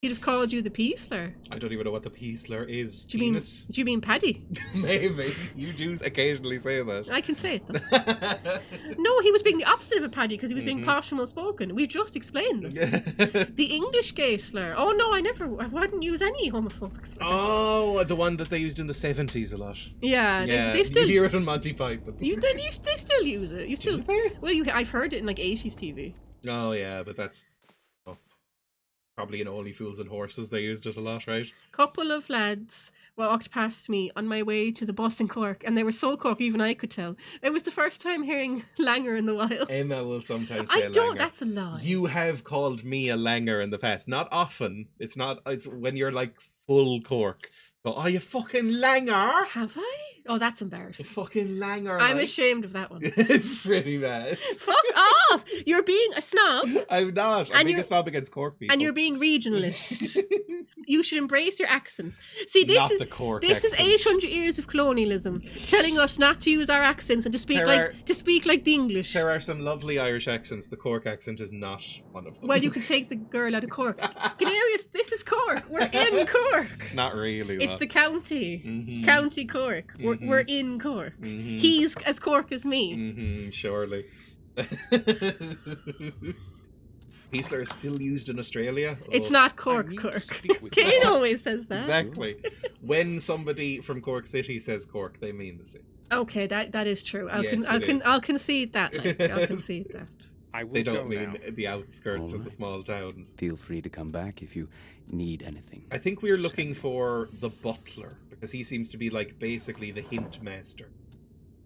He'd have called you the pea slur. I don't even know what the pea slur is. Do Penis? you mean paddy? Maybe. You do occasionally say that. I can say it though. No, he was being the opposite of a paddy because he was being posh and well spoken. We've just explained this. The English gay slur. Oh no, I wouldn't use any homophobic slurs. Oh, the one that they used in the 70s a lot. Yeah, they still you hear it on Monty Python. they still use it. You still. Do they? Well, I've heard it in like 80s TV. Oh yeah, but that's probably in Only Fools and Horses they used it a lot, right? Couple of lads walked past me on my way to the bus in Cork, and they were so Cork even I could tell. It was the first time hearing langer in the wild. Emma will sometimes say I don't. langer. That's a lie. You have called me a langer in the past. Not often. It's when you're like full Cork. But oh, you fucking langer! Have I? Oh, that's embarrassing. Fucking langer. I'm ashamed of that one. It's pretty bad. Fuck off! You're being a snob. I'm not. I'm being a snob against Cork people. And you're being regionalist. You should embrace your accents. See, this Not is the Cork this accent. is 800 years of colonialism, telling us not to use our accents and to speak like the English. There are some lovely Irish accents. The Cork accent is not one of them. Well, you can take the girl out of Cork. Ganarius, this is Cork. We're in Cork. Not really. It's the county. Mm-hmm. County Cork. We're in Cork. Mm-hmm. He's as Cork as me. Mm-hmm, surely. Pea slur is still used in Australia. It's not Cork. Kane always says that. Exactly. When somebody from Cork City says Cork, they mean the same. Okay, that is true. I'll concede that. I'll concede that. They don't mean the outskirts of the small towns. Feel free to come back if you need anything. I think we're looking for the butler because he seems to be like basically the hint master.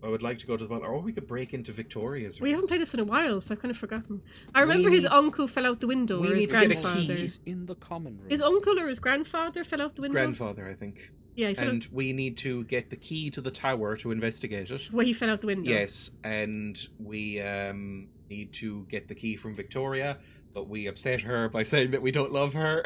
I would like to go to the butler, or we could break into Victoria's room. We haven't played this in a while, so I've kind of forgotten. I remember his uncle fell out the window, or his grandfather. In the common room. His uncle or his grandfather fell out the window. Grandfather, I think. Yeah, he fell and we need to get the key to the tower to investigate it. Where he fell out the window. Yes, and we need to get the key from Victoria, but we upset her by saying that we don't love her.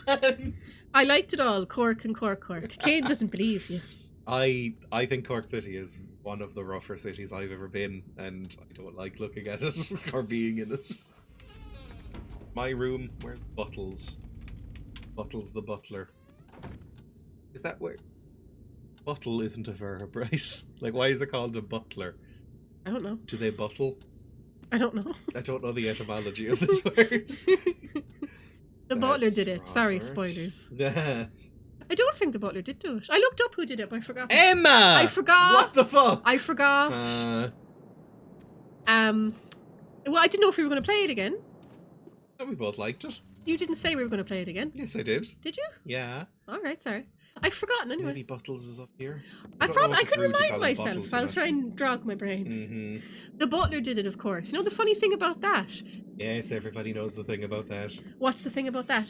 I liked it all, Cork and Cork. Kane doesn't believe you. I think Cork City is one of the rougher cities I've ever been, and I don't like looking at it or being in it. My room, where's Buttles? Buttles the butler. Is that where... Buttle isn't a verb, right? Like, why is it called a butler? I don't know. Do they buttle? I don't know. I don't know the etymology of this word. The butler did it. Sorry, spoilers. I don't think the butler did do it. I looked up who did it, but I forgot. Emma! I forgot. What the fuck? I forgot. Well, I didn't know if we were going to play it again. We both liked it. You didn't say we were going to play it again. Yes, I did. Did you? Yeah. All right, sorry. I've forgotten anyway. Maybe Buttles is up here. I can remind myself. I'll try and jog my brain. Mm-hmm. The butler did it, of course. You know the funny thing about that? Yes, everybody knows the thing about that. What's the thing about that?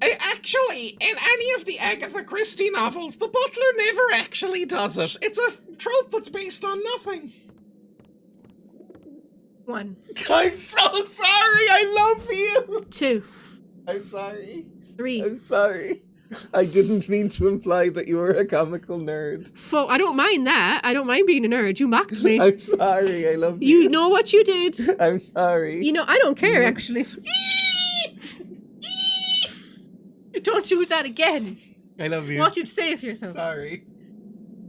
Actually, in any of the Agatha Christie novels, the butler never actually does it. It's a trope that's based on nothing. 1. I'm so sorry. I love you. 2. I'm sorry. 3. I'm sorry. I didn't mean to imply that you were a comical nerd. 4. I don't mind that. I don't mind being a nerd. You mocked me. I'm sorry. I love you. You know what you did. I'm sorry. You know, I don't care, actually. Don't do that again. I love you. What you'd say of yourself. Sorry.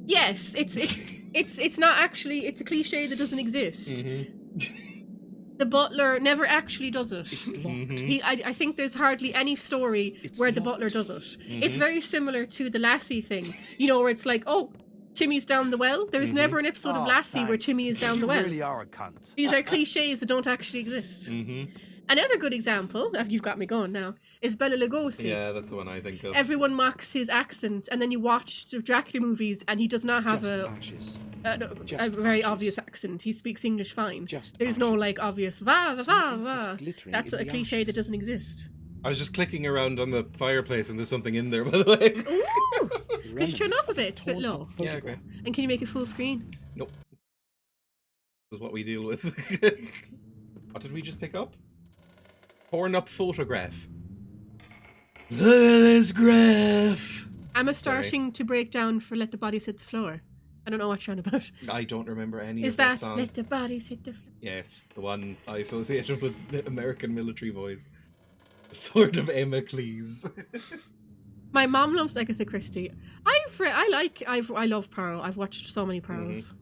Yes, it's not actually, it's a cliche that doesn't exist. Mm-hmm. The butler never actually does it. It's locked. Mm-hmm. I think there's hardly any story where the butler does it. Mm-hmm. It's very similar to the Lassie thing, you know, where it's like, oh, Timmy's down the well. There's never an episode of Lassie where Timmy is down the well. You really are a cunt. These are cliches that don't actually exist. Mm-hmm. Another good example, you've got me going now, is Bela Lugosi. Yeah, that's the one I think of. Everyone mocks his accent, and then you watch the Dracula movies, and he does not have a very obvious accent. He speaks English fine. There's no like obvious va va va va. That's a cliche that doesn't exist. I was just clicking around on the fireplace, and there's something in there, by the way. Ooh! Could you turn up a bit? It's a bit low. Yeah, okay. And can you make it full screen? Nope. This is what we deal with. What did we just pick up? Torn up photograph. Look at this graph. I'm starting to break down for Let the Bodies Hit the Floor. I don't know what you're on about. I don't remember any Is of that that song. Let the Bodies Hit the Floor? Yes, the one I associated with the American military boys. Sort of Emma Cleese. My mom loves Agatha Christie. I love Poirot. I've watched so many Poirots.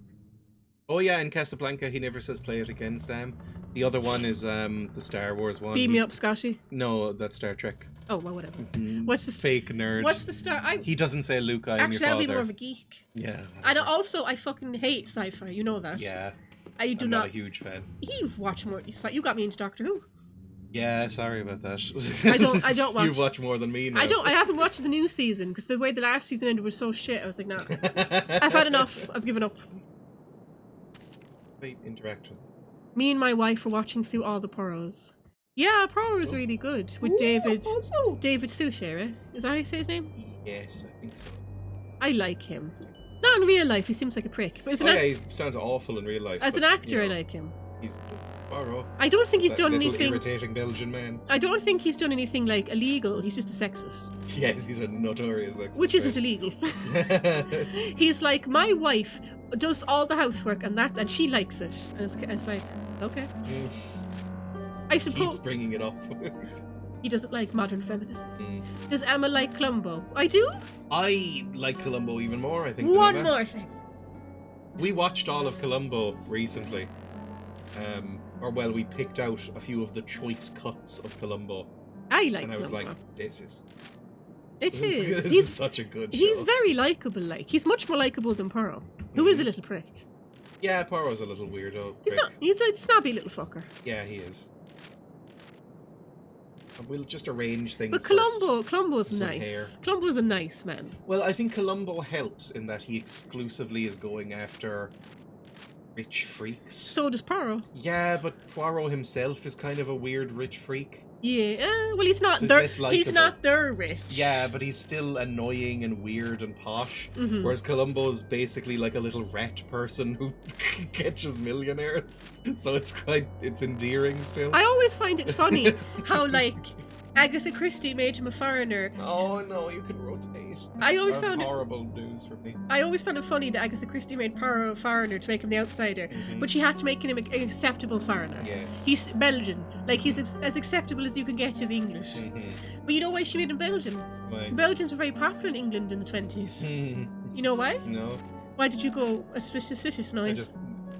Oh yeah, in Casablanca, he never says play it again, Sam. The other one is the Star Wars one. Beam me up, Scotty. No, that's Star Trek. Oh, well, whatever. What's the fake nerd? What's the star? He doesn't say Luke, I am your Actually, father. I'll be more of a geek. Yeah. And also, I fucking hate sci-fi. You know that. Yeah. I'm not a huge fan. You've watched more. You got me into Doctor Who. Yeah, sorry about that. I don't watch. You watch more than me now. I haven't watched the new season because the way the last season ended was so shit. I was like, nah. I've had enough. I've given up. Wait, interact with. Me and my wife were watching through all the Poirots. Yeah, Poirot was really good with David Suchet, right? Is that how you say his name? Yes, I think so. I like him. Not in real life, he seems like a prick. But he sounds awful in real life. As an actor, I like him. He's Poirot. I don't think he's done anything. Irritating Belgian man. I don't think he's done anything like illegal. He's just a sexist. Yes, he's a notorious sexist. Which isn't illegal. He's like, my wife does all the housework and she likes it. And it's like, okay. I suppose. Keeps bringing it up. He doesn't like modern feminism. Does Emma like Columbo? I do. I like Columbo even more, I think. One more thing. We watched all of Columbo recently. We picked out a few of the choice cuts of Columbo. I like Columbo. And I was like, this is He's such a good show. He's very likeable, he's much more likeable than Poirot, who is a little prick. Yeah, Poirot's a little weirdo. He's a snobby little fucker. Yeah, he is. We'll just arrange things. But Columbo's nice. Hair. Columbo's a nice man. Well, I think Columbo helps in that he exclusively is going after rich freaks. So does Poirot. Yeah, but Poirot himself is kind of a weird rich freak. Yeah, well, he's not he's not their rich. Yeah, but he's still annoying and weird and posh. Whereas Columbo's basically like a little rat person who catches millionaires. So it's endearing still. I always find it funny how Agatha Christie made him a foreigner. Oh no, you can rotate. I always found horrible news for me. I always found it funny that Agatha Christie made Poirot a foreigner to make him the outsider, but she had to make him an acceptable foreigner. Yes. He's Belgian, he's as acceptable as you can get to the English. But you know why she made him Belgian? Why? Belgians were very popular in England in the 20s. You know why? No. Why did you go a suspicious noise?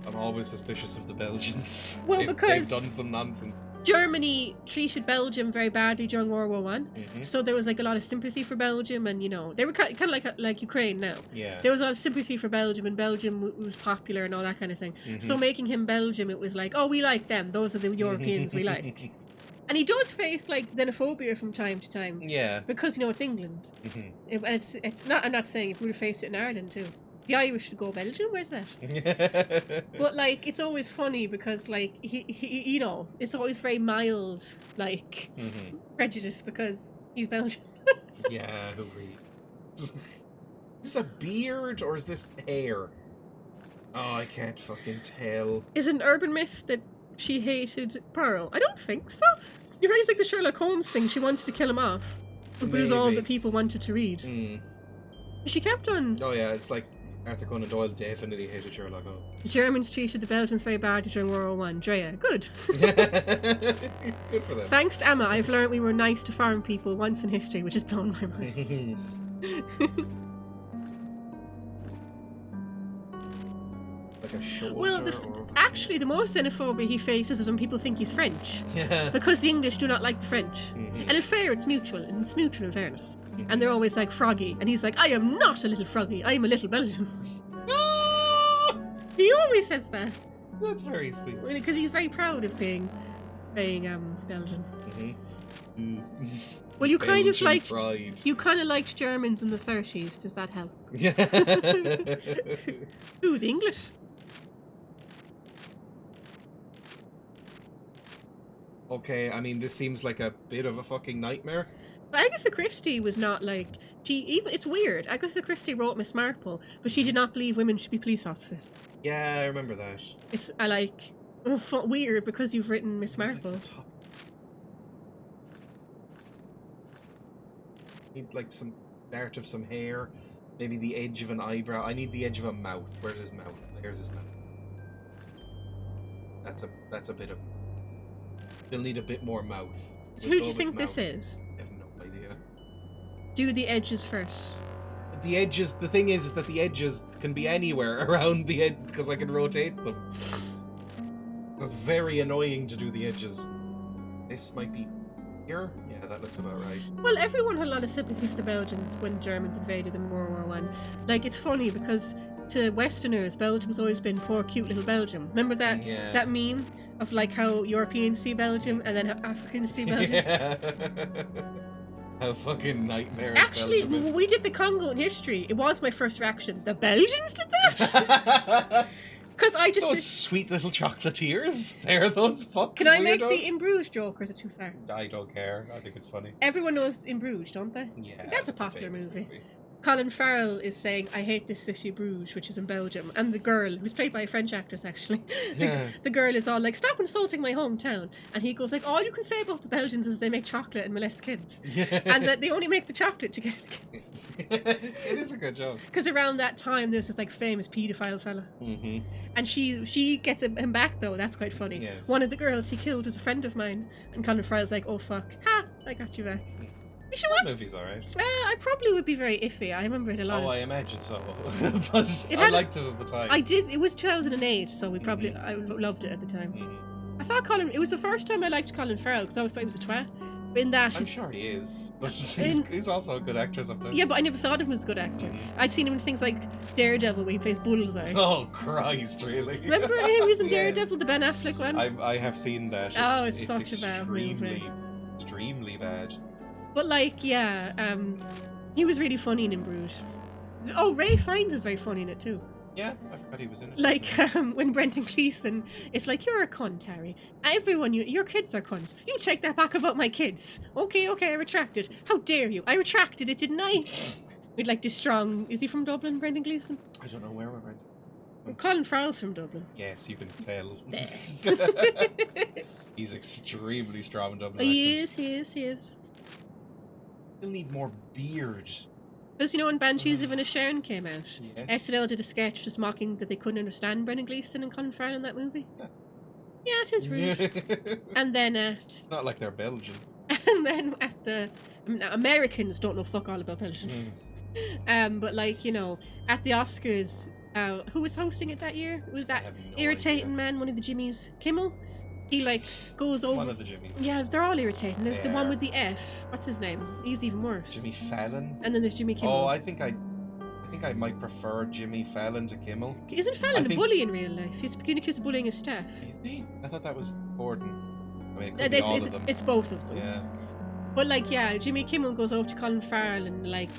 I'm always suspicious of the Belgians. Well, because they've done some nonsense. Germany treated Belgium very badly during World War One, so there was a lot of sympathy for Belgium, and they were kind of like Ukraine now. Yeah. There was a lot of sympathy for Belgium, and Belgium was popular and all that kind of thing. So making him Belgium, it was like, oh, we like them. Those are the Europeans we like. And he does face xenophobia from time to time. Yeah. Because it's England. It's not. I'm not saying if we would have faced it in Ireland too. The Irish should go Belgium. Where's that? But it's always funny because he it's always very mild prejudice because he's Belgian. Yeah, who really? Is this a beard or is this hair? Oh, I can't fucking tell. Is it an urban myth that she hated Poirot? I don't think so. You heard it's like the Sherlock Holmes thing. She wanted to kill him off. It was all that people wanted to read. She kept on. Oh yeah, it's like Arthur Conan Doyle definitely hated Sherlock Holmes. The Germans treated the Belgians very badly during World War One. Dreya, good. Good for them. Thanks to Emma, I've learned we were nice to foreign people once in history, which has blown my mind. Like a shoulder. Well, actually, the most xenophobia he faces is when people think he's French. Yeah. Because the English do not like the French. And in fair, it's mutual. And it's mutual in fairness. And they're always like Froggy. And he's like, I am not a little Froggy. I am a little Belgian. He always says that. That's very sweet. Because he's very proud of being Belgian. Well, you kind of liked Germans in the 30s. Does that help? Who, the English? Okay, I mean, this seems like a bit of a fucking nightmare. But Agatha Christie was not it's weird. Agatha Christie wrote Miss Marple, but she did not believe women should be police officers. Yeah, I remember that. It's weird because you've written Miss Marple. Need some start of some hair, maybe the edge of an eyebrow. I need the edge of a mouth. Where's his mouth? There's his mouth. That's a bit of. Still need a bit more mouth. Who do you think this is? I have no idea. Do the edges first. The edges, the thing is that the edges can be anywhere around the edge because I can rotate them. That's very annoying to do the edges. This might be here? Yeah, that looks about right. Well, everyone had a lot of sympathy for the Belgians when Germans invaded them in World War One. Like, it's funny because to Westerners, Belgium's always been poor, cute little Belgium. Remember that that meme of like how Europeans see Belgium and then how Africans see Belgium? Yeah. How fucking nightmarish Actually, Belgium is. when we did the Congo in history, it was my first reaction. The Belgians did that? Because I just... Those sweet little chocolatiers. They're those fucking Can I make weirdos. the In Bruges joke, or is it too far? I don't care. I think it's funny. Everyone knows In Bruges, don't they? Yeah. That's a popular famous movie. Colin Farrell is saying, I hate this city Bruges, which is in Belgium. And the girl, who's played by a French actress actually, the girl is all like, stop insulting my hometown. And he goes like, all you can say about the Belgians is they make chocolate and molest kids. Yeah. And that they only make the chocolate to get the kids. It is a good joke. Because around that time, there's this like famous paedophile fella. Mm-hmm. And she gets him back though, that's quite funny. Yes. One of the girls he killed was a friend of mine. And Colin Farrell's like, oh fuck, ha, I got you back. We should watch. The movie's alright. I probably would be very iffy. I remember it a lot. Oh, I imagine so. But It I had- liked it at the time. I did. It was 2008, so we probably I loved it at the time. Mhm. I thought Colin. It was the first time I liked Colin Farrell because I always thought he was a twat. But in that, I'm sure he is. But In- he's also a good actor sometimes. yeah, but I never thought of him as a good actor. Mhm. I'd seen him in things like Daredevil, where he plays Bullseye. Oh, Christ, really? Remember him? He was in Yeah. Daredevil, the Ben Affleck one. I have seen that. Oh, it's such a bad movie. Extremely bad. But like, yeah, he was really funny in Bruges. Oh, Ray Fiennes is very funny in it too. Yeah, I forgot he was in it. Like when Brendan Gleeson, it's like, you're a cunt, Harry. Everyone, your kids are cunts. You take that back about my kids. Okay, I retract it. How dare you? I retracted it, didn't I? With like this strong. Is he from Dublin, Brendan Gleeson? I don't know where we went. Colin Farrell's from Dublin. Yes, you can tell. He's extremely strong in Dublin. He is. Still need more beard. Because you know when Banshees of Inisherin came out, Yes. SNL did a sketch just mocking that they couldn't understand Brendan Gleeson and Colin Farrell in that movie. That's- Yeah, it is rude. And then It's not like they're Belgian. at the Americans don't know fuck all about Belgium. But like, you know, at the Oscars, who was hosting it that year? Was that I have no irritating idea. man, one of the Jimmys? Kimmel? He like goes over. One of the Jimmys. Yeah, they're all irritating. There's the one They with the F. What's his name? He's even worse. Jimmy Fallon. And then there's Jimmy Kimmel. Oh, I think I might prefer Jimmy Fallon to Kimmel. Isn't I Fallon a think- bully in real life? He's been accused of bullying his staff. Is he? I thought that was Gordon. I mean, it could be all of them. It's both of them. Yeah. But like, yeah, Jimmy Kimmel goes over to Colin Farrell and like,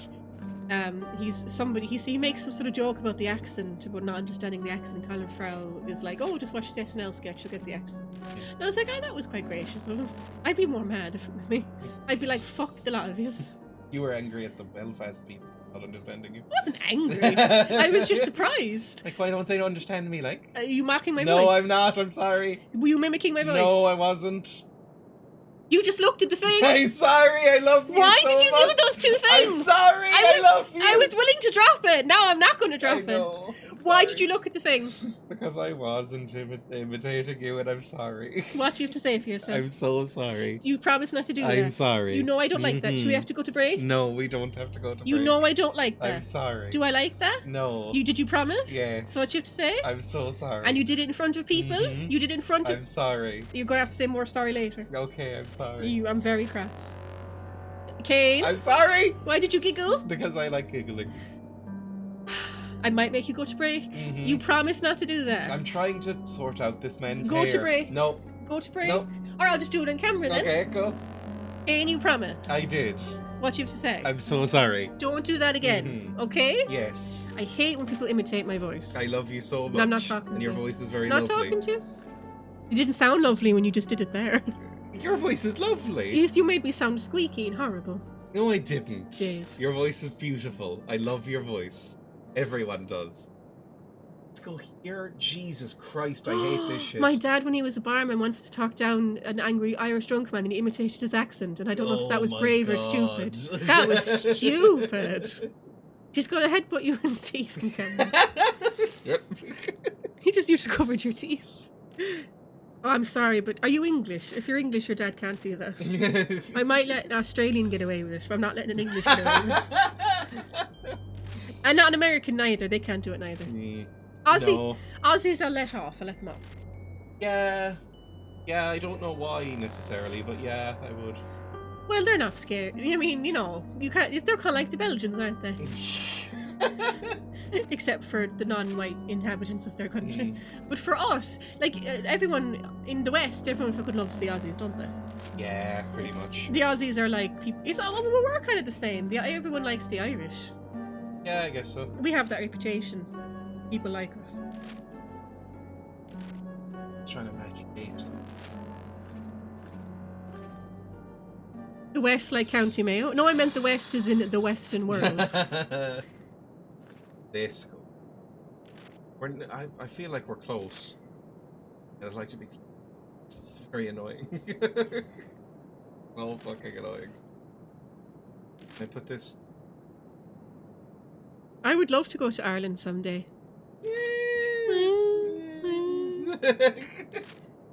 he makes some sort of joke about the accent, about not understanding the accent. Colin Farrell is like, oh, just watch the SNL sketch, you'll get the accent. And I was like, oh, that was quite gracious of him. I'd be more mad if it was me. I'd be like, fuck the lot of yous. You were angry at the Belfast people not understanding you. I wasn't angry. I was just surprised. Like, why don't they understand me? Like, Are you mocking my voice? no, I'm not. I'm sorry. Were you mimicking my voice? No, I wasn't. You just looked at the thing. I'm sorry. I love you. Why so did you much. do those two things? I'm sorry. I love you. I was willing to drop it. Now I'm not going to drop I know. it. I'm Why sorry. did you look at the thing? Because I wasn't imitating you, and I'm sorry. What do you have to say for yourself? I'm so sorry. You promise not to do that. I'm sorry. You know I don't like that. Do we have to go to break? No, we don't have to go to You break. know I don't like that. I'm sorry. Do I like that? No. Did you promise? Yes. So what you have to say? I'm so sorry. And you did it in front of people? Mhm. You did it in front of... I'm sorry. You're going to have to say more sorry later. Okay, I'm sorry. I'm very crass. Kane, I'm sorry! why did you giggle? Because I like giggling. I might make you go to break. Mhm. You promise not to do that. I'm trying to sort out this man's Go to hair. break. No. Go to break. Nope. Or I'll just do it on camera then. Okay, go. Kane, you promise. I did. What you have to say? I'm so sorry. Don't do that again. Okay? Yes. I hate when people imitate my voice. I love you so much. I'm not talking And to your you. voice is very Not lovely. talking to you. You didn't sound lovely when you just did it there. Your voice is lovely. You made me sound squeaky and horrible. No, I didn't. Did. Your voice is beautiful. I love your voice. Everyone does. Let's go here. Jesus Christ, I hate this shit. My dad, when he was a barman, wanted to talk down an angry Irish drunk man and he imitated his accent, and I don't know if that was Oh my brave or God. stupid. That was stupid. She's gonna headbutt you in the teeth and camera. Yep. You just covered your teeth. Oh, I'm sorry, but are you English? If you're English, your dad can't do that. I might let an Australian get away with it, but I'm not letting an English get away with it. And not an American neither. They can't do it neither. Aussies I'll let off. I'll let them off. Yeah. Yeah, I don't know why necessarily, but yeah, I would. Well, they're not scared. I mean, you know, you can't. They're kind of like the Belgians, aren't they? Except for the non-white inhabitants of their country. But for us, like everyone in the West, everyone fucking loves the Aussies, don't they? Yeah, pretty much. The Aussies are like people. We're kind of the same. Everyone likes the Irish. Yeah, I guess so. We have that reputation. People like us. Trying to match apes. The West, like County Mayo? No, I meant the West is in the Western world. This go. I feel like we're close. And I'd like to be close. It's very annoying. So fucking annoying. Can I put this? I would love to go to Ireland someday.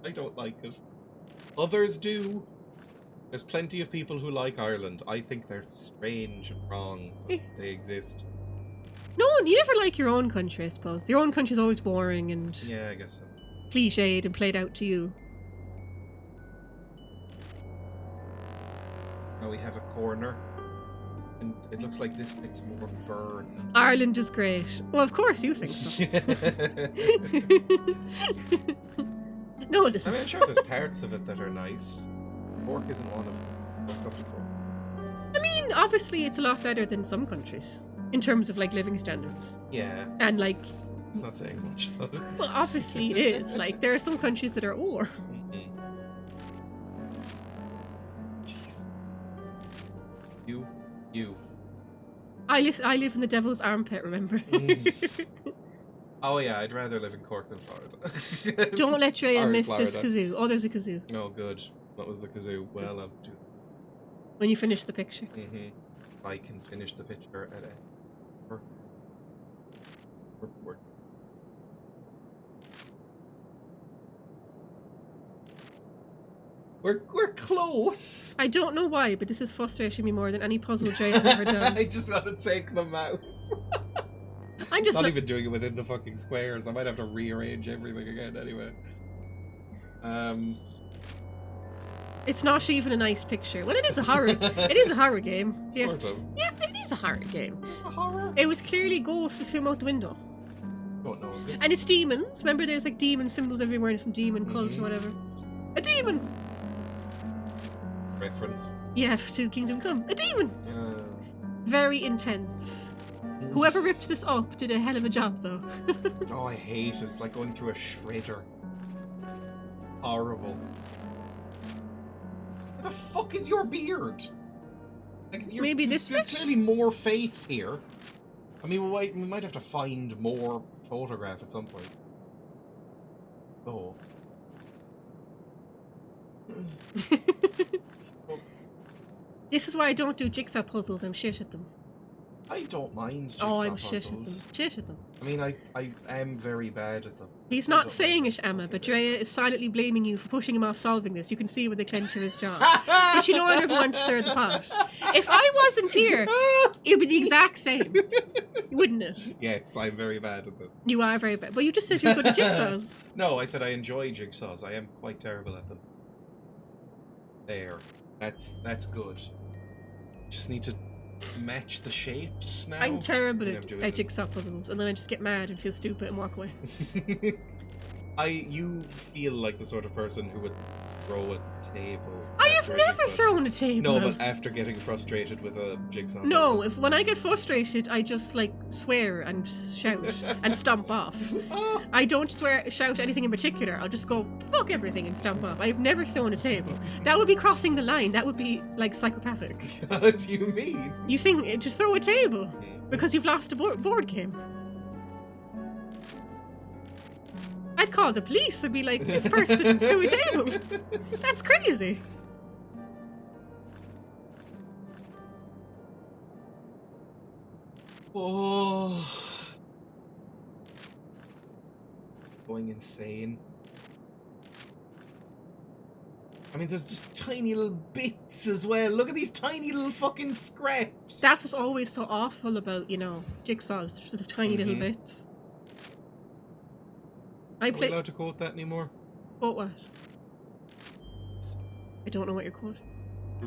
I don't like it. Others do. There's plenty of people who like Ireland. I think they're strange and wrong, but they exist. No, you never like your own country, I suppose. Your own country's always boring and yeah, I guess so. Cliched and played out to you. Now we have a corner, and it looks like this bit's more burned. Ireland is great. Well, of course you think so. No, it isn't. I mean, I'm sure there's parts of it that are nice. Cork isn't one of them. I mean, obviously it's a lot better than some countries in terms of like living standards. Yeah. And like, it's not saying much though. Well, obviously it is. Like, there are some countries that are ore. Jeez. You. I live in the devil's armpit, remember? Oh yeah, I'd rather live in Cork than Florida. Don't let Dreya miss this kazoo. Oh, there's a kazoo. Oh, good. That was the kazoo. Well, I'll do that. When you finish the picture. I can finish the picture at a... We're close! I don't know why, but this is frustrating me more than any puzzle Dreya's ever done. I just want to take the mouse. I'm just not even doing it within the fucking squares. I might have to rearrange everything again anyway. It's not even a nice picture. Well, it is a horror. It is a horror game. Yes. Sort of. Yeah, it is a horror game. A horror? It was clearly ghosts who threw him out the window. Don't know. And it's demons. Remember, there's like demon symbols everywhere in some demon cult or whatever. A demon. Reference. Yeah, to Kingdom Come. A demon. Very intense. Whoever ripped this up did a hell of a job, though. Oh, I hate it. It's like going through a shredder. Horrible. What the fuck is your beard? Like, maybe this There's clearly more face here. I mean, we might have to find more photograph at some point. Oh. This is why I don't do jigsaw puzzles. I'm shit at them. I don't mind jigsaw I'm puzzles. shit at them. Shit at them. I mean, I am very bad at them. He's not saying it, Emma, but Dreya is silently blaming you for pushing him off solving this. You can see with the clench of his jaw. But you know I never want to stir the pot. If I wasn't here, it would be the exact same. Wouldn't it? Yes, I'm very bad at this. You are very bad. But you just said you're good at jigsaws. No, I said I enjoy jigsaws. I am quite terrible at them. There. That's good. Just need to match the shapes now. I'm terrible at jigsaw puzzles, and then I just get mad and feel stupid and walk away. You feel like the sort of person who would throw a table. I have never thrown a table. No, but after getting frustrated with a jigsaw No, puzzle. when I get frustrated, I just like swear and shout and stomp off. I don't shout anything in particular. I'll just go fuck everything and stomp off. I've never thrown a table. That would be crossing the line. That would be like psychopathic. What do you mean? You think to throw a table because you've lost a board game? I'd call the police and be like, this person threw a table. That's crazy. Oh. Going insane. I mean, there's just tiny little bits as well. Look at these tiny little fucking scraps. That's what's always so awful about, jigsaws, the tiny little bits. Are we allowed to quote that anymore? Quote what? I don't know what you're quoting.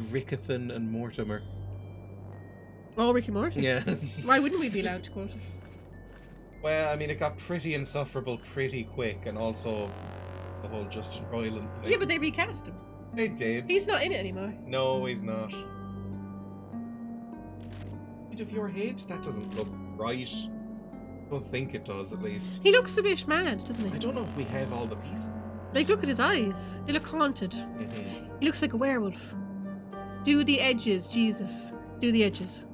Rickethan and Mortimer. Oh, Rick and Morty? Yeah. Why wouldn't we be allowed to quote it? Well, I mean, it got pretty insufferable pretty quick, and also the whole Justin Roiland thing. Yeah, but they recast him. They did. He's not in it anymore. No, he's not. Bit of your head? That doesn't look right. I don't think it does, at least. He looks a bit mad, doesn't he? I don't know if we have all the pieces. Like, look at his eyes. They look haunted. Mm-hmm. He looks like a werewolf. Do the edges, Jesus. Do the edges.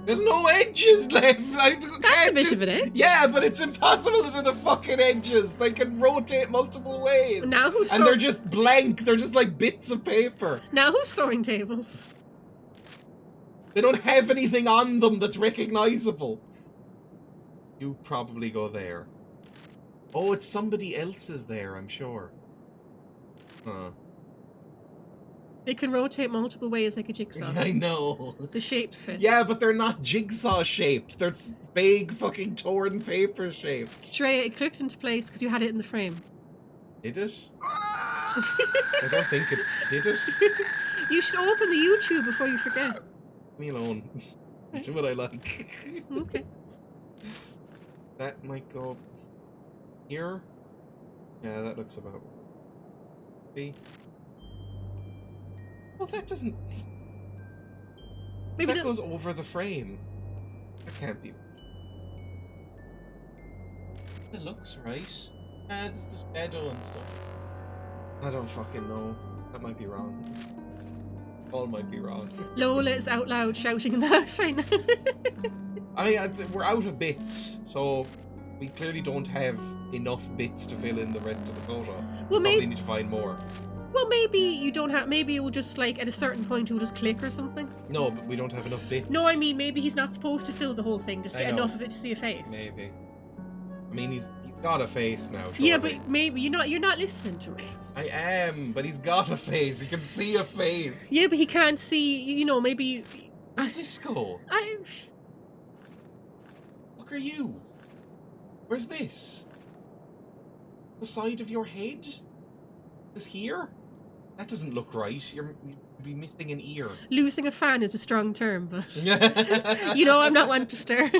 There's no edges left! That's a bit of an edge. Yeah, but it's impossible to do the fucking edges. They can rotate multiple ways. Now who's and they're just blank. They're just like bits of paper. Now who's throwing tables? They don't have anything on them that's recognizable. You probably go there. Oh, it's somebody else's there, I'm sure. Huh. They can rotate multiple ways like a jigsaw. I know. The shapes fit. Yeah, but they're not jigsaw shaped. They're vague fucking torn paper shaped. Dreya, it clicked into place because you had it in the frame. Did it? I don't think it did it. You should open the YouTube before you forget. Leave me alone. Do what I like. Okay. That might go here. Yeah, that looks about right. Well, that doesn't... Maybe that goes over the frame. That can't be... It looks right. Ah, there's the shadow and stuff. I don't fucking know. That might be wrong. All might be wrong. Lola is out loud shouting in the house right now. We're out of bits, so we clearly don't have enough bits to fill in the rest of the photo. Well, probably need to find more. Well, maybe you don't have. Maybe it will just like at a certain point it will just click or something. No, but we don't have enough bits. No, I mean maybe he's not supposed to fill the whole thing. Just get enough of it to see a face. Maybe. I mean, he's got a face now. Surely. Yeah, but maybe you're not listening to me. I am, but he's got a face. He can see a face. Yeah, but he can't see. Maybe. Where's this go? Look, are you? Where's this? The side of your head? This here? That doesn't look right. You'd be missing an ear. Losing a fan is a strong term, but I'm not one to stir.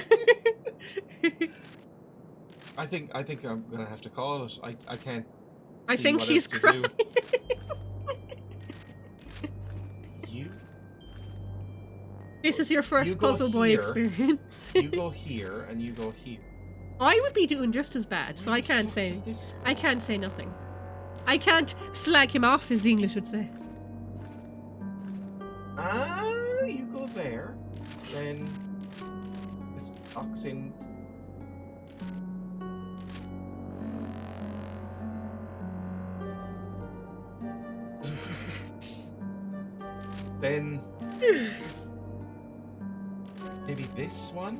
I think I'm gonna have to call it. I can't. I think she's crying. You. This is your first puzzle boy experience. You go here and you go here. I would be doing just as bad, so I can't say. I can't say nothing. I can't slag him off, as the English would say. You go there, then this tucks in. Then maybe this one.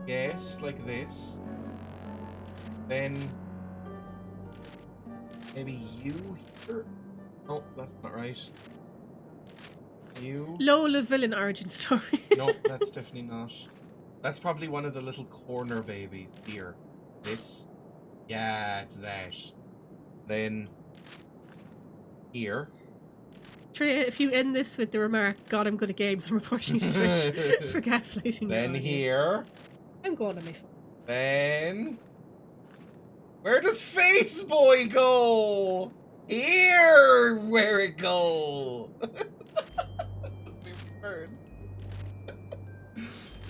Yes, like this. Then maybe you here. Oh, that's not right. You. Lola villain origin story. No, that's definitely not. That's probably one of the little corner babies here. This. Yeah, it's that. Then here. Dreya, if you end this with the remark, God, I'm good at games, I'm reporting you to Twitch for gaslighting. Then here. I'm going on my phone. Then... Where does Face Boy go? Here! Where it go?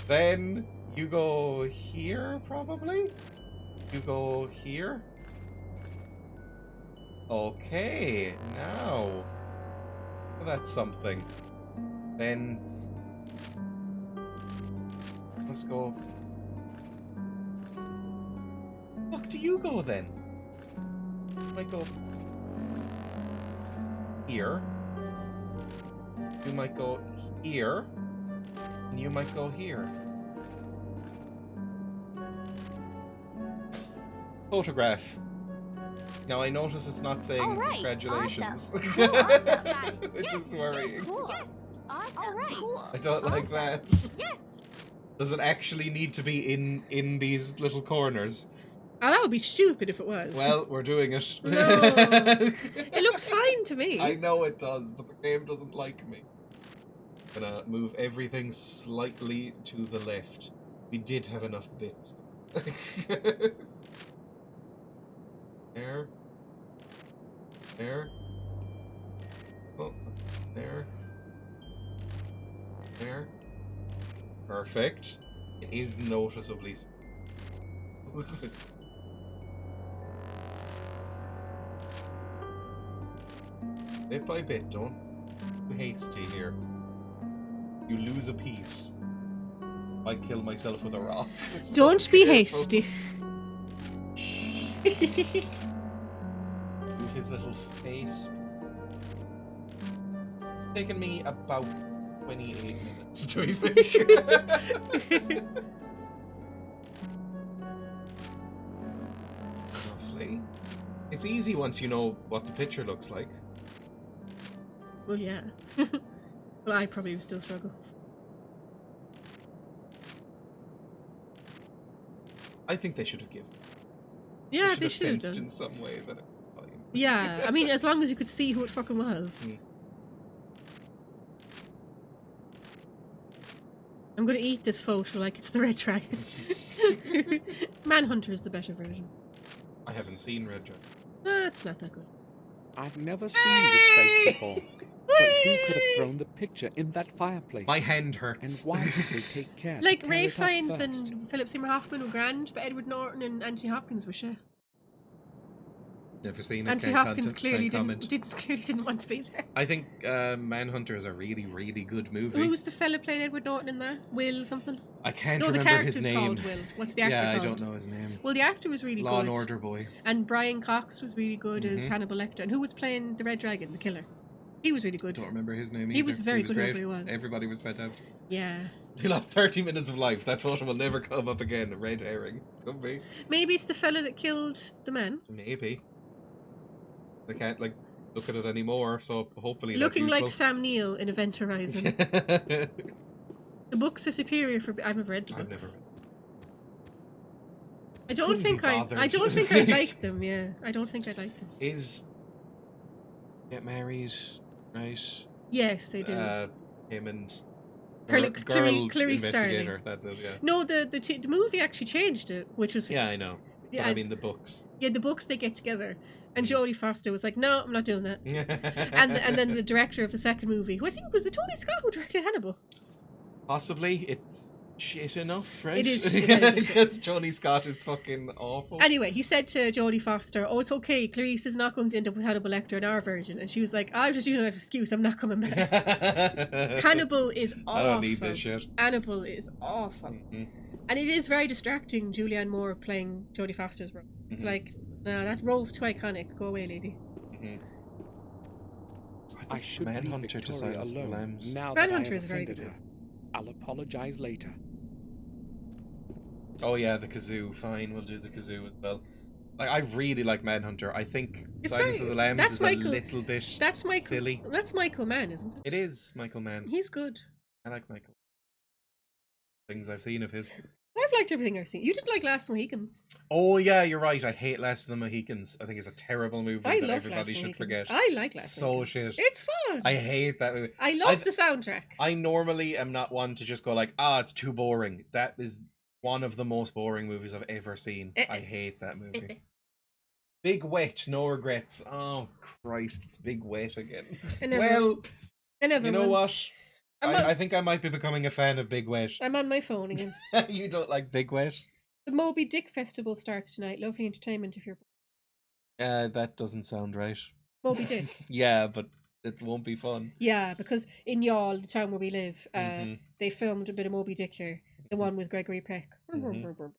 Then you go here, probably? You go here? Okay, now... That's something. Then... Let's go... Fuck do you go then? You might go... Here. You might go here. And you might go here. Photograph. Now I notice it's not saying congratulations, Awesome. Cool. Awesome. which is worrying. Cool. Yes. Awesome. All right. Cool. I don't like that. Yes. Does it actually need to be in these little corners? Oh, that would be stupid if it was. Well, we're doing it. No. It looks fine to me. I know it does, but the game doesn't like me. I'm gonna move everything slightly to the left. We did have enough bits. There. There. Oh, there. There. Perfect. It is noticeably good. Bit by bit, don't be hasty here. You lose a piece. I kill myself with a rock. Don't be hasty. Move his little face. Taken me about 28 minutes, do you think? Lovely. It's easy once you know what the picture looks like. Well, yeah. Well, I probably would still struggle. I think they should have given. Yeah, they should have sensed done. in some way that it's fine. Yeah, I mean, as long as you could see who it fucking was. Mm. I'm gonna eat this photo like it's the Red Dragon. Manhunter is the better version. I haven't seen Red Dragon. Ah, it's not that good. I've never seen this face before. But who could have thrown the picture in that fireplace? My hand And hurts. why did they take care Like, to tear Ray it up Fiennes first? and Philip Seymour Hoffman were grand, but Edward Norton and Anthony Hopkins were shit. Never seen it. Anthony can't Hopkins content- clearly can't comment. didn't want to be there. I think Manhunter is a really, really good movie. Who's the fella playing Edward Norton in that? Will something? I can't No, the remember his character's name. called Will. What's the actor Yeah, I called? don't know his name. Well, the actor was really Law good. and Order boy. And Brian Cox was really good as Mhm. Hannibal Lecter. And who was playing the Red Dragon, the killer? He was really good. Don't remember his name He either. was very good great. whoever he was. Everybody was fantastic. Yeah. He lost 30 minutes of life. That photo will never come up again. A red herring. Could be. Maybe it's the fella that killed the man. Maybe. I can't, like, look at it anymore, so hopefully Looking that's like useful. Sam Neill in Event Horizon. The books are superior for... I've never read the books. I've never read. I don't Couldn't think be I bothered. don't think I'd like them, yeah. I don't think I'd like them. Is get married, right? Yes, they do. Him and Clarice investigator. Starling. That's it. Yeah. No, the movie actually changed it, which was... Yeah, I know. Yeah, But I mean the books. yeah, the books they get together. And Jodie Foster was like, no, I'm not doing that. and And then the director of the second movie, who I think was it Tony Scott who directed Hannibal. possibly it's shit enough, right? It is shit. Because Tony Scott is fucking awful. Anyway, he said to Jodie Foster, oh, it's okay, Clarice is not going to end up with Hannibal Lecter in our version. And she was like, I was just using that excuse, I'm not coming back. Hannibal is awful. I don't need this shit. Hannibal is awful. Mhm. And it is very distracting, Julianne Moore playing Jodie Foster's role. It's Mhm. like, no, that role's too iconic. Go away, lady. Mhm. I should Manhunter leave to Victoria silence the alone lambs. now that I Manhunter have is a very offended good her. I'll apologize later. Oh yeah, the kazoo. Fine, we'll do the kazoo as well. I really like Manhunter. I think It's Silence very- of the Lambs that's is Michael- a little bit That's Michael. silly. That's Michael Mann, isn't it? It is Michael Mann. He's good. I like Michael. Things I've seen of his. I've liked everything I've seen. You did like Last Mohicans. Oh yeah, you're right. I hate Last of the Mohicans. I think it's a terrible movie I that love everybody Last should Mohicans. forget. I like Last So Mohicans. shit. It's fun. I hate that movie. I love I've- the soundtrack. I normally am not one to just go like, it's too boring. That is one of the most boring movies I've ever seen. I hate that movie. Big Wet, No Regrets. Oh Christ, it's Big Wet again. Another- Well, Another you know one. what? I'm on- I think I might be becoming a fan of Big Wet. I'm on my phone again. You don't like Big Wet? The Moby Dick Festival starts tonight. Lovely entertainment if you're... That doesn't sound right. Moby Dick. Yeah, but it won't be fun. Yeah, because in Youghal, the town where we live, Mhm. they filmed a bit of Moby Dick here. The one with Gregory Peck. Mhm.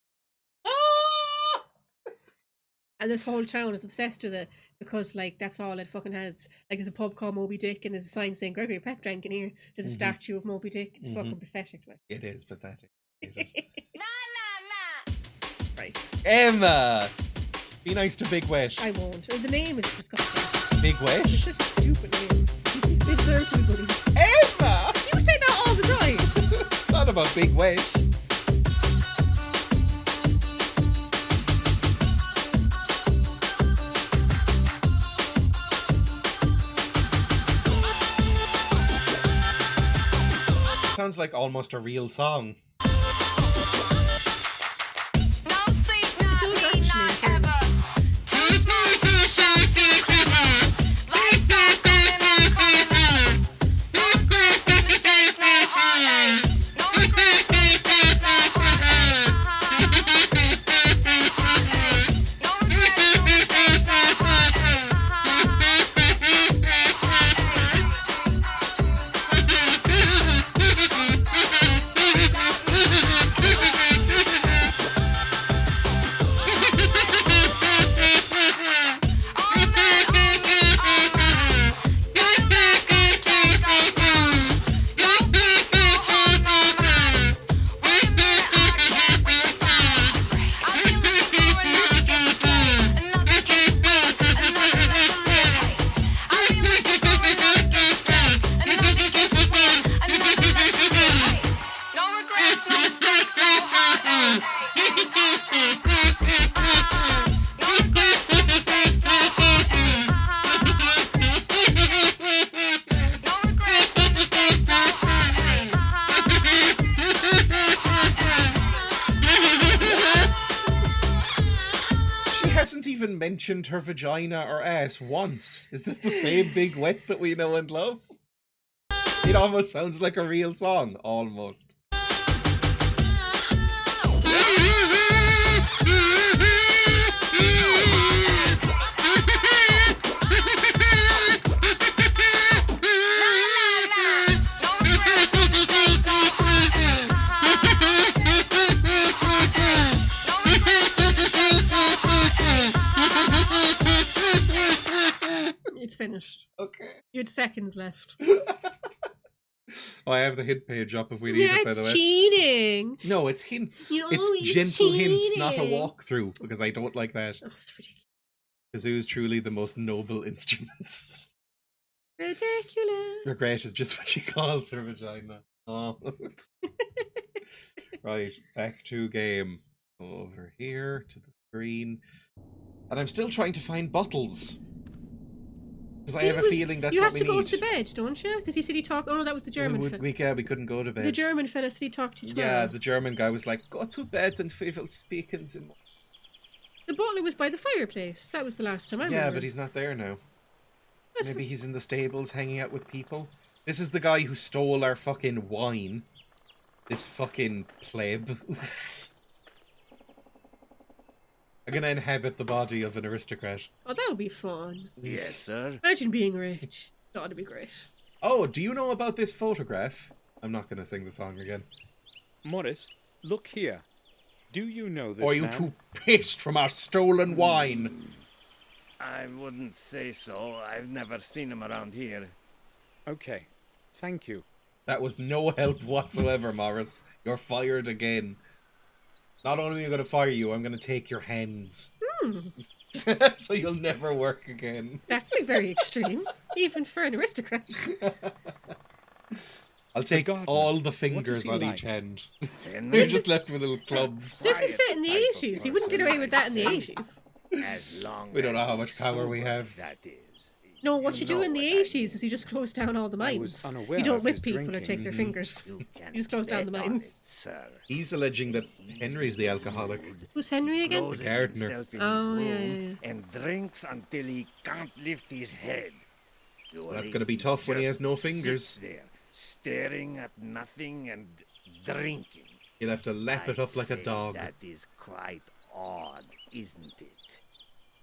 And this whole town is obsessed with it because, like, that's all it fucking has. Like, there's a pub called Moby Dick and there's a sign saying Gregory Peck drank in here. There's a Mhm. statue of Moby Dick. It's Mhm. fucking pathetic. Like. It is pathetic. Hate it. Right. Emma! Be nice to Big Wet. I won't. The name is disgusting. Big Wet? It's such a stupid name. They deserve to be bullied. Emma! You say that all the time. It's not about Big Wet. Sounds like almost a real song. Mentioned her vagina or ass once. Is this the same Big Wet that we know and love? It almost sounds like a real song. Almost. Finished. Okay. You had seconds left. Oh, I have the hint page up if we need it, by the way. It's cheating. No, it's hints. You're It's gentle cheating. hints, not a walkthrough, because I don't like that. Oh, it's ridiculous. Kazoo is truly the most noble instrument. Ridiculous. Regret is just what she calls her vagina. Oh. Right, back to game. Over here to the screen. And I'm still trying to find bottles. Because I have a feeling that's what we need. You have to go to bed, don't you? Because he said he talked... Oh, no, that was the German fella. We couldn't go to bed. The German fella said he talked to 12. Yeah, the German guy was like, go to bed and we will speak in the... The butler was by the fireplace. That was the last time I remember. Yeah, but he's not there now. Maybe he's in the stables hanging out with people. This is the guy who stole our fucking wine. This fucking pleb. I'm gonna inhabit the body of an aristocrat. Oh, that would be fun. Yes, sir. Imagine being rich. That would be great. Oh, do you know about this photograph? I'm not gonna sing the song again. Morris, look here. Do you know this Or are you man? too pissed from our stolen wine? I wouldn't say so. I've never seen him around here. Okay, thank you. That was no help whatsoever, Morris. You're fired again. Not only am I going to fire you, I'm going to take your hands. So you'll never work again. That's like very extreme, even for an aristocrat. I'll take all the fingers on each hand. You're just left with little clubs. This is set in the 80s. He wouldn't get away with that in the 80s. As long We don't know as how much power we have. That is. No, what you do in the 80s is you just close down all the mines. unaware You don't of whip his people or drinking. take their fingers. You You just close down the mines. Sir. He's alleging that Henry's the alcoholic. Who's Henry again? Closes gardener. himself in Oh, his yeah, room yeah. and drinks until he can't lift his head. That's gonna be tough when he has no Just fingers. sits there, staring at nothing and drinking. He'll have to lap it up like a I'd say dog. That is quite odd, isn't it?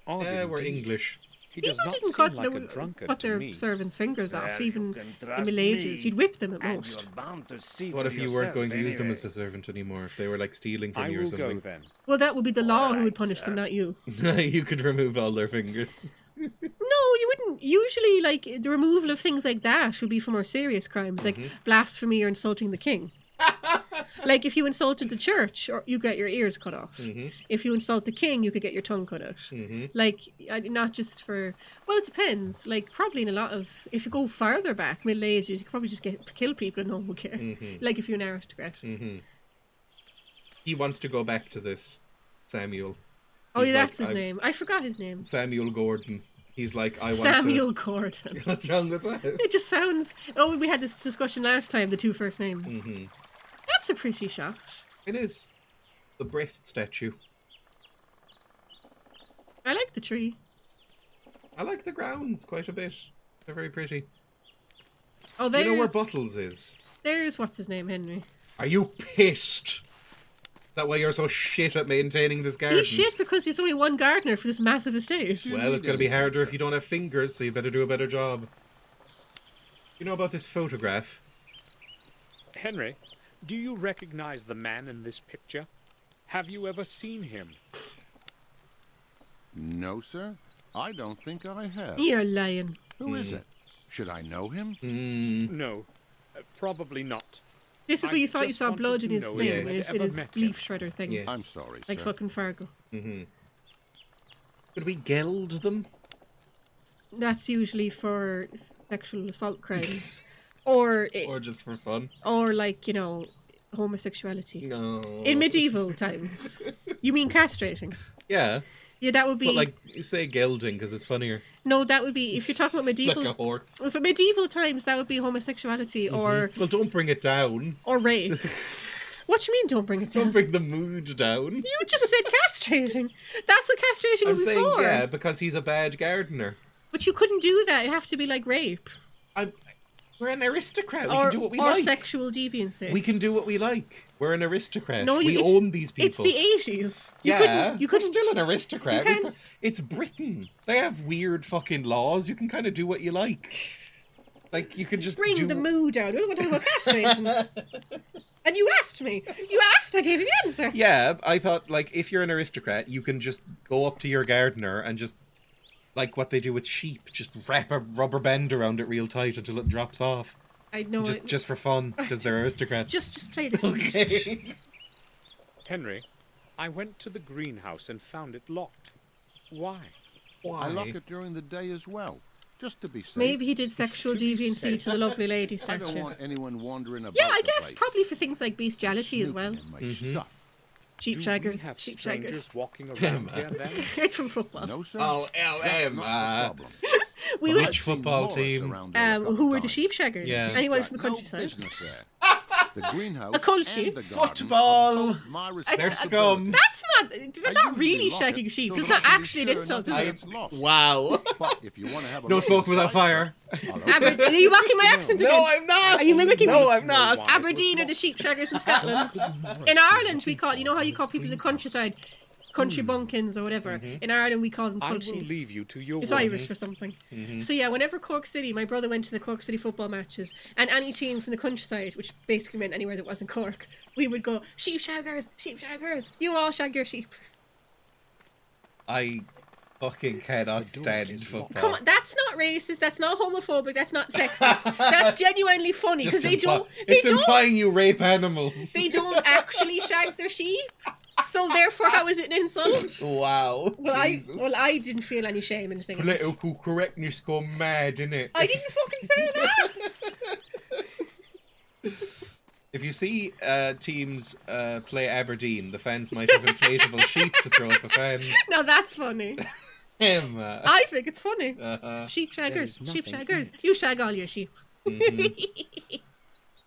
Odd Yeah, we're indeed. English. He does People not didn't seem cut, like a drunkard cut to their me. servants' fingers off, Well, even you can in trust Middle Ages. me, You'd whip them at and most. you're bound to see What for if you weren't yourself going to use them anyway. as a servant anymore? If they were like stealing from I you or will something? go then. Well, that would be the law who Alright, would punish sir. them, not you. You could remove all their fingers. No, you wouldn't. Usually, like, the removal of things like that would be for more serious crimes, like blasphemy or insulting the king. Like, if you insulted the church, or you get your ears cut off. Mm-hmm. If you insult the king, you could get your tongue cut out. Mm-hmm. Like, not just for... Well, it depends. Like, probably in a lot of... If you go farther back, Middle Ages, you could probably just kill people and no one would care. Mm-hmm. Like, if you're an aristocrat. Mm-hmm. He wants to go back to this, Samuel. Oh, He's yeah, that's like, his name. I forgot his name. Samuel Gordon. He's like, I want Samuel to... Gordon. What's wrong with that? It just sounds... Oh, we had this discussion last time, the two first names. Mm-hmm. That's a pretty shot. It is. The breast statue. I like the tree. I like the grounds quite a bit. They're very pretty. Oh, there's... You know where Bottles is? There's... What's his name, Henry? Are you pissed? That why you're so shit at maintaining this garden? He's shit because there's only one gardener for this massive estate. Well, it's going to be harder if you don't have fingers, so you better do a better job. You know about this photograph? Henry, do you recognize the man in this picture? Have you ever seen him? No, sir. I don't think I have. You're lying. Who is it? Should I know him? No, probably not. This is where you thought you just saw wanted blood to in his know thing, if in you'd his ever met him. leaf shredder thing. Yes. I'm sorry, Like sir. fucking Fargo. Could we geld them? That's usually for sexual assault crimes. Or just for fun? or like, you know, homosexuality. No. In medieval times. You mean castrating? Yeah. Yeah, that would be... But like, you say gelding because it's funnier. No, that would be... If you're talking about medieval... Like a horse. For medieval times, that would be homosexuality or Well, don't bring it down. rape. What do you mean don't bring it down? Don't bring the mood down. You just said castrating. That's what castrating I'm would be saying, for. yeah, because he's a bad gardener. But you couldn't do that. It'd have to be like rape. We're an aristocrat. We Or can do what we or like. sexual deviancy. We can do what we like. We're an aristocrat. No, we it's- own these people. It's the 80s. Yeah, You we're couldn't... still an aristocrat. you can't- It's Britain. They have weird fucking laws. You can kind of do what you like. Like, you can just Bring do... the mood down. We're talking about castration. And you asked me. You asked, I gave you the answer. Yeah, I thought, like, if you're an aristocrat, you can just go up to your gardener and just, like what they do with sheep, just wrap a rubber band around it real tight until it drops off. I know it. Just for fun, because they're aristocrats. Just play this. Okay. Henry, I went to the greenhouse and found it locked. Why? Why? I lock it during the day as well, just to be safe. Maybe he did sexual To be deviancy safe. to the lovely lady I don't statue. want anyone wandering about. Yeah, I the guess place. probably for things like bestiality as well. Snooping in my stuff. Sheep Do we shaggers. have Sheep strangers shaggers. walking around here then? It's from football. No, sir. Oh, That's not the problem. We But would. I've Which seen football Morris team? around there a couple Who were the times. sheep shaggers? Yeah. Anyone Got from the no countryside? business there. The greenhouse A cult and sheep? the garden Football. are both my They're responsibility. scum. That's not. They're I not usually really lock it shagging sheep. so It's that not I can be actually an sure insult, is nothing it? gets lost. Wow. But if you want to have a No look smoke without inside, fire. I'll open Aberdeen. Are you mocking my accent again? No, I'm not. Are you mimicking No, me? I'm not. Why? Aberdeen are the sheep shaggers in Scotland. In Ireland, we call, you know how you call people in the countryside country bumpkins or whatever. In Ireland, we call them I will culchies. leave you to your It's work. Irish for something. So yeah, whenever Cork City, my brother went to the Cork City football matches, and any team from the countryside, which basically meant anywhere that wasn't Cork, we would go, sheep shaggers, you all shag your sheep. I fucking cannot stand football. Come on, that's not racist, that's not homophobic, that's not sexist. That's genuinely funny, because they don't, It's implying you rape animals. they don't actually shag their sheep. So therefore, how is it an insult? Wow. Jesus. I didn't feel any shame in saying it. Political correctness gone mad, innit? I didn't fucking say that. If you see teams play Aberdeen, the fans might have inflatable sheep to throw at the fans. Now that's funny. Emma. I think it's funny. Sheep There shaggers, is sheep nothing shaggers. You shag all your sheep.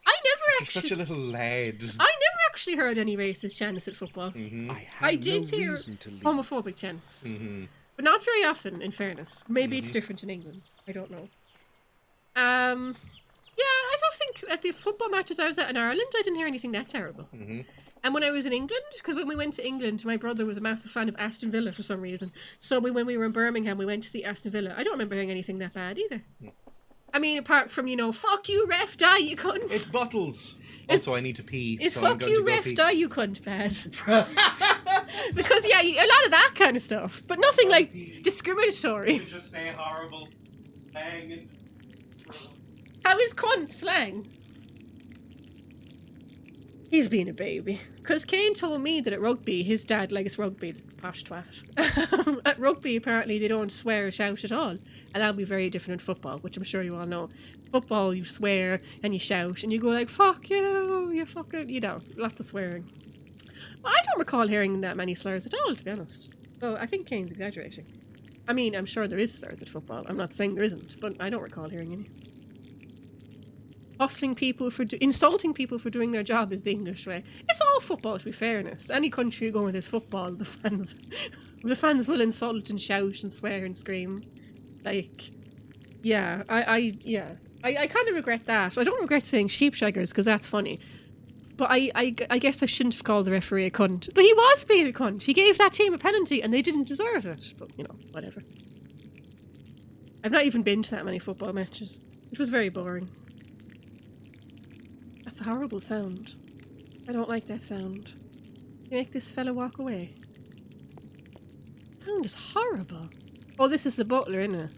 I never You're such a actually. little lad. I never actually heard any racist chants at football. I had I did no hear reason to leave. homophobic chants, but not very often. In fairness, maybe it's different in England. I don't know. Yeah, I don't think at the football matches I was at in Ireland, I didn't hear anything that terrible. And when I was in England, because when we went to England, my brother was a massive fan of Aston Villa for some reason. So when we were in Birmingham, we went to see Aston Villa. I don't remember hearing anything that bad either. I mean, apart from, you know, fuck you, ref, die, you cunt. It's Bottles. Also, I need to pee. It's so I'm fuck going you, to go ref, pee. die, you cunt bad. Because, yeah, a lot of that kind of stuff. But nothing, like, discriminatory. Just say horrible thing and... How is cunt slang? He's being a baby. Because Kane told me that at rugby, his dad likes rugby, posh twat. At rugby, apparently, they don't swear or shout at all. And that would be very different in football, which I'm sure you all know. Football, you swear and you shout and you go like, fuck you fucking, you know, lots of swearing. But I don't recall hearing that many slurs at all, to be honest. So I think Kane's exaggerating. I mean, I'm sure there is slurs at football. I'm not saying there isn't, but I don't recall hearing any. Insulting people for doing their job is the English way. It's all football, to be fairness. Any country you go where there's football, the fans will insult and shout and swear and scream. Like, yeah, I kind of regret that. I don't regret saying sheepshaggers because that's funny. But I guess I shouldn't have called the referee a cunt. But he was being a cunt. He gave that team a penalty and they didn't deserve it. But, you know, whatever. I've not even been to that many football matches. It was very boring. That's a horrible sound. I don't like that sound. You make this fella walk away. Sound is horrible. Oh, this is the butler, isn't it?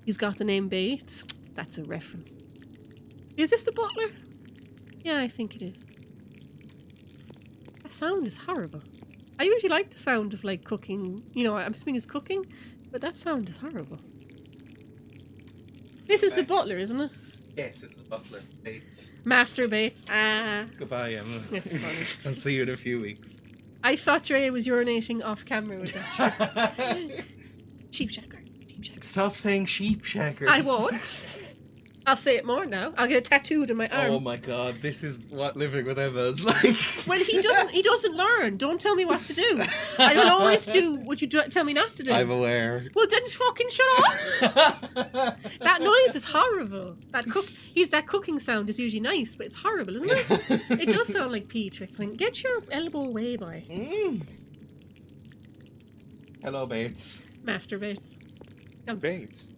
He's got the name Bates. That's a reference. Is this the butler? Yeah, I think it is. That sound is horrible. I usually like the sound of like cooking. You know, I'm assuming it's cooking, but that sound is horrible. This is the butler, isn't it? Yes, it's the butler. Bates. Master Bates. Ah. Goodbye, Emma. It's funny. I'll see you in a few weeks. I thought Dreya was urinating off camera with that shirt. Sheepshaggers. Stop saying sheepshaggers. I won't. I'll say it more now. I'll get it tattooed on my arm. Oh my god, this is what living with Emma is like. Well, he doesn't learn. Don't tell me what to do. I will always do what you tell me not to do. I'm aware. Well, then just fucking shut up. That noise is horrible. That cooking sound is usually nice, but it's horrible, isn't it? It does sound like pee trickling. Get your elbow away, boy. Hello, Bates. Master Bates. Bates.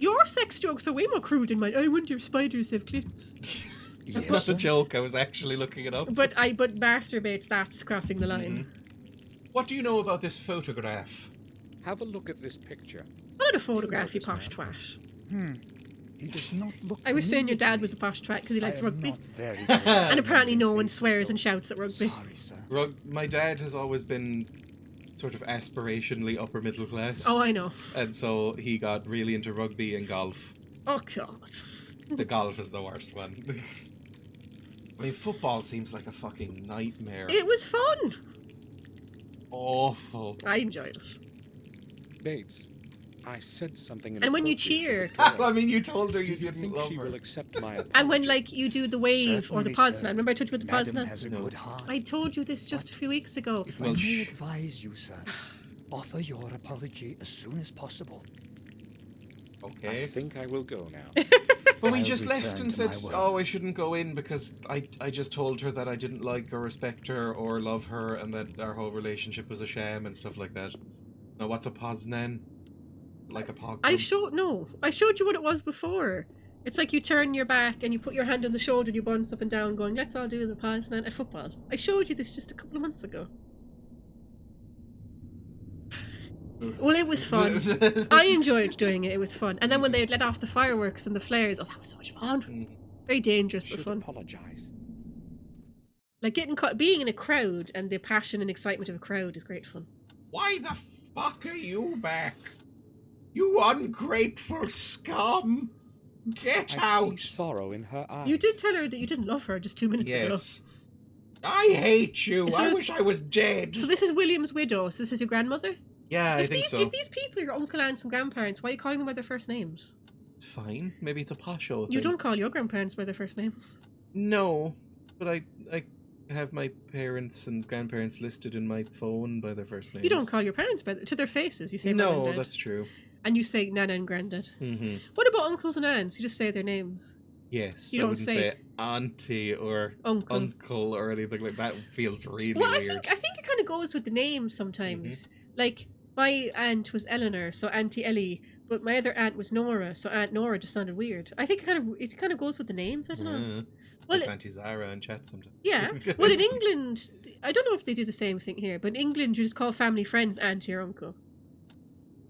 Your sex jokes are way more crude than mine. I wonder if spiders have clits. That's not a joke. I was actually looking it up. But Master Bates, that's crossing the line. What do you know about this photograph? Have a look at this picture. What a photograph, you posh twat. He does not look. I was saying your dad was a posh twat because he likes rugby. Very And apparently no one swears and shouts at rugby. sorry, sir. My dad has always been sort of aspirationally upper middle class. Oh, I know. And so he got really into rugby and golf. Oh, God. The golf is the worst one. I mean, football seems like a fucking nightmare. It was fun. Awful. I enjoyed it. Bates, I said something. And when you inappropriate cheer. to the girl. I mean, you told her Do you you didn't think love she her. will accept my apology? And when, like, you do the wave or the Certainly, Poznan. sir. Remember I told you about the Madam Poznan? has a No. good heart. I told you this just a few weeks ago. If Well, I may shh. advise you, sir, offer your apology as soon as possible. I Okay. think I will go now. But we I'll just left return and to said, my work. oh, I shouldn't go in because I just told her that I didn't like or respect her or love her and that our whole relationship was a sham and stuff like that. Now, what's a Poznan? Like a pog? I showed you what it was before. It's like you turn your back and you put your hand on the shoulder and you bounce up and down going, let's all do the Poznan at football. I showed you this just a couple of months ago. Well, it was fun. I enjoyed doing it. It was fun. And then when they had let off the fireworks and the flares, oh, that was so much fun. Very dangerous, but Should fun. apologize. Like getting caught, being in a crowd and the passion and excitement of a crowd is great fun. Why the fuck are you back? You ungrateful scum! Get I see out! sorrow in her eyes. You did tell her that you didn't love her just 2 minutes ago. Yes. I hate you! So I is- wish I was dead! So this is William's widow. So this is your grandmother? Yeah, I If think these so. if these people are your uncle, aunts, and grandparents, why are you calling them by their first names? It's fine. Maybe it's a posho thing. You don't call your grandparents by their first names. No, but I have my parents and grandparents listed in my phone by their first names. You don't call your parents by to their faces. You say mum No, and dad. that's true. And you say nana and granddad. Mm-hmm. What about uncles and aunts? You just say their names. Yes, You I don't wouldn't say say auntie or Uncle. uncle or anything like that. Feels really Well, weird. I think it kind of goes with the name sometimes. Mm-hmm. Like my aunt was Eleanor, so Auntie Ellie. But my other aunt was Nora, so Aunt Nora just sounded weird. I think it kind of goes with the names. I don't know. Well, It's Auntie Zara and chat sometimes. yeah. Well, in England, I don't know if they do the same thing here, but in England, you just call family friends auntie or uncle.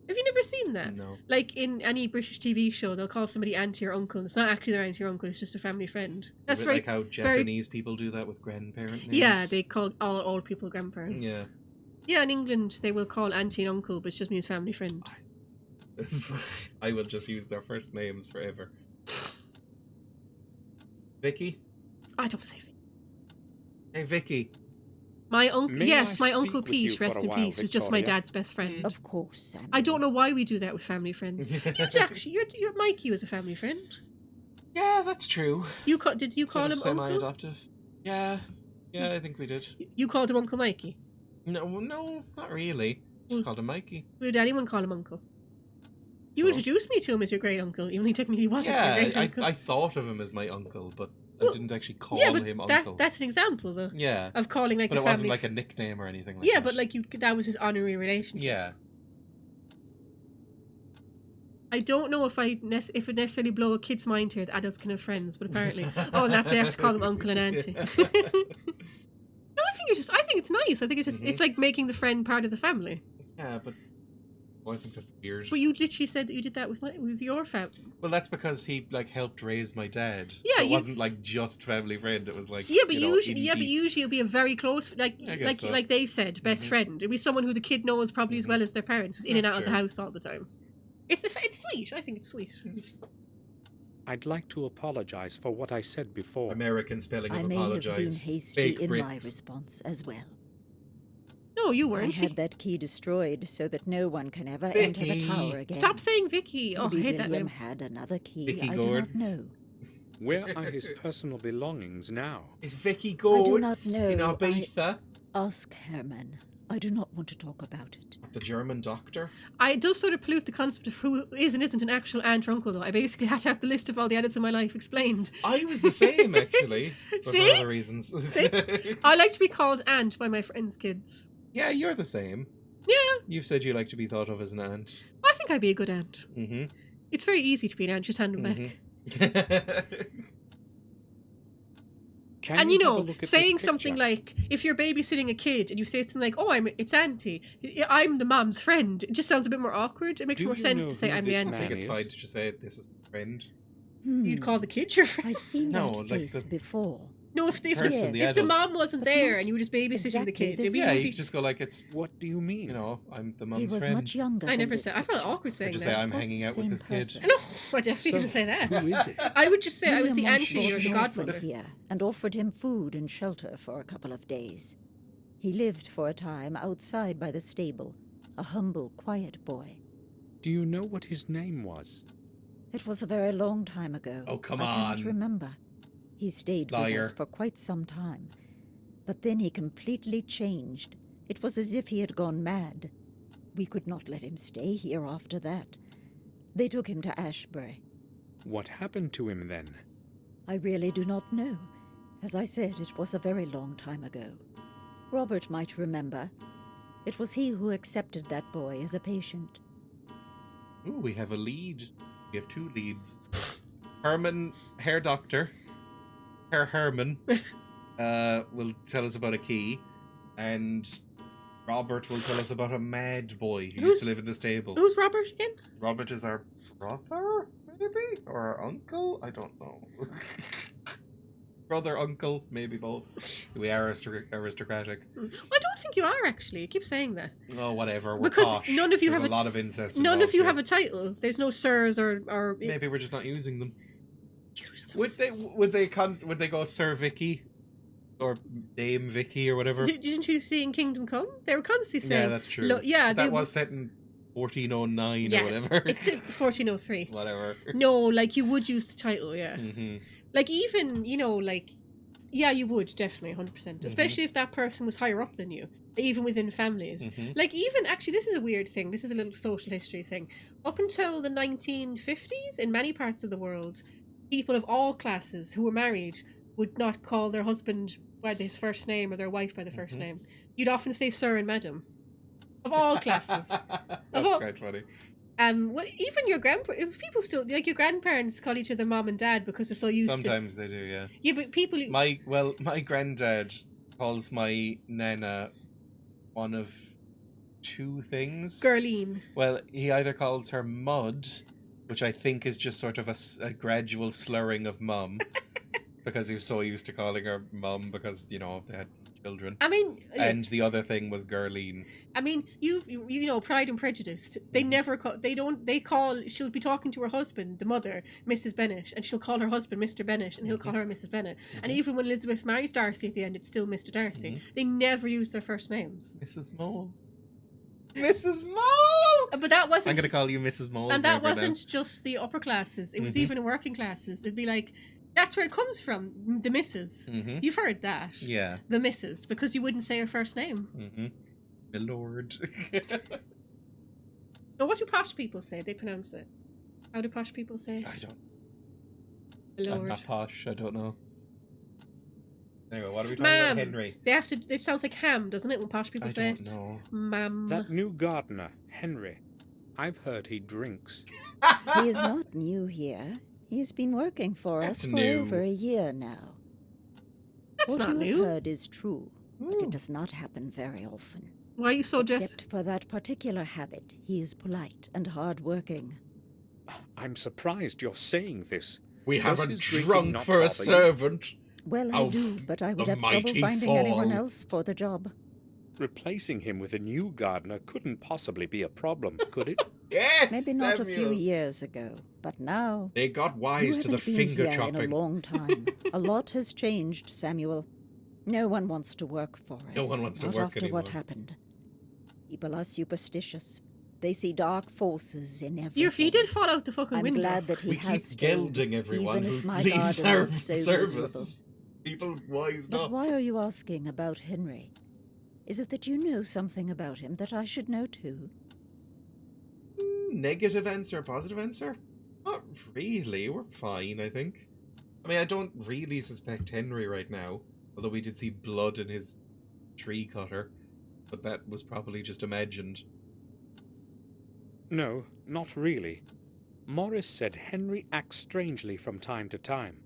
Have you never seen that? No. Like in any British TV show, they'll call somebody auntie or uncle. It's not actually their auntie or uncle. It's just a family friend. That's Is it very like how Japanese people do that with grandparent names? Yeah, they call all old people grandparents. Yeah. Yeah, in England they will call auntie and uncle, but it just means family friend. I will just use their first names forever. Vicky? I don't say Vicky. Hey, Vicky. My uncle, May yes, I my speak uncle with you Pete, for rest a in while, peace, was just my Victoria? dad's best friend. Of course, Sam. I don't know why we do that with family friends. Your Mikey was a family friend. Yeah, that's true. Did you call him uncle? Semi-adoptive. Yeah, I think we did. You called him Uncle Mikey. No, not really. Just called him Mikey. Did anyone call him uncle? You So- introduced me to him as your great uncle, even though he technically wasn't your great Yeah, uncle. I thought of him as my uncle, but Well, I didn't actually call yeah, but him uncle. that's an example though Yeah, of calling like but the it family. wasn't like a nickname or anything like yeah, that. but like that was his honorary relationship. Yeah. I don't know if it necessarily blow a kid's mind here that adults can have friends, but apparently, and that's why I have to call them uncle and auntie. No, I think it's nice. I think it's just it's like making the friend part of the family. Yeah, but I think that's weird. But you literally said that you did that with your family. Well, that's because he like helped raise my dad. Yeah, so it wasn't like just family friend. It was like Yeah, but you know, usually, in deep. it'll be a very close, I guess so. like they said, best friend. It'll be someone who the kid knows probably as well as their parents, who's in and That's out of the true. house all the time. It's sweet. I think it's sweet. I'd like to apologize for what I said before. American spelling I of may have apologize. been hasty Fake in my Brits. response as well. No, you I weren't. had that key destroyed so that no one can ever enter the Vicky. tower again. Stop saying Vicky. Oh, I Maybe hate that William name. had another key. Vicky I do not Gordons. know. Where are his personal belongings now? Is Vicky I do not Gords in know. Ibiza? Ask Herman. I do not want to talk about it. The German doctor? It does sort of pollute the concept of who is and isn't an actual aunt or uncle, though. I basically had to have the list of all the adults in my life explained. I was the same, actually. But See? for other reasons. See? I like to be called aunt by my friends' kids. Yeah, you're the same. Yeah, You've said you like to be thought of as an aunt. I think I'd be a good aunt. Mm-hmm. It's very easy to be an aunt, just hand them back. Can And have a look at this saying something picture? like, if you're babysitting a kid and you say something like, "Oh, it's auntie," I'm the mom's friend. It just sounds a bit more awkward. It makes Do more you sense know to say who I'm the this I auntie. think man it's is? fine to just say this is my friend. You'd call the kid your friend. I've seen No, that like face the before. No, if the person, the if the adult. mom wasn't But there not and you were just babysitting the exactly kid, it'd this be Yeah, easy. you just go like it's, What do you mean? you know, I'm the He mum's was friend. much younger I than never this said. I felt picture. awkward saying just that. say I'm It was hanging the out with same this person. kid. No, I definitely didn't say that. Who is it? I would just say I was the William once auntie or brought the an orphan godmother. here and offered him food and shelter for a couple of days. He lived for a time outside by the stable, a humble, quiet boy. Do you know what his name was? It was a very long time ago. Oh, come I on. cannot remember. He stayed Liar. with us for quite some time. But then he completely changed. It was as if he had gone mad. We could not let him stay here after that. They took him to Ashbury. What happened to him then? I really do not know. As I said, it was a very long time ago. Robert might remember. It was he who accepted that boy as a patient. Ooh, we have a lead. We have two leads. Herman, hair doctor. Herr Herman will tell us about a key, and Robert will tell us about a mad boy who used to live in the stable. Who's Robert again? Robert is our brother, maybe? Or our uncle? I don't know. Brother, uncle, maybe both. We are aristocratic. I don't think you are actually. You keep saying that. Oh, whatever. We're Because posh. none of you There's have a lot of incest. None of involved you here. have a title. There's no sirs or Maybe we're just not using them. use them. Would they go Sir Vicky or Dame Vicky or whatever? Didn't you see in Kingdom Come? They were constantly saying. Yeah, that's true. Yeah, that they was set in 1409 Yeah, or whatever. It did 1403. Whatever. No, like you would use the title, yeah. Hmm. Like even yeah, you would definitely 100%. Especially if that person was higher up than you, even within families. Mhm. Like even actually, this is a weird thing. This is a little social history thing. Up until the 1950s, in many parts of the world, people of all classes who were married would not call their husband by his first name or their wife by the first Mhm. name. You'd often say sir and madam. Of all classes. That's all- quite funny. Well, even your people still like your grandparents call each other mom and dad because they're so used to. Sometimes they do, yeah. Yeah, but people. My granddad calls my nana one of two things. Girleen. Well, he either calls her Mud, which I think is just sort of a gradual slurring of mum, because he was so used to calling her mum because, you know, they had children. I mean, and the other thing was Girleen. I mean, you know, Pride and Prejudice. They never call. She'll be talking to her husband, the mother, Mrs. Bennet, and she'll call her husband Mr. Bennet, and he'll call her Mrs. Bennet. And even when Elizabeth marries Darcy at the end, it's still Mr. Darcy. They never use their first names. Mrs. Mole. Mrs. Mole! But that wasn't. I'm gonna call you Mrs. Mole. And that wasn't just the upper classes. It was even in working classes. It'd be like, that's where it comes from, the missus. You've heard that. Yeah. The missus, because you wouldn't say her first name. My lord. Now, what do posh people say? They pronounce it. How do posh people say? I don't. My lord. I'm not posh. I don't know. Anyway, what are we talking Ma'am. about, Henry? They have to. It sounds like ham, doesn't it, when posh people say it? I don't know. Ma'am. That new gardener, Henry. I've heard he drinks. He is not new here. He has been working for That's us for new. over a year now. That's What not you new. have heard is true, but it does not happen very often. Why are you so Except for that particular habit, he is polite and hard-working. I'm surprised you're saying this. We Does haven't his drinking drunk not for a bother you? servant. Well, I Oh, do, but I would the have trouble mighty finding anyone fall. else for the job. Replacing him with a new gardener couldn't possibly be a problem, could it? Yes, Maybe not a few Samuel. years ago, but now... They got You wise to the haven't been finger here chopping. in a long time. A lot has changed, Samuel. No one wants to work for us. No one wants to not work after anymore. what happened. People are superstitious. They see dark forces in everything. He did fall out the fucking I'm window. glad that he We keep has stayed, gelding everyone even if who my leaves garden our looks so miserable. service. People wised But up. why are you asking about Henry? Is it that you know something about him that I should know too? Negative answer, positive answer? Not really. We're fine, I think. I mean, I don't really suspect Henry right now, although we did see blood in his tree cutter, but that was probably just imagined. No, not really. Morris said Henry acts strangely from time to time.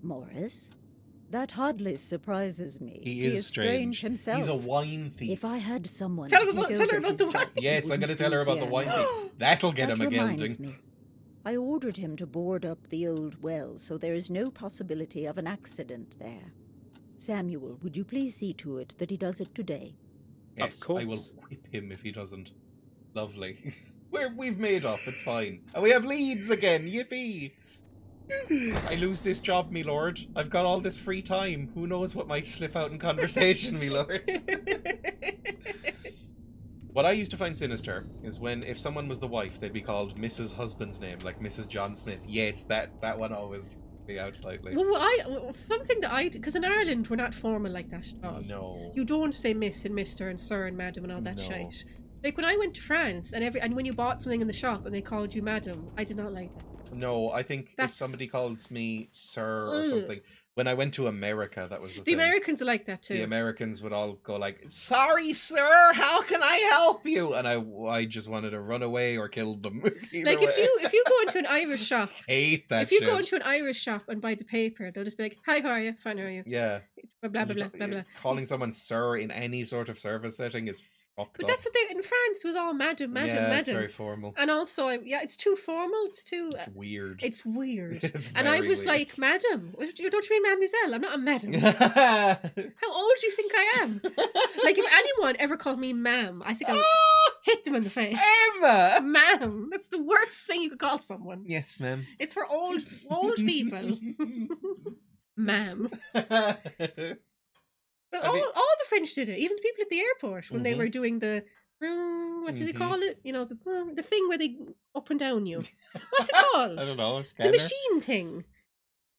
Morris? That hardly surprises me. He is strange himself. He's a wine thief. If I had someone Tell to her take about over the his wine. job, he Yes, I'm going to wouldn't tell her be about the here wine now. thief. That'll get That him a reminds gelding. me. I ordered him to board up the old well, so there is no possibility of an accident there. Samuel, would you please see to it that he does it today? Yes, Of I will course. whip him if he doesn't. Lovely. We've made up, it's fine. And we have leads again, yippee! I lose this job, me lord. I've got all this free time. Who knows what might slip out in conversation, me lord. What I used to find sinister is when, if someone was the wife, they'd be called Mrs. Husband's name, like Mrs. John Smith. Yes, that one always be out slightly. Well, something that I... Because in Ireland, we're not formal like that at all. No. You don't say miss and mister and sir and madam and all that No. shite. Like, when I went to France, and when you bought something in the shop and they called you madam, I did not like that. No, I think if That's- somebody calls me sir or Ugh. something... When I went to America, that was the The thing. Americans are like that too. The Americans would all go like, "Sorry, sir, how can I help you?" And I just wanted to run away or kill them. Either Like, way. if you go into an Irish shop... Hate that If you shit. go into an Irish shop and buy the paper, they'll just be like, "Hi, how are you? Fine, how are you?" Yeah. Blah blah You blah don't- blah blah. Calling someone sir in any sort of service setting is fucked But up. that's what they in France it was all madam, madam, yeah, madam. it's very formal. And also, it's too formal. It's too. It's weird. It's weird. It's And I very was weird. like, "Madam, don't you mean mademoiselle? I'm not a madam. How old do you think I am?" Like, if anyone ever called me ma'am, I think I would hit them in the face. Emma! Ma'am, that's the worst thing you could call someone. Yes, ma'am. It's for old people. Ma'am. But all the French did it. Even the people at the airport when they Mhm. were doing the what do they Mhm. call it? You know, the thing where they up and down you. What's it called? I don't know. The Scanner? machine thing.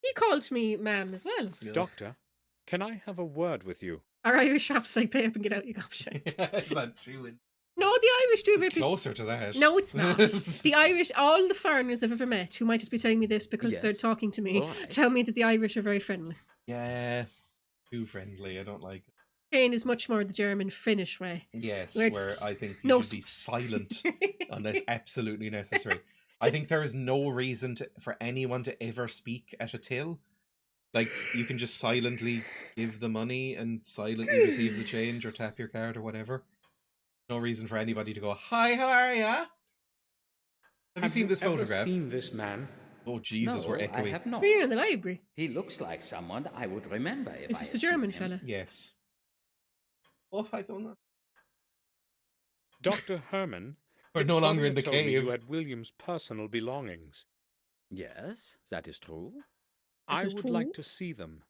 He called me ma'am as well. Yeah. Doctor, can I have a word with you? Our Irish shops like pay up and get out, you gobshite. Is that too in- No, the Irish do a It's bit. closer to that. No, it's not. The Irish, all the foreigners I've ever met, who might just be telling me this because they're Yes. talking to me, Right. tell me that the Irish are very friendly. Yeah. Too friendly. I don't like it. Spain is much more the German Finnish way. Yes, Where it's- where I think you no should be silent unless absolutely necessary. I think there is no reason for anyone to ever speak at a till. Like, you can just silently give the money and silently receive the change or tap your card or whatever. No reason for anybody to go, "Hi, how are ya?" Have you seen this ever photograph? seen this man? Oh Jesus, No, we're I echoey. have not. We're here in the library. He looks like someone I would remember if Is I this had the seen German him. fella? Yes. Oh, I don't know. Dr. Herman, We're no longer Victoria in the told me cave. you had William's personal belongings. Yes, that is true. I is would true. like to see them.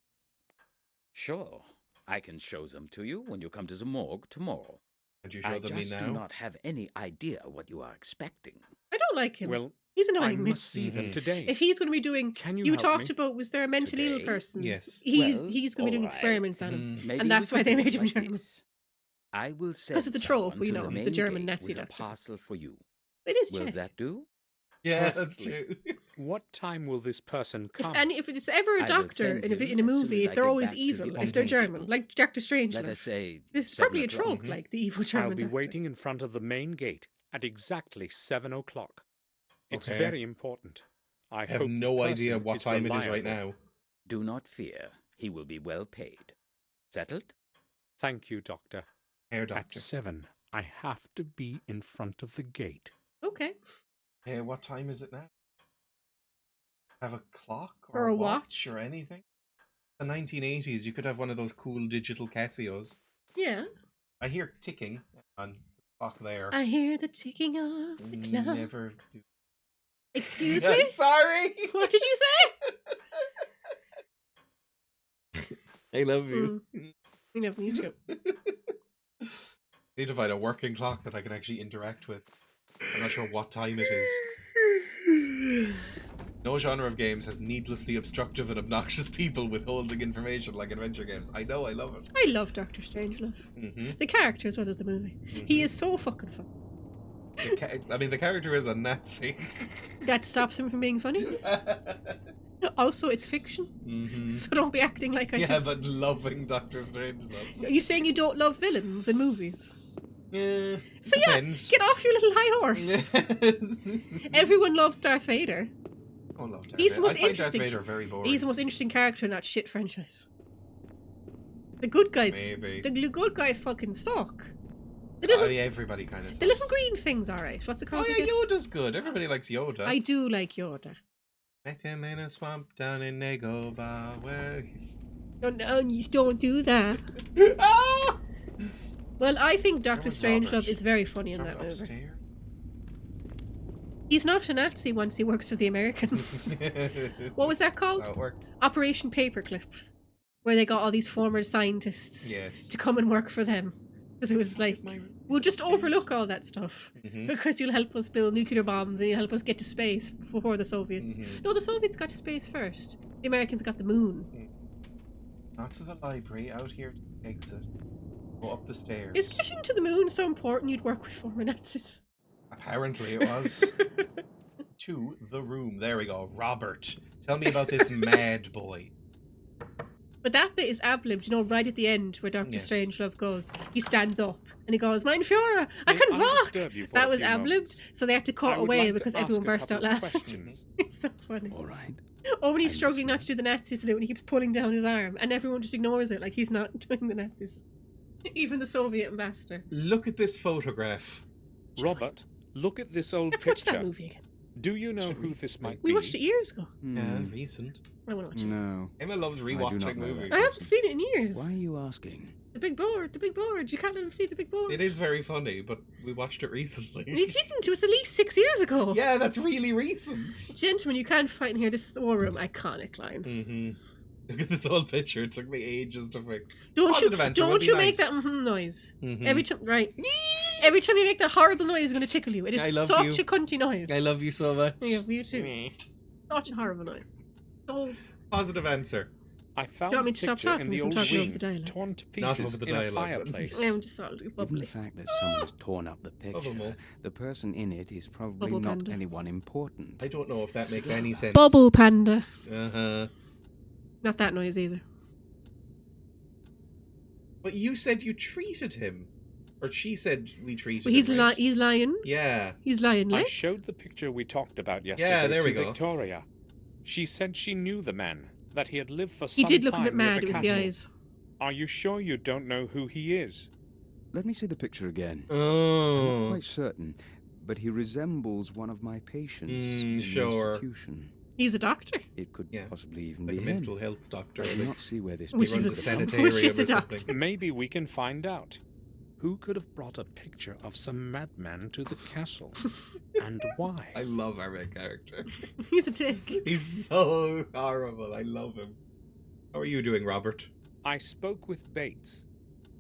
Sure, I can show them to you when you come to the morgue tomorrow. Could you I show them me just now? do not have any idea what you are expecting. I don't like him. Well, He's I annoying me. must see them today. If he's going to be doing, Can you you help talked me? about, was there a mentally ill Today? person? Yes. He's Well, he's going to be doing all right. experiments on him, Maybe and that's we why could they do it made him like German. this. I will send Because of the trope, someone you to know, the the main German gate Nazi with a doctor. parcel for you. It is Will check. that do? Yeah, that's Perfectly. true. What time will this person come? If it's ever a I will doctor send in a, him in a as soon movie, as I they're get always back to the evil if they're London German, people. like Doctor Strange. Let us say This is 7 probably a o'clock. trope, like the evil German. I'll be doctor. waiting in front of the main gate at exactly 7 o'clock. It's Okay. very important. I I have hope no the idea person what time it is right reliable. now. Do not fear. He will be well paid. Settled? Thank you, Doctor. Hair At doctor. 7, I have to be in front of the gate. Okay. Hey, what time is it now? Have a clock Or a watch? or anything? The 1980s, you could have one of those cool digital Casios. Yeah. I hear ticking on the clock there. I hear the ticking of the clock. Never do. Excuse me? Sorry. What did you say? I love you. You never need to. I need to find a working clock that I can actually interact with. I'm not sure what time it is. No genre of games has needlessly obstructive and obnoxious people withholding information like adventure games. I know, I love it. I love Doctor Strangelove. Mm-hmm. The character as well as the movie. He is so fucking fun. The character is a Nazi. That stops him from being funny. Also, it's fiction, Mm-hmm. so don't be acting like I Yeah, just... but loving Doctor Strangelove. Are you saying you don't love villains in movies? Yeah, So yeah, depends. get off your little high horse. Everyone loves Darth Vader. Oh, love Darth He's the Vader. most I find interesting. Darth Vader very boring. He's the most interesting character in that shit franchise. The good guys. Maybe. The good guys fucking suck. The Oh, little, yeah, everybody kind of. the little green thing's alright. What's it Oh called yeah, again? Yoda's good. Everybody likes Yoda. I do like Yoda. Met him in a swamp down in Nagoba where he's... No, you don't do that. Ah! Well, I think Doctor was Strangelove Robert. is very funny in Robert that movie. upstairs. He's not a Nazi once he works for the Americans. What was that That's called? how it works. Operation Paperclip. Where they got all these former scientists Yes. to come and work for them. Because it was like, we'll just overlook all that stuff. Mhm. Because you'll help us build nuclear bombs and you'll help us get to space before the Soviets. Mhm. No, the Soviets got to space first. The Americans got the moon. Not to the library, out here to the exit. Go up the stairs. Is getting to the moon so important you'd work with former Nazis? Apparently it was. To the room. There we go. Robert. Tell me about this mad boy. But that bit is ad-libbed, you know, right at the end where Doctor Yes. Strangelove goes. He stands up and he goes, Mein Führer, I May can I walk! disturb you for That a was few ad-libbed, moments? so they had to cut I would away like to because ask everyone a burst out couple of laughing. questions. It's so funny. All right. Oh, when he's I'm struggling not listening. to do the Nazi salute and he keeps pulling down his arm and everyone just ignores it like he's not doing the Nazis. Even the Soviet ambassador. Look at this photograph. Robert, look at this old Let's watch picture. that movie again. Do you know who this might We be? watched it years ago. Yeah, recent. I want to watch it. No. Emma loves do rewatching not know movies. that. I haven't seen it in years. Why are you asking? The big board, the big board. You can't let him see the big board. It is very funny, but we watched it recently. You didn't. It was at least 6 years ago. Yeah, that's really recent. Gentlemen, you can't fight in here. This is the war room. Iconic line. Mm-hmm. Look at this old picture. It took me ages to fix. Don't Positive answer would don't be you nice. make that noise. Mhm. Every time, right? Every time you make that horrible noise, it's going to tickle you. It I is love such you. a cunty noise. I love you so much. I love you too. Such a horrible noise. So, Positive answer. I found Do you want me a to stop picture talking in the because I'm old talking over room, the dialogue? torn to Not pieces over the in a dialogue, but- fireplace. I'm just all Given bubbly. the fact that someone has torn up the picture, Bubble. the person in it is probably Bubble not panda. anyone important. I don't know if that makes any sense. Bubble panda. Uh-huh. Not that noise either. But you said you treated him. Or she said we treated But he's him, right? he's lying. Yeah. He's lying, I like. showed the picture we talked about yesterday there to we go. Victoria. She said she knew the man, that he had lived for He some did look a time bit near mad. the It was the castle. eyes. Are you sure you don't know who he is? Let me see the picture again. I'm Oh. not quite certain, but he resembles one of my patients in sure. the institution. He's a doctor. It could Yeah. possibly even Like be a him. mental health doctor. I do Like, not see where this Which he is runs a- a picture sanitarium which is a or something. doctor. Maybe we can find out. Who could have brought a picture of some madman to the castle? And why? I love our main character. He's a dick. He's so horrible. I love him. How are you doing, Robert? I spoke with Bates.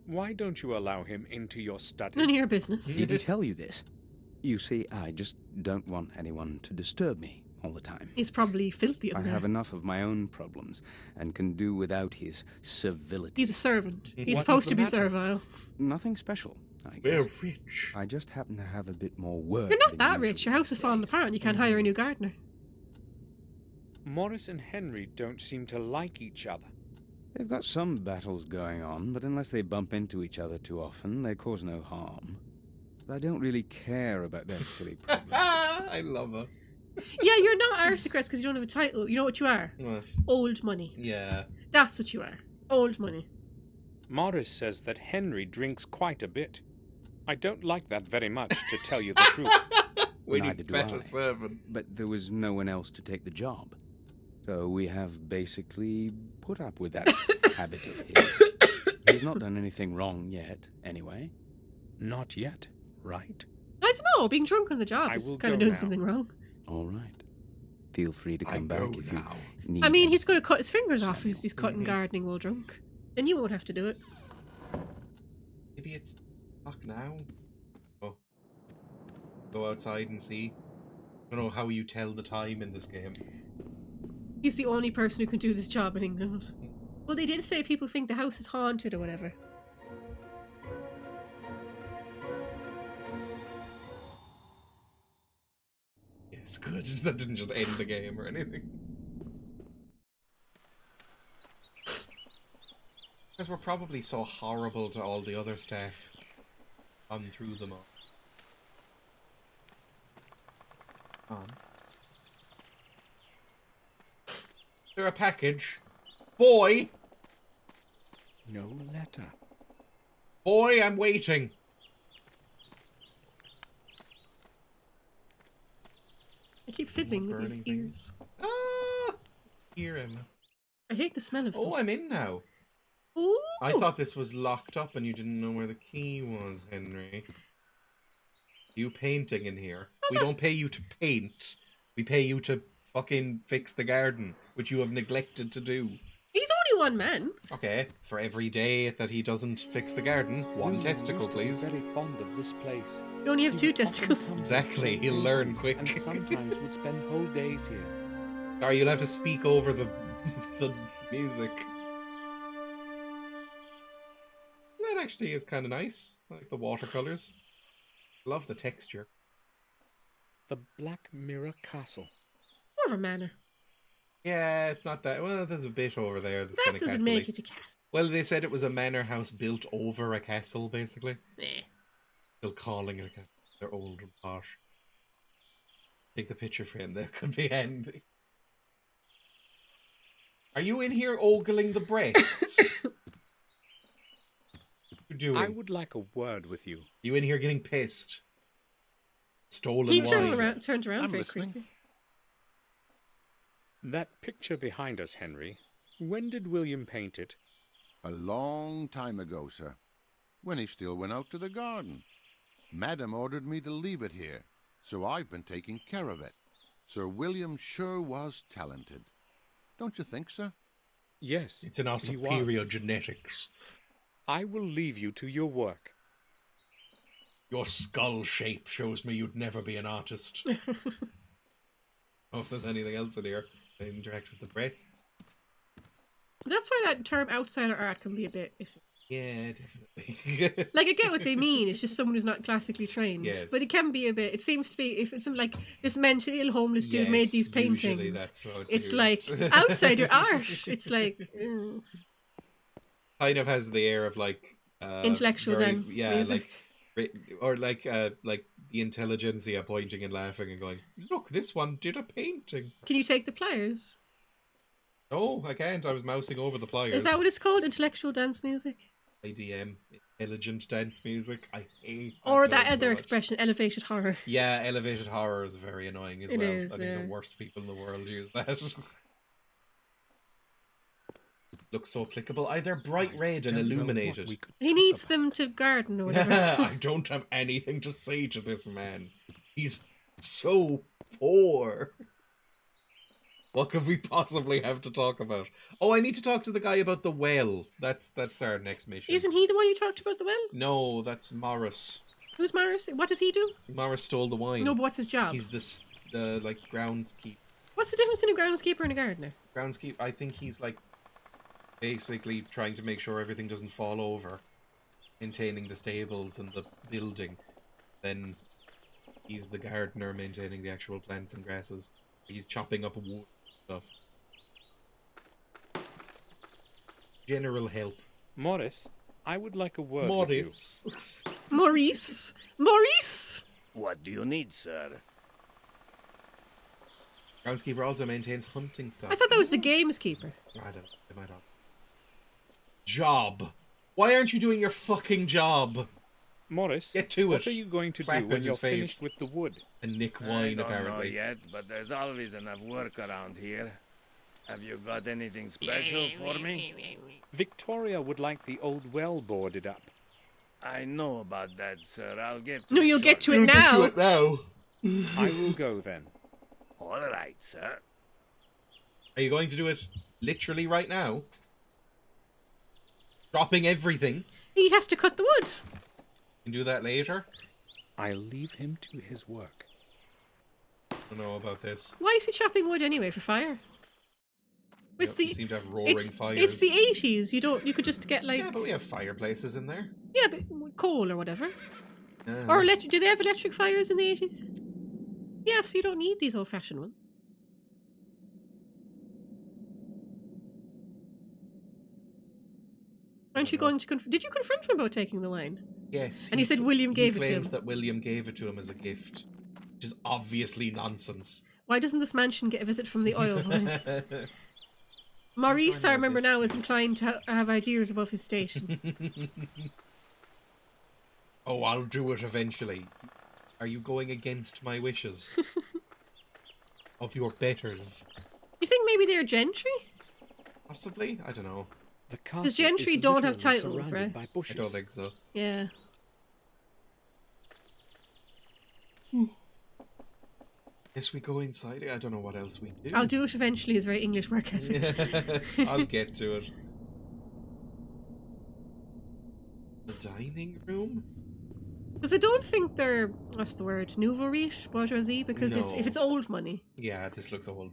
Why don't you allow him into your study? None of your business. Did he tell you this? You see, I just don't want anyone to disturb me all the time. He's probably filthy in I there. have enough of my own problems and can do without his civility. He's a servant. He's What's supposed the to be matter? servile. Nothing special, I We're guess. rich. I just happen to have a bit more work. You're not than that rich. usual Your house is falling these days. apart and you can't hire a new gardener. Morris and Henry don't seem to like each other. They've got some battles going on, but unless they bump into each other too often, they cause no harm. I don't really care about their silly problems. I love us. Yeah, you're not aristocrats because you don't have a title. You know what you are? What? Old money. Yeah. That's what you are. Old money. Morris says that Henry drinks quite a bit. I don't like that very much, to tell you the truth. We Neither need do better I. servants. But there was no one else to take the job. So we have basically put up with that habit of his. He's not done anything wrong yet, anyway. Not yet, right? I don't know. Being drunk on the job I is will kind of go doing now. something wrong. All right. Feel free to I come go back if you now. need I mean, he's anything. going to cut his fingers off if he's cutting Mhm. gardening while drunk. Then you won't have to do it. Maybe it's fuck now. Oh. Go outside and see. I don't know how you tell the time in this game. He's the only person who can do this job in England. Well, they did say people think the house is haunted or whatever. Yes, good. That didn't just end the game or anything. Because we're probably so horrible to all the other staff. Gone through them all. On. Is there a package? Boy! No letter. Boy, I'm waiting. I keep fiddling with these Burning ears. Ah! Hear him. I hate the smell of them. Oh, I'm in now. Ooh! I thought this was locked up and you didn't know where the key was, Henry. You painting in here. We don't pay you to paint. We pay you to fucking fix the garden, which you have neglected to do. He's only one man. Okay, for every day that he doesn't fix the garden, one William testicle, used to be please. very fond of this place. You only have He two would often testicles. come Exactly, back he'll with learn paintings quick. And sometimes would spend whole days here. Sorry, you'll have to speak over the the music. That actually is kind of nice. I like the watercolors. Love the texture. The Black Mirror Castle. More of a manor. Yeah, it's not that. Well, there's a bit over there that's That kind of doesn't make it a castle. Well, they said it was a manor house built over a castle, basically. Eh. Still calling it a castle. They're old and posh. Take the picture frame. That could be handy. Are you in here ogling the breasts? What you doing? I would like a word with you. You in here getting pissed? Stolen He wine. turned around I'm very listening. quickly. That picture behind us, Henry. When did William paint it? A long time ago, sir. When he still went out to the garden. Madam ordered me to leave it here, so I've been taking care of it. Sir William sure was talented. Don't you think, sir? Yes. It's in our he superior was. genetics. I will leave you to your work. Your skull shape shows me you'd never be an artist. Oh, if there's anything else in here, they interact with the breasts. That's why that term outsider art can be a bit iffy. Yeah, definitely. Like, I get what they mean. It's just someone who's not classically trained. Yes. But it can be a bit. It seems to be, if it's something like this mentally ill homeless dude made these Yes, usually paintings. that's how It's used. like outsider art. It's like Kind of has the air of like intellectual very- dance yeah, music. like the intelligentsia pointing and laughing and going, look, this one did a painting. Can you take the pliers? No, I can't. I was mousing over the pliers. Is that what it's called? Intellectual dance music? IDM, intelligent dance music. I hate Or that term so other much. expression, elevated horror. Yeah, elevated horror is very annoying as It well. is, I think yeah. the worst people in the world use that. Looks so applicable. They're bright red and illuminated. He needs them to garden or whatever. I don't have anything to say to this man. He's so poor. What could we possibly have to talk about? Oh, I need to talk to the guy about the well. That's our next mission. Isn't he the one you talked about the well? No, that's Morris. Who's Morris? What does he do? Morris stole the wine. No, but what's his job? He's the like groundskeeper. What's the difference between a groundskeeper and a gardener? Groundskeeper. I think he's like basically trying to make sure everything doesn't fall over, maintaining the stables and the building. Then he's the gardener, maintaining the actual plants and grasses. He's chopping up wood stuff. General help. Morris, I would like a word Morris. with Maurice! Maurice! What do you need, sir? Groundskeeper also maintains hunting stuff. I thought that was the gameskeeper. I don't know. They might have. Job. Why aren't you doing your fucking job? you. Morris, Get to what it. are you going to Clap do in when his you're face. finished with the wood? And Nick I wine, don't know apparently. yet, but there's always enough work around here. Have you got anything special for me? Victoria would like the old well boarded up. I know about that, sir. I'll get to No, it you'll get to shortly. it now. now. I will go then. All right, sir. Are you going to do it literally right now? Dropping everything? He has to cut the wood. You can do that later? I'll leave him to his work. I don't know about this. Why is he chopping wood anyway? For fire? It's You the seem to have roaring it's fires. the 80s. You could just get like Yeah, but we have fireplaces in there. yeah, but coal or whatever. Yeah. Or do they have electric fires in the 80s? Yeah, so you don't need these old-fashioned ones. Aren't you going to did you confront him about taking the wine? Yes. And he said William gave it to claimed him. that William gave it to him as a gift. Which is obviously nonsense. Why doesn't this mansion get a visit from the oil mines? Maurice, I remember now, is inclined to have ideas above his station. Oh, I'll do it eventually. Are you going against my wishes? Of your betters? You think maybe they're gentry? Possibly? I don't know. The castle Because gentry is don't have literally titles, surrounded right? by I bushes. don't think so. Yeah. Guess we go inside. I don't know what else we do. I'll do it eventually is very English work ethic. I'll get to it. The dining room? Because I don't think they're, what's the word, nouveau riche, bourgeoisie, because No. if it's old money. Yeah, this looks old.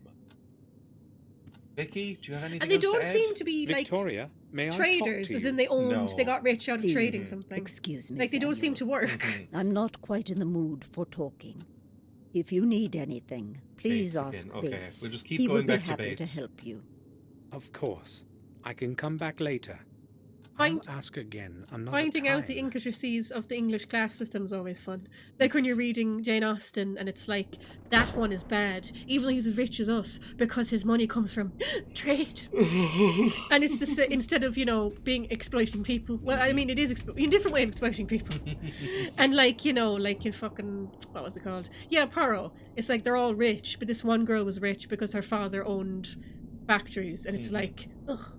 Vicky, do you have anything And they else don't to add? seem to be Victoria, may I like talk traders, to as you? in they owned, No. they got rich out of Please, trading something. Excuse me, Like they don't seem to Samuel. work. I'm not quite in the mood for talking. If you need anything, please Bates ask again. Okay, Bates. we'll just keep he going will be back to happy Bates. to help you. Of course. I can come back later. Find- I'll ask again another Finding time. out the intricacies of the English class system is always fun. Like when you're reading Jane Austen and it's like, that one is bad, even though he's as rich as us, because his money comes from trade. And it's this, instead of, being exploiting people. Well, I mean, it is a different way of exploiting people. And like, like in fucking, what was it called? Yeah, Poirot. It's like they're all rich, but this one girl was rich because her father owned factories. And it's like, ugh.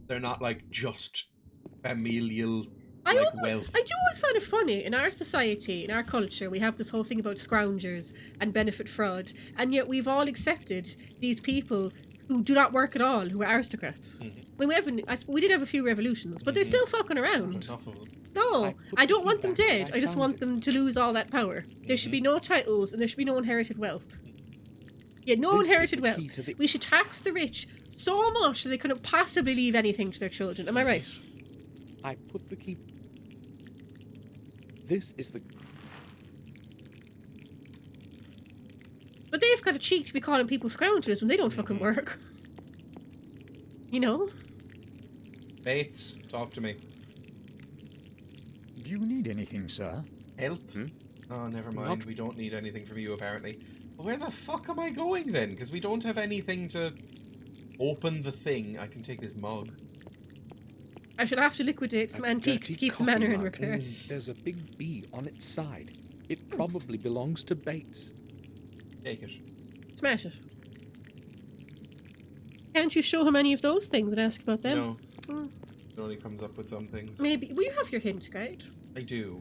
They're not like just familial I wealth. do always find it funny, in our society, in our culture, we have this whole thing about scroungers and benefit fraud, and yet we've all accepted these people who do not work at all, who are aristocrats. I mean, we did have a few revolutions, but they're still fucking around. Enough of them. No, I don't want them dead. back, I I just found want it. them to lose all that power. There should be no titles, and there should be no inherited wealth. Yeah, no This is inherited the wealth. key to the- We should tax the rich so much that they couldn't possibly leave anything to their children. Am I right? I put the key... This is the... But they've got a cheek to be calling people scroungers when they don't fucking work. You know? Bates, talk to me. Do you need anything, sir? Help? Oh, never mind. Not- We don't need anything from you, apparently. But where the fuck am I going then? Because we don't have anything to open the thing, I can take this mug. I should have to liquidate some antiques to keep the manor in repair. There's a big bee on its side. It probably belongs to Bates. Take it. Smash it. Can't you show him any of those things and ask about them? No. It only comes up with some things. Maybe. Will you have your hint guide? I do.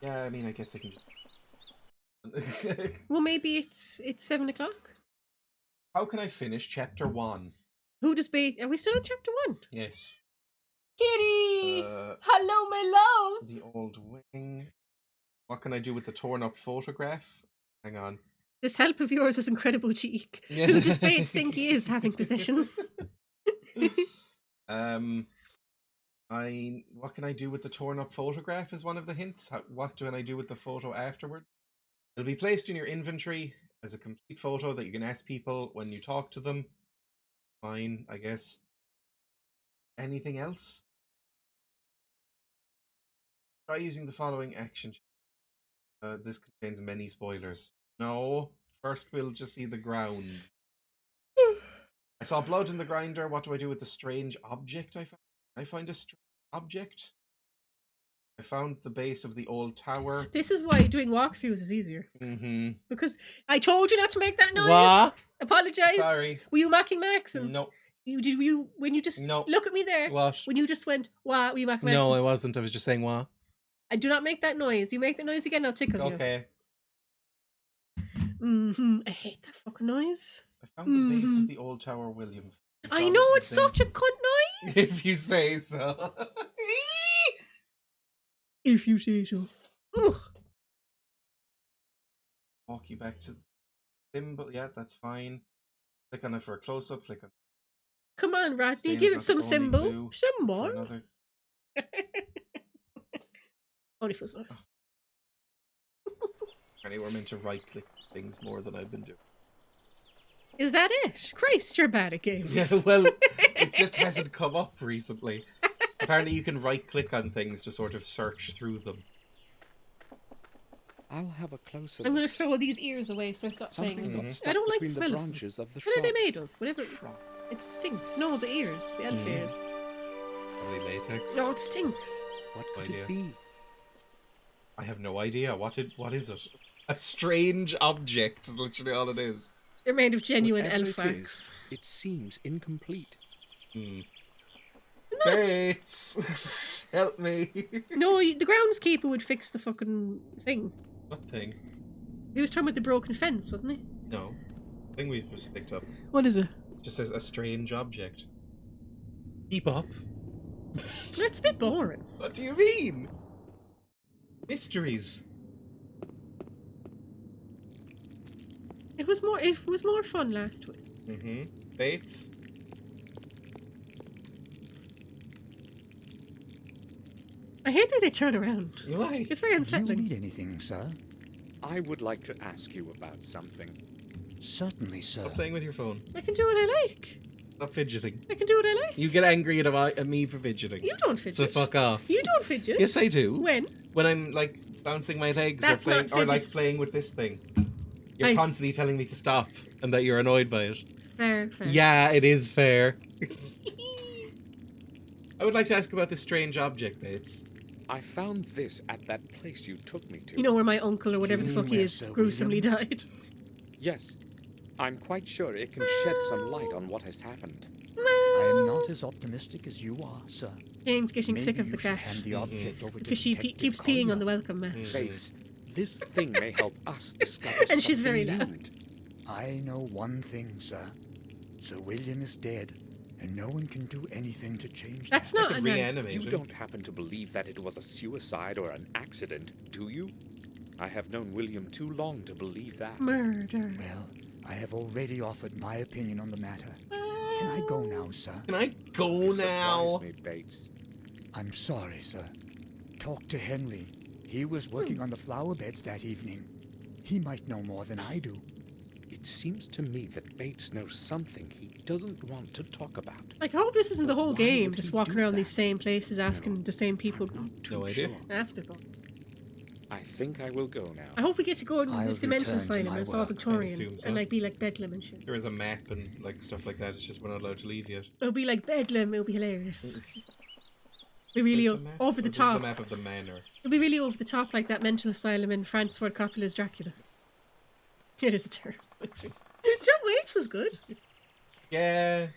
Yeah, I mean, I guess I can just... Well, maybe it's 7 o'clock. How can I finish chapter 1? Who does Bates... Are we still on chapter 1? Yes. Kitty! Hello, my love! The old wing. What can I do with the torn up photograph? Hang on. This help of yours is incredible cheek. Yeah. Who does Bates think he is having possessions? What can I do with the torn up photograph is one of the hints. What can I do with the photo afterward? It'll be placed in your inventory as a complete photo that you can ask people when you talk to them. Fine, I guess. Anything else? Try using the following action. This contains many spoilers. No, first we'll just see the ground. I saw blood in the grinder. What do I do with the strange object I found? I find a strange object. I found the base of the old tower. This is why doing walkthroughs is easier. Mm-hmm. Because I told you not to make that noise. What? Apologise. Sorry. Were you mocking Max? No. When you just look at me there? What? When you just went, wah, were you mocking Max? No, I wasn't. I was just saying wah. I do not make that noise. You make that noise again, I'll tickle you. Okay. I hate that fucking noise. I found the base of the old tower, William. I know, it's such a cunt noise. If you say so. If you say so. Ugh. Walk you back to the symbol. Yeah, that's fine. Click on it for a close-up. Click on. Come on, Rodney, give it some symbol. Symbol. Only feels nice. Apparently we're meant to right-click things more than I've been doing. Is that it? Christ, you're bad at games. Yeah, well, it just hasn't come up recently. Apparently you can right-click on things to sort of search through them. I'll have a closer I'm going to throw these ears away so I stop playing them. I don't like the smell of them. What are they made of? Whatever. It stinks. No, the ears. The elf ears. Are they latex? No, it stinks. What could it be? I have no idea. What is it? A strange object is literally all it is. They're made of genuine elf wax. It seems incomplete. Bates! Help me. No, the groundskeeper would fix the fucking thing. What thing? He was talking about the broken fence, wasn't he? No. Thing we just picked up. What is it? It just says a strange object. Keep up. That's a bit boring. What do you mean? Mysteries. It was more fun last week. Bates? I hate that they turn around. Why? It's very unsettling. Do you need anything, sir? I would like to ask you about something. Certainly, sir. Stop playing with your phone. I can do what I like. Stop fidgeting. I can do what I like. You get angry at me for fidgeting. You don't fidget. So fuck off. You don't fidget. Yes, I do. When? When I'm like bouncing my legs That's not or like fidget. playing with this thing. You're constantly telling me to stop and that you're annoyed by it. Fair. Yeah, it is fair. I would like to ask about this strange object, Bates. I found this at that place you took me to. You know where my uncle or whatever the fuck he is Sir gruesomely William? died. Yes. I'm quite sure it can shed some light on what has happened. I am not as optimistic as you are, sir. Kane's getting sick of Maybe the you should cat. hand the object over to Because she Detective keeps peeing on Collier. the welcome mat. Bates, this thing may help us discover And she's something very new. loud. I know one thing, sir. Sir William is dead, and no one can do anything to change That's that. not I a could reanimate You him. don't happen to believe that it was a suicide or an accident, do you? I have known William too long to believe that. Murder. Well, I have already offered my opinion on the matter. Can I go now, sir? Can I go now? Surprise me, Bates. I'm sorry, sir. Talk to Henry. He was working on the flower beds that evening. He might know more than I do. It seems to me that Bates knows something he doesn't want to talk about. Like, I hope this isn't the whole Why game, would just he walking do around that? these same places asking No, the same people. I'm not too No idea. sure. That's a bit boring. I think I will go now. I hope we get to go into I'll this dimension return to asylum my and it's all work. I Victorian assume so. and like be like Bedlam and shit. There is a map and like stuff like that. It's just we're not allowed to leave yet. It'll be like Bedlam. It'll be hilarious. Be really Where's the map? over the This is top. the map of the manor. It'll be really over the top like that mental asylum in Francis Ford Coppola's Dracula. It is a terrible movie. John Waits was good. Yeah.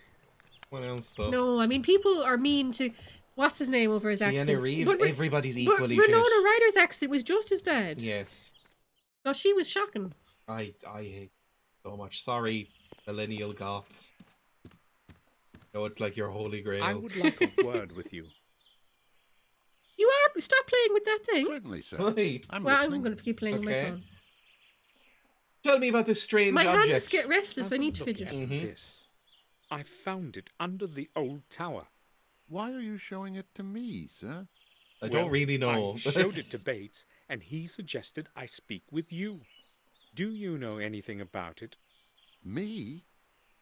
What else though? No, I mean people are mean to what's his name over his accent. Keanu Reeves. Everybody's equally but shit. Winona Ryder's accent was just as bad. Yes. No, she was shocking. I hate so much. Sorry, millennial goths. No, it's like your holy grail. I would like a word with you. You are stop playing with that thing. Certainly, sir. Why? I'm Well, listening. I'm going to keep playing with my phone. Tell me about this strange My object. hands get restless. Have I a need to look fidget. at this. I found it under the old tower. Why are you showing it to me, sir? I don't really know. I showed it to Bates, and he suggested I speak with you. Do you know anything about it? Me?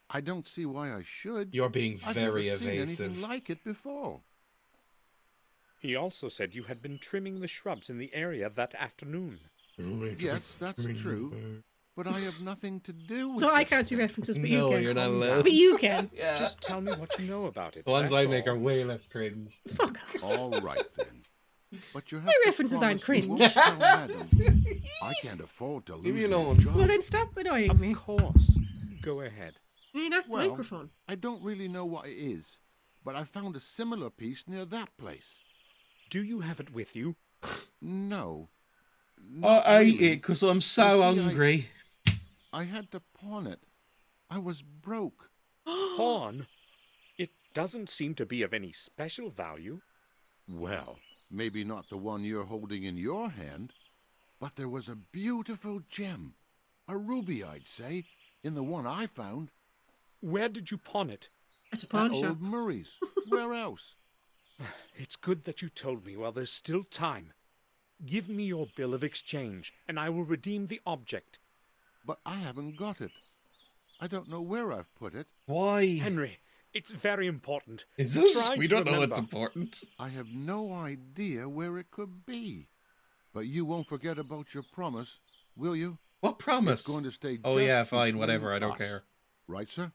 I don't see why I should. You're being I've very never seen evasive. anything like it before. He also said you had been trimming the shrubs in the area that afternoon. Yes, that's true. But I have nothing to do with So I this can't do thing. references, but No, you can. you're not Calm allowed. down. But you can. Yeah. Just tell me what you know about it. The ones that's I make all. are way less cringe. Fuck. All right, then. But you have My to references aren't promise you cringe. won't tell Madam. I can't afford to Leave me lose my alone. job. Well, then stop annoying Of me. course. Go ahead. You're not the Well, microphone. I don't really know what it is, but I found a similar piece near that place. Do you have it with you? No. I not ate really. it because I'm so You see, hungry. I had to pawn it. I was broke. Pawn? It doesn't seem to be of any special value. Well, maybe not the one you're holding in your hand, but there was a beautiful gem. A ruby, I'd say, in the one I found. Where did you pawn it? At a pawn At shop. Old Murray's. Where else? It's good that you told me while there's still time. Give me your bill of exchange, and I will redeem the object. But I haven't got it. I don't know where I've put it. Why? Henry, it's very important. Is it? Try We to don't know it's remember. important. I have no idea where it could be. But you won't forget about your promise, will you? What promise? It's going to stay Oh just yeah, fine, between whatever. I don't us. care. Right, sir?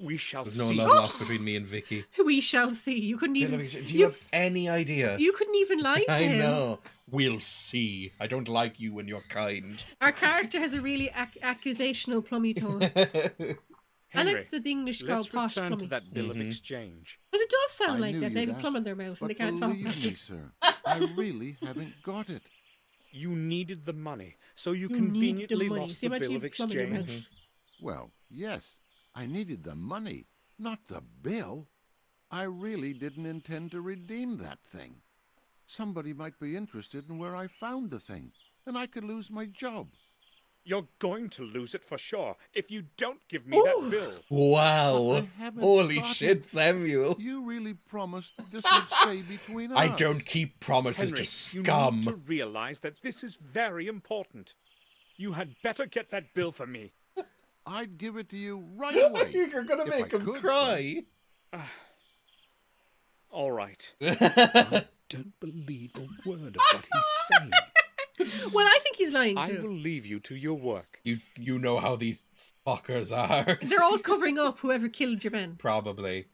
We shall There's no see. love lost between me and Vicky. We shall see. You couldn't even. Do you have any idea? You couldn't even lie to I him. know. We'll see. I don't like you when you're kind. Our character has a really accusational plummy tone. I Henry, like the English called let's posh return plummy. to that bill of exchange. Because it does sound I like knew that. They you'd have a plum ask, in their mouth and but they can't talk. believe me, sir, I really haven't got it. You needed the money, so you You need the conveniently money. lost See the how much bill you of plum in your exchange. mouth. Well, yes, I needed the money, not the bill. I really didn't intend to redeem that thing. Somebody might be interested in where I found the thing, and I could lose my job. You're going to lose it for sure if you don't give me Ooh. that bill. But Wow. I haven't Holy got shit, it. Samuel. You really promised this would stay between us. I don't keep promises Henry, to you scum. need to realize that this is very important. You had better get that bill for me. I'd give it to you right away. You're gonna if make I him could, cry. All right. I don't believe a word of what he's saying. Well, I think he's lying I too. will leave you to your work. You know how these fuckers are. They're all covering up whoever killed your men. Probably.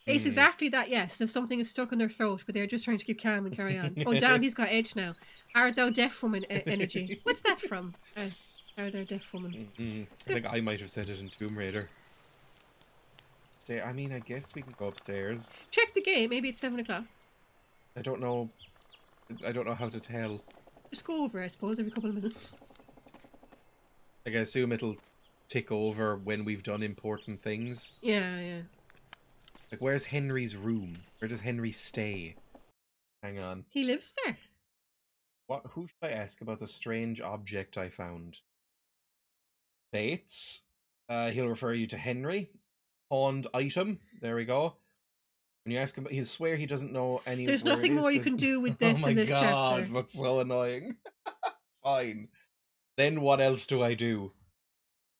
It's exactly that, yes. If something is stuck in their throat, but they're just trying to keep calm and carry on. Oh, damn, he's got edge now. Art thou deaf woman energy. What's that from? Are there deaf woman? I think I might have said it in Tomb Raider. I mean, I guess we can go upstairs. Check the game. Maybe it's 7 o'clock. I don't know. I don't know how to tell. Just go over, I suppose, every couple of minutes. Like, I assume it'll tick over when we've done important things. Yeah, yeah. Like, where's Henry's room? Where does Henry stay? Hang on. He lives there. Who should I ask about the strange object I found? Bates. He'll refer you to Henry. Pawned item. There we go. When you ask him, he'll swear he doesn't know any. There's nothing more you can do with this in this Oh my god, chapter. that's so annoying. Fine. Then what else do I do?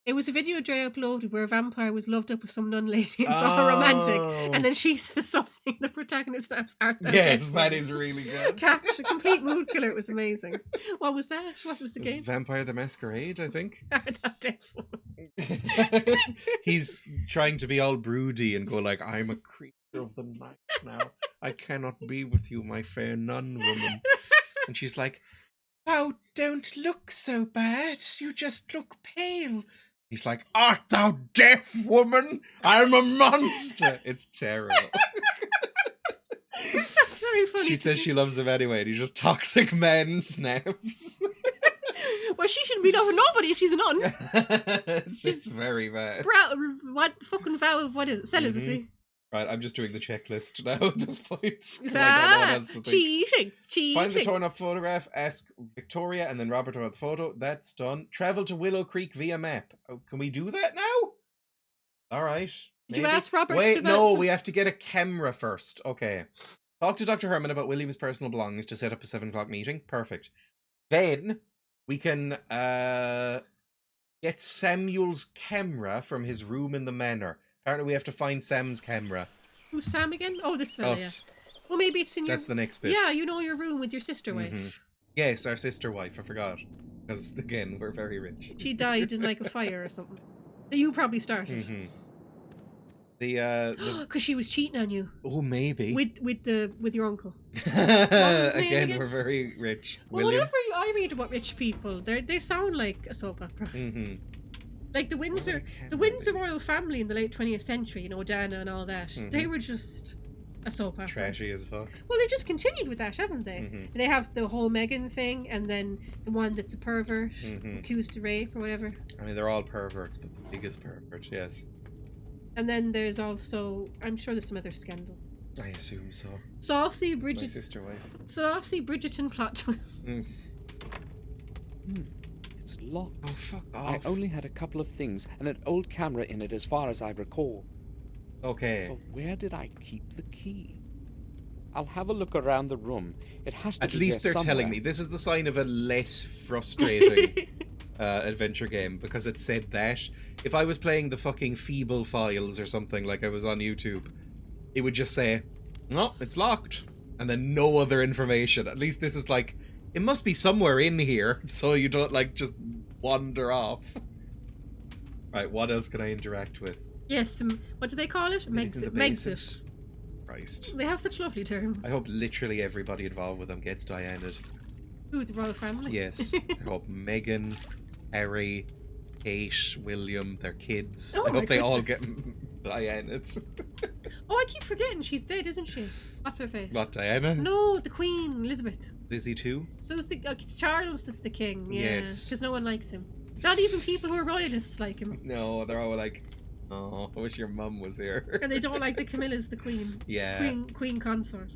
It was a video Dreya uploaded where a vampire was loved up with some nun lady and saw her romantic, and then she says something. The protagonist snaps, "Art thou dead Yes, woman?" that is really good. Capture, complete mood killer. It was amazing. What was that? What was the It was game? Vampire the Masquerade, I think. Art thou dead woman? He's trying to be all broody and go like, "I'm a creature of the night now. I cannot be with you, my fair nun woman." And she's like, "Thou don't look so bad. You just look pale." He's like, "Art thou deaf, woman? I'm a monster." It's terrible. That's very funny. She says she loves him anyway, and he's just toxic men snaps. Well, she shouldn't be loving nobody if she's a nun. It's just very bad. What fucking vow of what is it? Celibacy. Right, I'm just doing the checklist now at this point. 'Cause I don't know what else to think. Cheating. Find the torn up photograph, ask Victoria and then Robert about the photo. That's done. Travel to Willow Creek via map. Oh, can we do that now? Alright. Did you ask Robert to Wait, do no, that? we have to get a camera first. Okay. Talk to Dr. Herman about William's personal belongings to set up a 7 o'clock meeting. Perfect. Then we can get Samuel's camera from his room in the manor. Apparently we have to find Sam's camera. Who's Sam again? Oh, this fella, Us. yeah. Well, maybe it's in your... That's the next bit. Yeah, you know your room with your sister wife. Mhm. Yes, our sister wife, I forgot. Because, again, we're very rich. She died in, like, a fire or something. That you probably started. Mm-hmm. The Because she was cheating on you. Oh, maybe. With your uncle. What was his name again, we're very rich. Well, William? whatever I read about rich people, they sound like a soap opera. Mm-hmm. Like the Windsor royal family in the late 20th century, you know, Diana and all that. Mhm. They were just a soap opera. Trashy as fuck. Well, they've just continued with that, haven't they? Mhm. They have the whole Meghan thing, and then the one that's a pervert, Mhm. accused of rape or whatever. I mean, they're all perverts, but the biggest pervert, yes. And then there's also, I'm sure there's some other scandal. I assume so. Saucy It's my Bridget. sister wife. Saucy Bridgerton plot twist. It's locked. Oh, fuck I off. only had a couple of things and an old camera in it as far as I recall. Okay. But where did I keep the key? I'll have a look around the room. It has to At be least there they're telling somewhere. me. This is the sign of a less frustrating adventure game, because it said that. If I was playing the fucking Feeble Files or something like I was on YouTube, it would just say, "No, it's locked," and then no other information. At least this is like, it must be somewhere in here, so you don't like just wander off. Right, what else can I interact with? Yes, what do they call it? Megxit. Christ. They have such lovely terms. I hope literally everybody involved with them gets Diana'd. Who, the royal family? Yes. I hope Meghan, Harry, Kate, William, their kids. Oh I my hope they all get goodness. Diana'd. Oh, I keep forgetting she's dead, isn't she? What's her face? What, Diana? No, the Queen, Elizabeth. Lizzie too? So it's Charles that's the king, yeah. Yes. Because no one likes him. Not even people who are royalists like him. No, they're all like, "Oh, I wish your mum was here." And they don't like that Camilla's the queen. Yeah. Queen consort.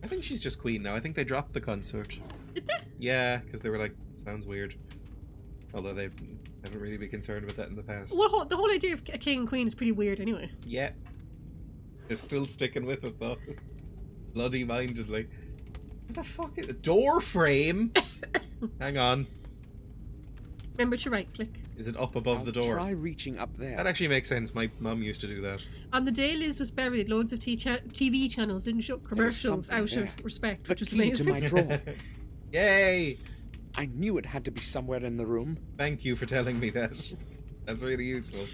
I think she's just queen now. I think they dropped the consort. Did they? Yeah, because they were like, sounds weird. Although they haven't really been concerned with that in the past. Well, the whole idea of a king and queen is pretty weird anyway. Yeah. They're still sticking with it though. Bloody mindedly. What the fuck is a door frame? Hang on. Remember to right click. Is it up above the door? Try reaching up there. That actually makes sense. My mum used to do that. On the day Liz was buried, loads of TV channels didn't show commercials out something of there. respect, The which is key to amazing. my drawer. Yay! I knew it had to be somewhere in the room. Thank you for telling me that. That's really useful.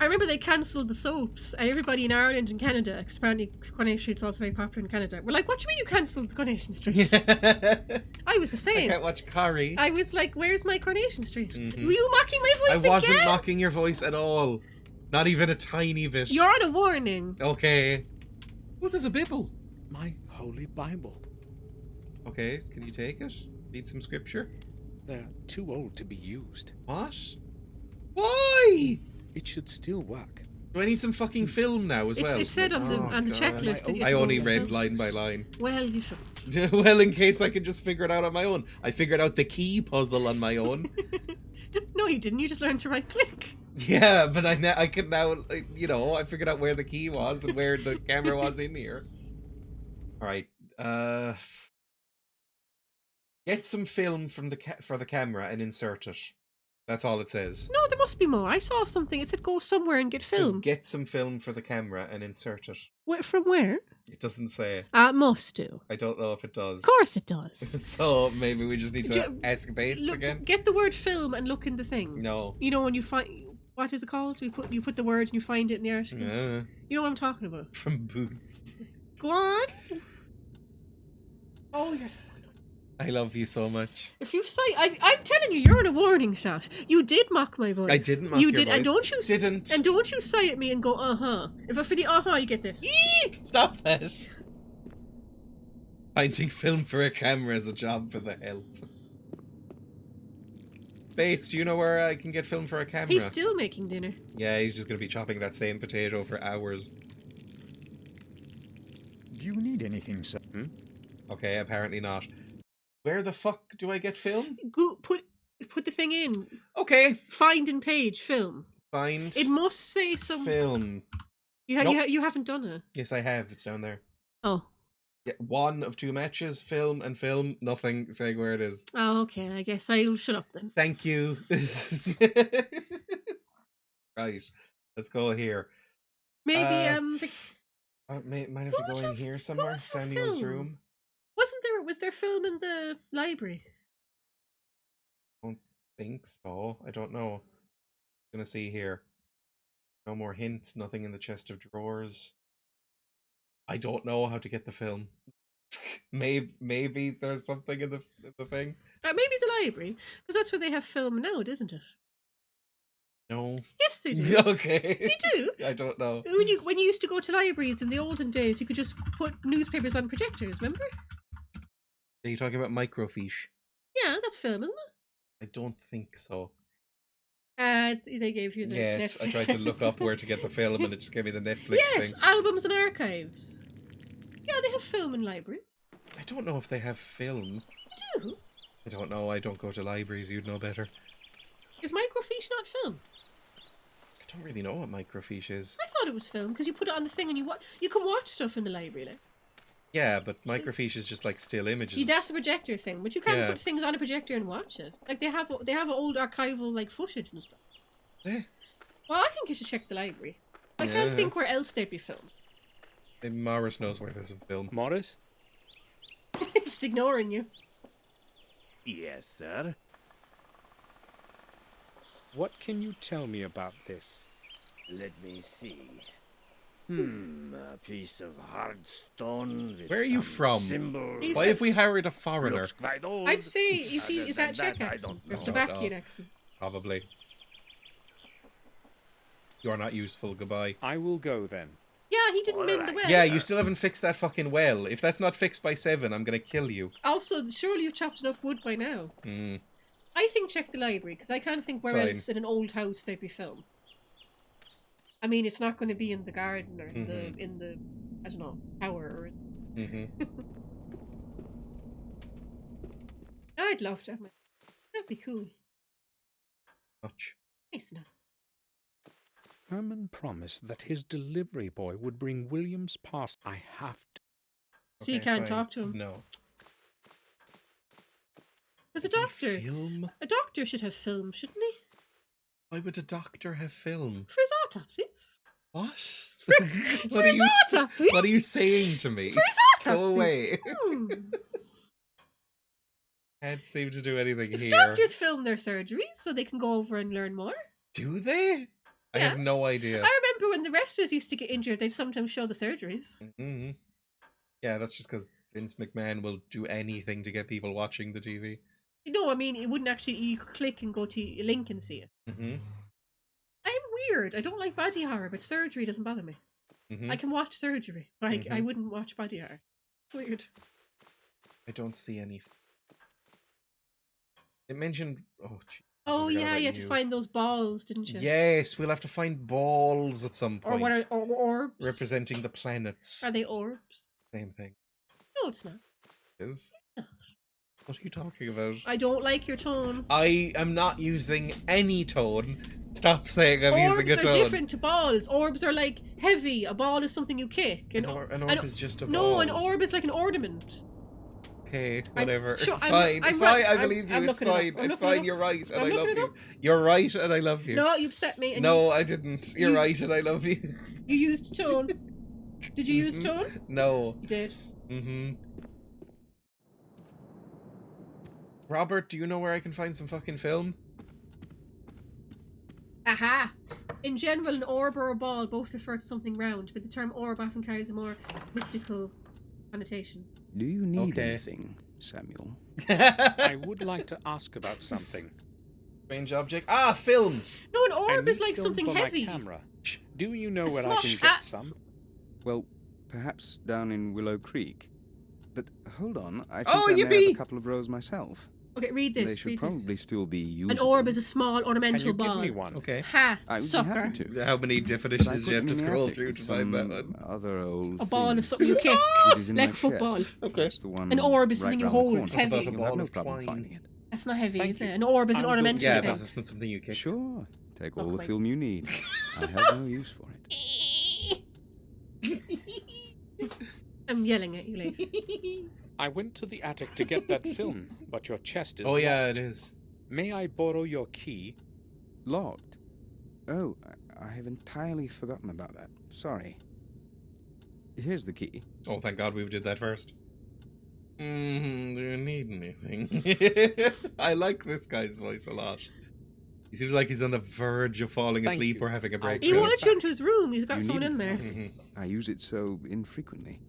I remember they cancelled the soaps, and everybody in Ireland and Canada, because apparently Coronation Street's also very popular in Canada, were like, "What do you mean you cancelled Coronation Street?" I was the I same. can't watch Corrie. I was like, "Where's my Coronation Street?" Mhm. Were you mocking my I voice wasn't again? mocking your voice at all. Not even a tiny bit. You're on a warning. Okay. Oh, there's a Bible. My holy Bible. Okay, can you take it? Read some scripture? They're too old to be used. What? Why? It should still work. Do I need some fucking film now as well? It said on the God. checklist that you I have to only go to read films. line by line. Well, you should. Well, in case I can just figure it out on my own. I figured out the key puzzle on my own. No, you didn't. You just learned to right click. Yeah, but I can now, you know, I figured out where the key was and where the camera was in here. Alright, get some film from for the camera and insert it. That's all it says. No, there must be more. I saw something. It said go somewhere and get It says film. get some film for the camera and insert it. From where? It doesn't say. It must do. I don't know if it does. Of course it does. So maybe we just need to ask Bates again. Get the word film and look in the thing. No. You know when you find... What is it called? You put the words and you find it in the article. Yeah. You know what I'm talking about. From Boots. Go on. Oh, you're so... I love you so much. If you say, I'm telling you, you're on a warning shot. You did mock my voice. I didn't mock you your did, voice. And don't you didn't. And don't you say at me and go, If I for the you get this. Eee! Stop that. Finding film for a camera is a job for the help. Bates, do you know where I can get film for a camera? He's still making dinner. Yeah, he's just going to be chopping that same potato for hours. Do you need anything, sir? Okay, apparently not. Where the fuck do I get film? Go, put the thing in. Okay. Find in page, film. Find. It must say some... Film. You haven't done it? Yes, I have. It's down there. Oh. Yeah, 1 of 2 matches, film and film, nothing saying where it is. Oh, okay. I guess I'll shut up then. Thank you. Right. Let's go here. Maybe, might have to go in here somewhere. Samuel's room. Was there film in the library? I don't think so. I don't know. I'm gonna see here. No more hints, nothing in the chest of drawers. I don't know how to get the film. Maybe there's something in the thing. Maybe the library, because that's where they have film now, isn't it? No. Yes, they do. Okay. They do. I don't know. When you used to go to libraries in the olden days, you could just put newspapers on projectors, remember? Are you talking about microfiche? Yeah, that's film, isn't it? I don't think so. They gave you the Yes, Netflix I tried to look up where to get the film and it just gave me the Netflix yes, thing. albums and archives. Yeah, they have film in libraries. I don't know if they have film. They do. I don't know. I don't go to libraries. You'd know better. Is microfiche not film? I don't really know what microfiche is. I thought it was film because you put it on the thing and you can watch stuff in the library. Like. Yeah, but microfiche is just like still images. Yeah, that's the projector thing, but you can't put things on a projector and watch it. Like they have old archival like footage and stuff. Yeah. Well, I think you should check the library. I can't think where else they'd be filmed. Maybe Morris knows where there's a film. Morris? Just ignoring you. Yes, sir. What can you tell me about this? Let me see. A piece of hard stone. With Where are you from? Symbols. Why have we hired a foreigner? Looks quite old. I'd say, is that Czech I accent? don't Or know. Slovakian accent? Probably. You are not useful. Goodbye. I will go then. Yeah, he didn't mend the well. Yeah, you still haven't fixed that fucking well. If that's not fixed by 7, I'm gonna kill you. Also, surely you've chopped enough wood by now. I think check the library, because I can't think where else in an old house they'd be filmed. I mean, it's not going to be in the garden or in the I don't know, tower. Or I'd love to have my... That'd be cool. Much. Nice enough. Herman promised that his delivery boy would bring William's parcel. I have to. So you can't talk to him? No. There's a doctor. Film? A doctor should have film, shouldn't he? Why would a doctor have film? For his autopsies. What? For his autopsies? What are you saying to me? For his autopsies. Go away. Can't seem to do anything here. Doctors film their surgeries so they can go over and learn more. Do they? I have no idea. I remember when the wrestlers used to get injured, they'd sometimes show the surgeries. Yeah, that's just because Vince McMahon will do anything to get people watching the TV. No, I mean, it wouldn't actually... You could click and go to a link and see it. I'm weird. I don't like body horror, but surgery doesn't bother me. I can watch surgery. Like, I wouldn't watch body horror. It's weird. I don't see any... It mentioned... Oh, geez. Oh yeah, you had to find those balls, didn't you? Yes, we'll have to find balls at some point. Or what are orbs? Representing the planets. Are they orbs? Same thing. No, it's not. It is? What are you talking about? I don't like your tone. I am not using any tone. Stop saying I'm using a tone. Orbs are different to balls. Orbs are like heavy. A ball is something you kick. An orb is just a ball. No, an orb is like an ornament. Okay, whatever. Sure, fine, I'm fine. right. I believe you. I'm It's looking it up. fine. I'm It's looking it fine. up. You're right, and I'm I love looking it you. up. You're right, and I love you. No, you upset me. And No, I didn't. You're you- right, and I love you. You used tone. Did you use tone? No. You did. Robert, do you know where I can find some fucking film? Aha! In general, an orb or a ball both refer to something round, but the term orb often carries a more mystical connotation. Do you need anything, Samuel? I would like to ask about something. Strange object. Ah, film! No, an orb I is need like film something for heavy. My camera. Do you know A where I small can shot. get some? Well, perhaps down in Willow Creek. But hold on, I think Oh, I may yippee! have a couple of rows myself. Okay, read this. They should read probably this. still be usable. An orb is a small Can ornamental you ball. give me one? Okay. Ha! I would be Sucker. happy to. How many But I definitions put do you have them to in the scroll attic through with to find that some one? Other old A ball thing. is something you kick. It is in Like my football. chest. Okay. That's the one An orb is right something you round the hold. corner. It's heavy. I thought a You'll ball have no of problem twine. finding it. That's not heavy, Thank is it? you. An orb is an I'll go ornamental Yeah, thing. but that's not something you kick. Sure. Take all the wait. film you need. I have no use for it. I'm yelling at you, Lee. I went to the attic to get that film, but your chest is Oh, yeah, locked. it is. May I borrow your key? Locked? Oh, I have entirely forgotten about that. Sorry. Here's the key. Oh, thank God we did that first. Do you need anything? I like this guy's voice a lot. He seems like he's on the verge of falling Thank asleep you. or having a break. He I'll wanted you into his room. He's got You someone need in there. I use it so infrequently.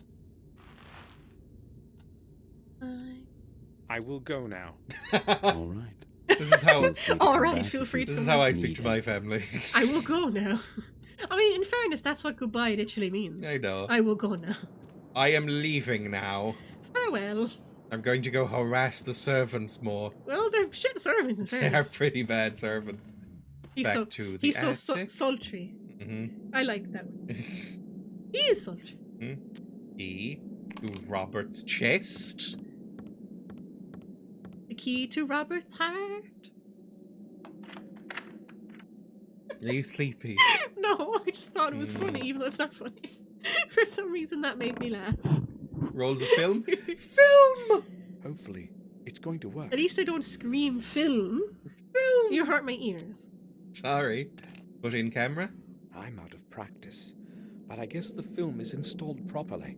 I will go now. All right. This is how. Feel free to All come right, back feel if free you to This is come how I need speak to my anything. family. I will go now. I mean, in fairness, that's what goodbye literally means. I know. I will go now. I am leaving now. Farewell. I'm going to go harass the servants more. Well, they're shit servants, in They are fairness. pretty bad servants. He's Back so to the he's so attic. sultry. I like that one. He is sultry. Key to Robert's chest. The key to Robert's heart. Are you sleepy? No, I just thought it was funny, even though it's not funny. For some reason, that made me laugh. Rolls of film? Film! Hopefully, it's going to work. At least I don't scream film. Film! You hurt my ears. Sorry. Put in camera? I'm out of practice, but I guess the film is installed properly.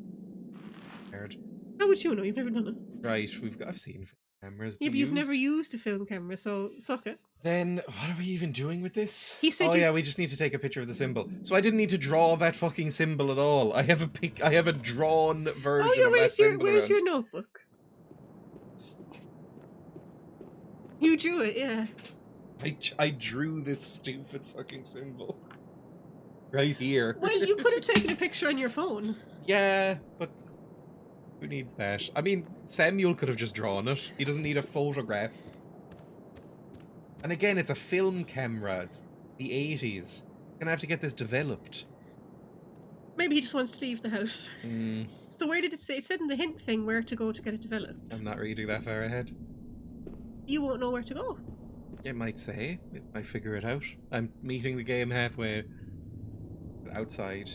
Heard. How would you know? You've never done it. Right, I've seen cameras. Yeah, be but you've never used. used a film camera, so suck it. Then what are we even doing with this? He said oh you- yeah, we just need to take a picture of the symbol. So I didn't need to draw that fucking symbol at all. I have a drawn version Oh yeah, of that where's symbol your around. notebook? You drew it, yeah. I drew this stupid fucking symbol. Right here. Well, you could have taken a picture on your phone. Yeah, but who needs that? I mean, Samuel could have just drawn it. He doesn't need a photograph. And again, it's a film camera. It's the 80s. Gonna have to get this developed. Maybe he just wants to leave the house. Mm, So where did it say? It said in the hint thing where to go to get it developed. I'm not reading that far ahead. You won't know where to go. It might say. It might figure it out. I'm meeting the game halfway. Outside.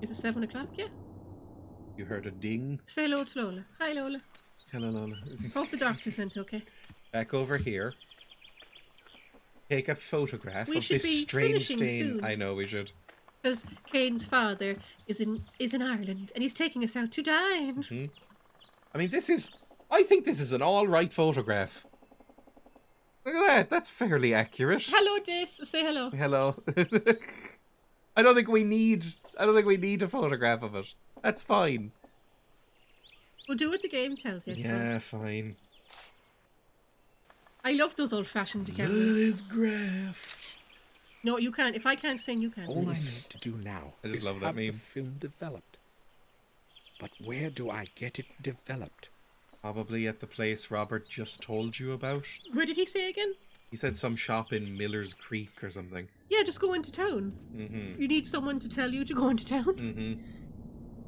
Is it 7 o'clock? Yeah. You heard a ding. Say hello to Lola. Hi, Lola. Hello, Lola. Hope the doctors went okay. Back over here. Take a photograph We of should this be strange finishing stain. soon. I know we should. Because Cain's father is in Ireland and he's taking us out to dine. Hmm. I mean, I think this is an all-right photograph. Look at that. That's fairly accurate. Hello, Dis. Say hello. Hello. I don't think we need a photograph of it. That's fine. We'll do what the game tells you, I suppose. Yeah, fine. I love those old-fashioned cameras. graph. No, you can't. If I can't sing, you can't All I sing. need to do now I just is love that have the meme. film developed. But where do I get it developed? Probably at the place Robert just told you about. Where did he say again? He said some shop in Miller's Creek or something. Yeah, just go into town. Mm-hmm. You need someone to tell you to go into town. Mm-hmm.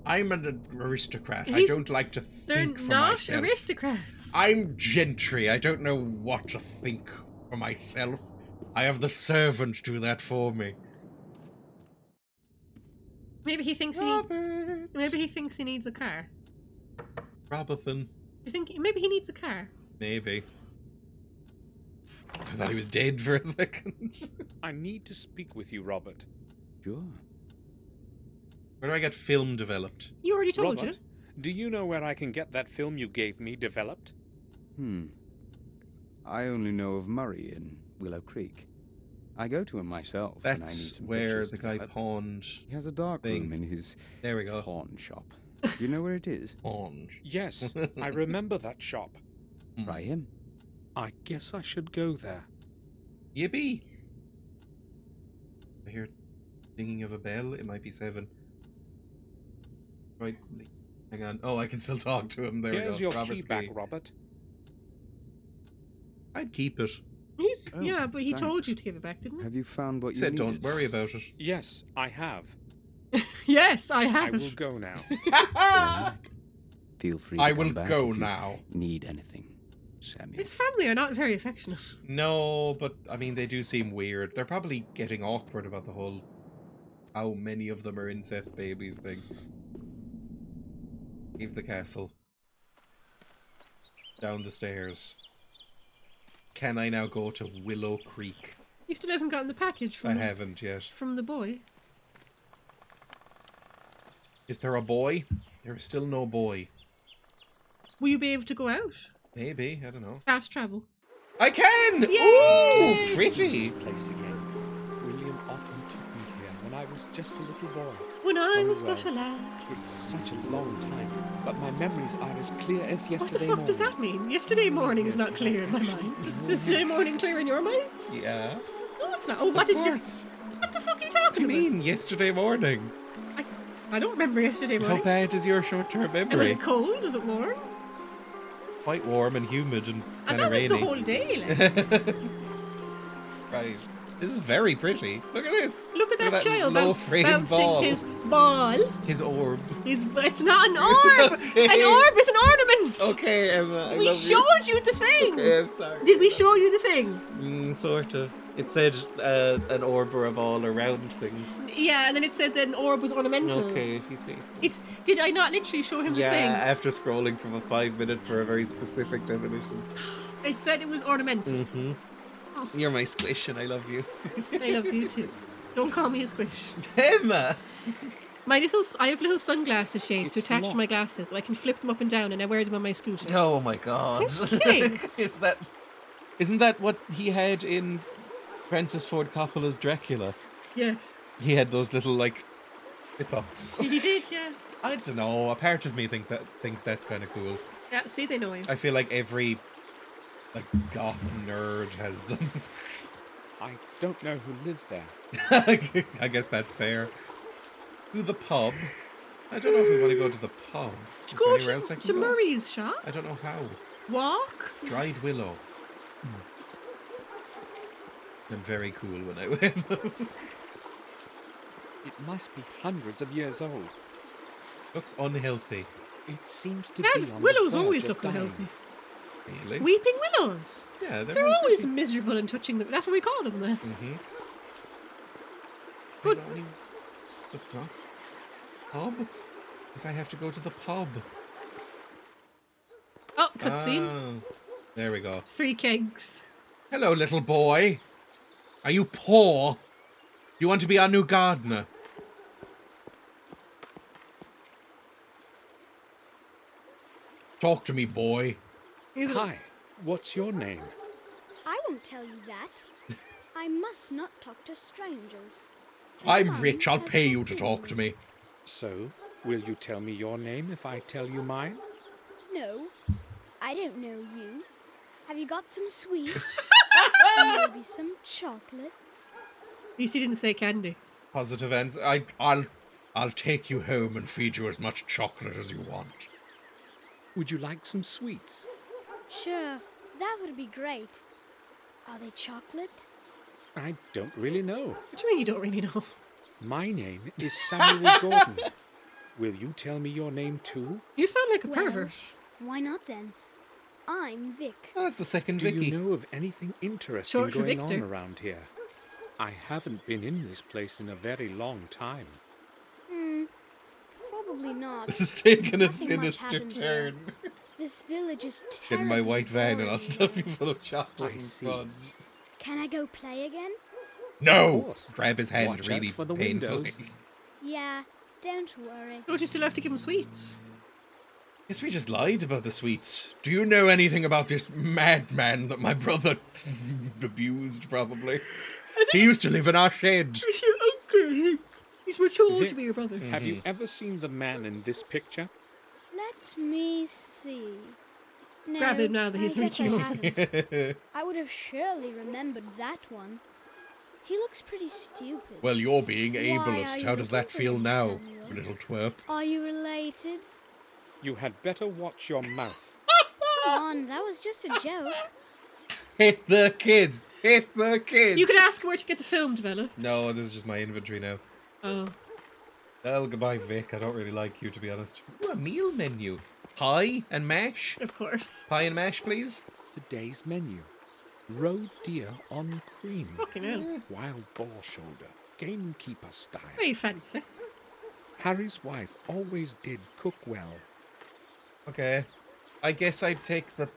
I'm an aristocrat. I He's- don't like to They're think for not myself. aristocrats. I'm gentry. I don't know what to think for myself. I have the servants do that for me. Maybe he thinks Robert. maybe he thinks he needs a car. Robathan. You think maybe he needs a car? Maybe. I thought he was dead for a second. I need to speak with you, Robert. Sure. Where do I get film developed? You already told Robert, you. do you know where I can get that film you gave me developed? I only know of Murray in Willow Creek. I go to him myself. That's when I need some where pictures the guy developed. pawned. He has a dark thing. room in his There we go. pawn shop. Do you know where it is? Pawned. Yes, I remember that shop. Try him. I guess I should go there. Yippee! I hear dinging of a bell. It might be 7. Right. Hang on. Oh, I can still talk to him. There Here's we go. your Robert's key back, key. Robert. I'd keep it. Yeah, but he told thanks. you to give it back, didn't he? Have you found what He you said, needed? don't worry about it. Yes, I have. Yes, I I have. will go now. Alright. Feel free to I come will back go if you now. need anything, Samuel. His family are not very affectionate. No, but I mean, they do seem weird. They're probably getting awkward about the whole how many of them are incest babies thing. Leave the castle. Down the stairs. Can I now go to Willow Creek? You still haven't gotten the package from I haven't yet. from the boy. Is there a boy? There is still no boy. Will you be able to go out? Maybe, I don't know. Fast travel. I can! Yay! Ooh, pretty! This place again. William often took me here when I was just a little boy. When I Oh, was well. but a lad. It's such a long time, but my memories are as clear as What yesterday the fuck morning. does that mean? Yesterday morning is not clear in my mind. Is yesterday morning clear in your mind? Yeah. No, it's not. Oh, what did you... course. What the fuck are you What do talking you about? mean, yesterday morning? I don't remember yesterday morning. How bad is your short-term Was memory? it cold? Was it warm? Quite warm and humid and I kind thought of it was the rainy. whole day. Like. Right. This is very pretty. Look at this. Look at that child low-frame bouncing ball. his ball. His orb. It's not an orb. Okay. An orb is an ornament. Okay, Emma. I We love showed you the thing. Okay, I'm sorry. Did we show you the thing? Sort of. It said an orb or a ball around things. Yeah, and then it said that an orb was ornamental. Okay, if you say so. Did I not literally show him the Yeah, thing? after scrolling from a 5 minutes for a very specific definition. It said it was ornamental. Mm-hmm. Oh. You're my squish and I love you. I love you too. Don't call me a squish. Emma! I have little sunglasses shades to It's attach to locked. my glasses. So I can flip them up and down, and I wear them on my scooter. Oh my god. Okay. Isn't that what he had in Francis Ford Coppola's Dracula? Yes. He had those little, like, zip-ups. He did, yeah. I don't know. A part of me thinks that's kind of cool. Yeah, see, they know him. I feel like every, like, goth nerd has them. I don't know who lives there. I guess that's fair. To the pub. I don't know if we want to go to the pub. Is there Go anywhere else I to can go? Murray's shop. I don't know how. Walk. Dried willow. I'm very cool when I win. It must be hundreds of years old. Looks unhealthy. It seems to Yeah, be on willows the verge always of look dying. unhealthy. Really? Weeping willows. Yeah, They're always miserable and touching them. That's what we call them then. Mm-hmm. Good. That's not pub. Because I have to go to the pub. Oh, cutscene. Ah, there we go. 3 kegs. Hello, little boy. Are you poor? Do you want to be our new gardener? Talk to me, boy. Hi, what's your name? I won't tell you that. I must not talk to strangers. I'm Mine rich. I'll has pay not you to been talk to me. So, will you tell me your name if I tell you mine? No, I don't know you. Have you got some sweets? Maybe some chocolate? At least he didn't say candy. Positive answer. I'll take you home and feed you as much chocolate as you want. Would you like some sweets? Sure, that would be great. Are they chocolate? I don't really know. What do you mean you don't really know? My name is Samuel Gordon. Will you tell me your name too? You sound like a Well, pervert. Why not then? I'm Vic. Oh, that's the second Do Vicky. you know of anything interesting Short for going on Victor. around here? I haven't been in this place in a very long time. Probably not. This is taking a Nothing much sinister happens here. turn. This village is Get terribly in my white van and I'll boring. stuff you full of chocolate I and see. sponge. Can I go play again? No! course. Grab his hand Watch out really for the painfully. windows. Yeah, don't worry. Don't you still have to give him sweets? Guess we just lied about the sweets. Do you know anything about this madman that my brother abused, probably? He used to live in our shed. He's your uncle. He's much too old Vic, to be your brother. Have you ever seen the man in this picture? Let me see. No, Grab him now that he's I guess I reaching over. haven't. I would have surely remembered that one. He looks pretty stupid. Well, you're being Why ableist. are How you does that looking for feel him, now, Samuel? you little twerp? Are you related? You had better watch your mouth. Come on, that was just a joke. Hit the kid! Hit the kid! You could ask where to get the film developed. No, this is just my inventory now. Oh. Well, goodbye, Vic. I don't really like you, to be honest. Ooh, a meal menu. Pie and mash? Of course. Pie and mash, please? Today's menu. Roe deer on cream. Fucking hell. Wild boar shoulder. Gamekeeper style. Very fancy. Harry's wife always did cook well. Okay. I guess I'd take the...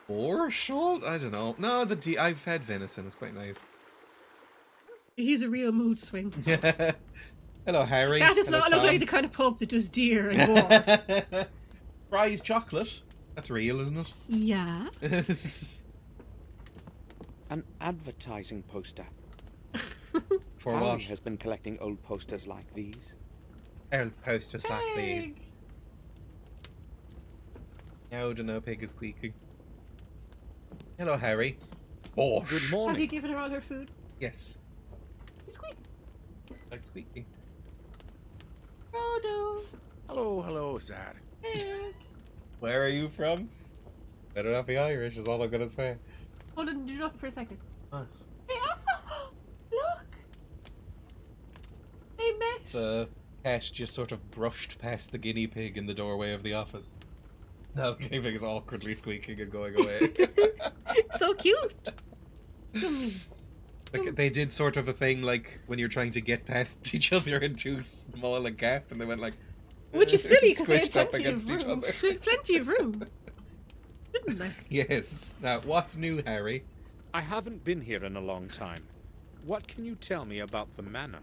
boar shoulder? I don't know. No, I've had venison. It's quite nice. He's a real mood swing. Hello, Harry. That does Hello, not look Tom. like the kind of pub that does deer and boar. Fries chocolate. That's real, isn't it? Yeah. An advertising poster. For Harry what? has been collecting old posters like these. Old posters like these. No, no, pig is squeaking. Hello, Harry. Bosh. Good morning. Have you given her all her food? Yes. Squeak. Like squeaking. Frodo. Hello, sir. Hey. Where are you from? Better not be Irish, is all I'm gonna say. Hold on, do nothing for a second. Huh. Hey, look! Hey, Mesh. The cat just sort of brushed past the guinea pig in the doorway of the office. Now the guinea pig is awkwardly squeaking and going away. So cute. Like, they did sort of a thing like when you're trying to get past each other in too small a gap, and they went like... Which is silly because they had squished up plenty against of each room. other. Plenty of room. Didn't they? Yes. Now, what's new, Harry? I haven't been here in a long time. What can you tell me about the manor?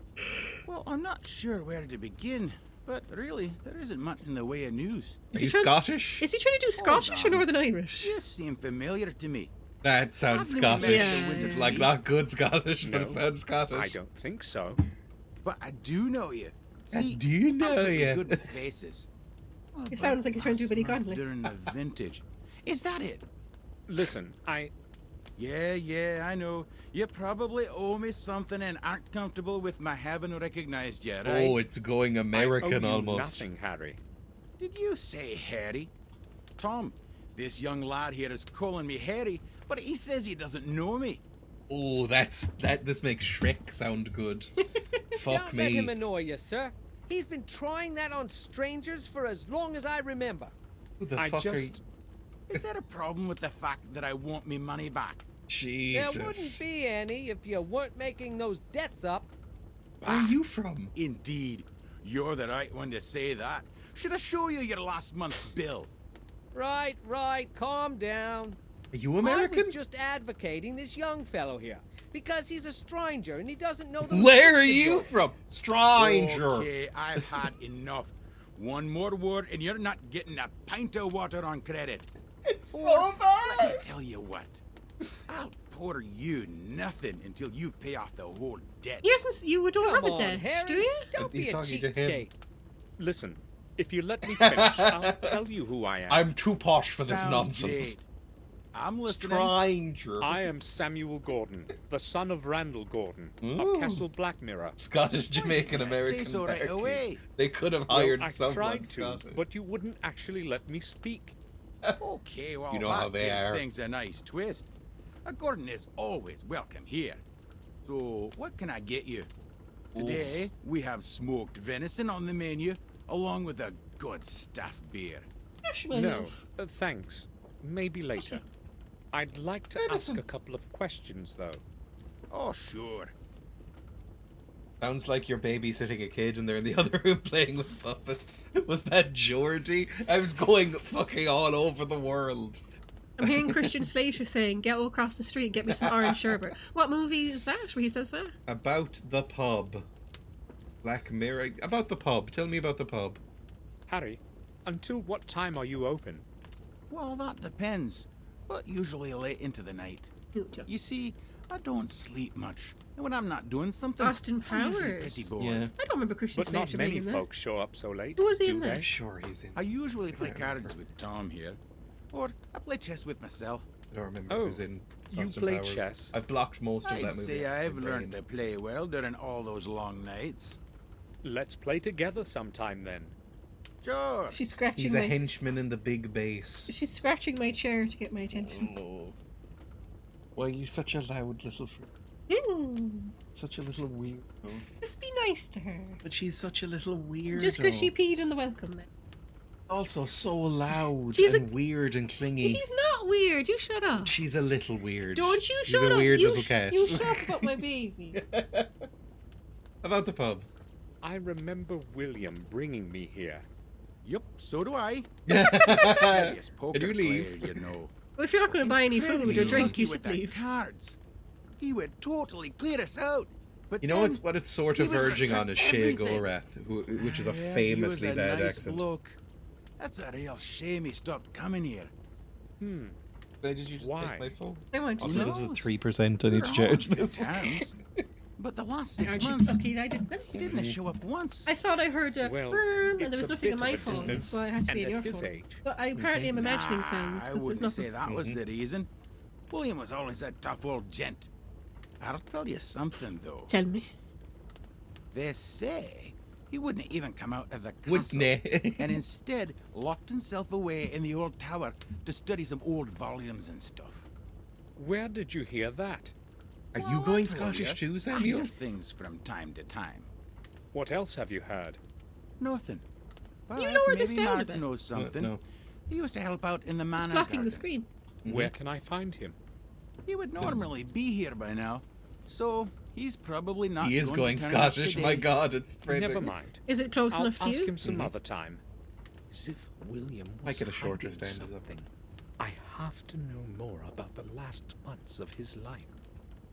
Well, I'm not sure where to begin, but really, there isn't much in the way of news. Are you Scottish? Is he trying to do Scottish or Northern Irish? You seem familiar to me. That sounds I've never met Scottish. the winter Like, feast. not good Scottish, but No, it sounds Scottish. I don't think so. But I do know you. I See, do I'm know pretty you. good with faces. Well, It sounds like he's trying to do Billy last month Connolly. During the vintage. Is that it? Listen, Yeah, I know. You probably owe me something and aren't comfortable with my having recognized you, right? Oh, it's going American I owe you almost. nothing, Harry. Did you say Harry? Tom, this young lad here is calling me Harry, but he says he doesn't know me. Oh, this makes Shrek sound good. Fuck Don't let him me. annoy you, sir. He's been trying that on strangers for as long as I remember. Who the I fuck are you? just... Is there a problem with the fact that I want me money back? Jesus. There wouldn't be any if you weren't making those debts up. Where are you from? Indeed. You're the right one to say that. Should I show you your last month's bill? Right, calm down. Are you American? I was just advocating this young fellow here because he's a stranger and he doesn't know the Where are restrictions you of- from? Stranger. Okay, I've had enough. One more word and you're not getting a pint of water on credit. It's so bad. Let me tell you what. I'll pour you nothing until you pay off the whole debt. Yes, you don't Come have a on, debt, Harry. do you? Don't He's be a talking to him. cheapskate. Listen, if you let me finish, I'll tell you who I am. I'm too posh for this Sound nonsense. great. I'm listening. Stranger. I am Samuel Gordon, the son of Randall Gordon, Ooh. of Castle Blackmirror. Scottish, Jamaican, Say American. so right American. away. They could have Well, hired I someone tried to, Scottish. but you wouldn't actually let me speak. Okay, well, You know that how they gives are. things a nice twist. A Gordon is always welcome here. So, what can I get you? Today, we have smoked venison on the menu, along with a good stuffed beer. No, thanks. Maybe later. I'd like to ask a couple of questions, though. Oh, sure. Sounds like you're babysitting a kid and they're in the other room playing with puppets. Was that Geordie? I was going fucking all over the world. I'm hearing Christian Slater saying, "Get across the street, get me some orange sherbet." What movie is that where he says that? About the pub. Black Mirror. About the pub. Tell me about the pub. Harry, until what time are you open? Well, that depends, but usually late into the night. You see, I don't sleep much, and when I'm not doing something, Austin I'm usually Powers. pretty bored. Yeah. I don't remember Christian But not Slater many being in there. folks show up so late. Who was he in do there? they? Sure, he's in. I usually play cards with Tom here, or I play chess with myself. I don't remember Oh, who's in. you Austin play Powers. chess? I've blocked most of I'd that movie. say I've in my learned brain. to play well during all those long nights. Let's play together sometime then. Sure. She's scratching He's my... a henchman in the big base. She's scratching my chair to get my attention. Oh. Why are you such a loud little such a little weirdo. Just be nice to her. But she's such a little weirdo. Just because she peed in the welcome mat. Also so loud She's and weird and clingy. She's not weird. You shut up. She's a little weird. Don't you She's shut a up. weird you little cat. You shut up about my baby. About the pub. I remember William bringing me here. Yup, so do I. Can Poker you leave? player, you know. Well, if you're not going to buy any food or drink, Lucky you with should that leave. Cards. He would totally clear us out. But You know then what it's sort he of would verging return on is Shea everything. Gorath, which is a Yeah, famously he was a bad nice accent. bloke. That's a real shame he stopped coming here. Why did you just Why? take my phone? I want to Also, know. this is 3%. I need to We're charge always good this. times. But the last 6 Aren't you months, lucky I didn't? he didn't show up once. I thought I heard a Well, and there it's was a nothing bit on my of a phone, distance, so I had to be in and your at his phone. age. But I apparently am imagining Nah, sounds I because there's wouldn't say nothing. that was the reason. William was always a tough old gent. I'll tell you something, though. Tell me. They say he wouldn't even come out of the Wouldn't castle, he? and instead locked himself away in the old tower to study some old volumes and stuff. Where did you hear that? Are Well, you I going told Scottish ya, too, I Samuel? hear things from time to time. What else have you heard? Nothing. But You lower this maybe down a Mark bit. knows something. No. He used to help out in the It's manor blocking garden. the screen. Where can I find him? He would normally be here by now, so he's probably not. He is going to turn up Scottish. today. My God, it's spreading. Never mind. Is it close I'll enough to ask you? him some other time. As if William was Might get a shorter hiding stand, is something. I have to know more about the last months of his life.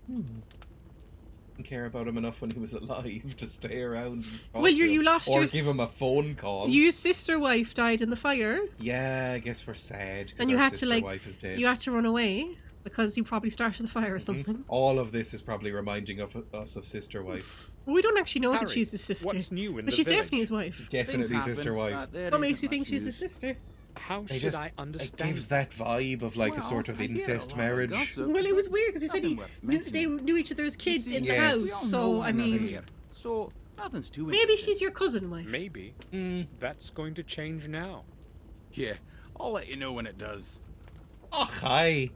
Didn't care about him enough when he was alive to stay around. And talk Well, to you him. lost or your- give him a phone call. Your sister wife died in the fire, Yeah, I guess we're sad. 'cause and you our had to sister wife is dead. you had to run away because you probably started the fire or something. All of this is probably reminding us of sister wife. Well, we don't actually know that Harry, she's his sister, what's new in but the she's village? definitely his wife. Definitely Things sister happen, wife. but there What makes isn't you think much she's his news. sister? How They should just, I it understand? gives that vibe of like a Well, sort of I hear a incest lot of marriage. gossip, Well, it was but weird because he said nothing worth they mentioning. knew each other's kids You see, in the Yes. we house. all know So one I another mean, here, so nothing's too maybe interesting. she's your cousin wife. Maybe. That's going to change now. Yeah, I'll let you know when it does. Oh, hi.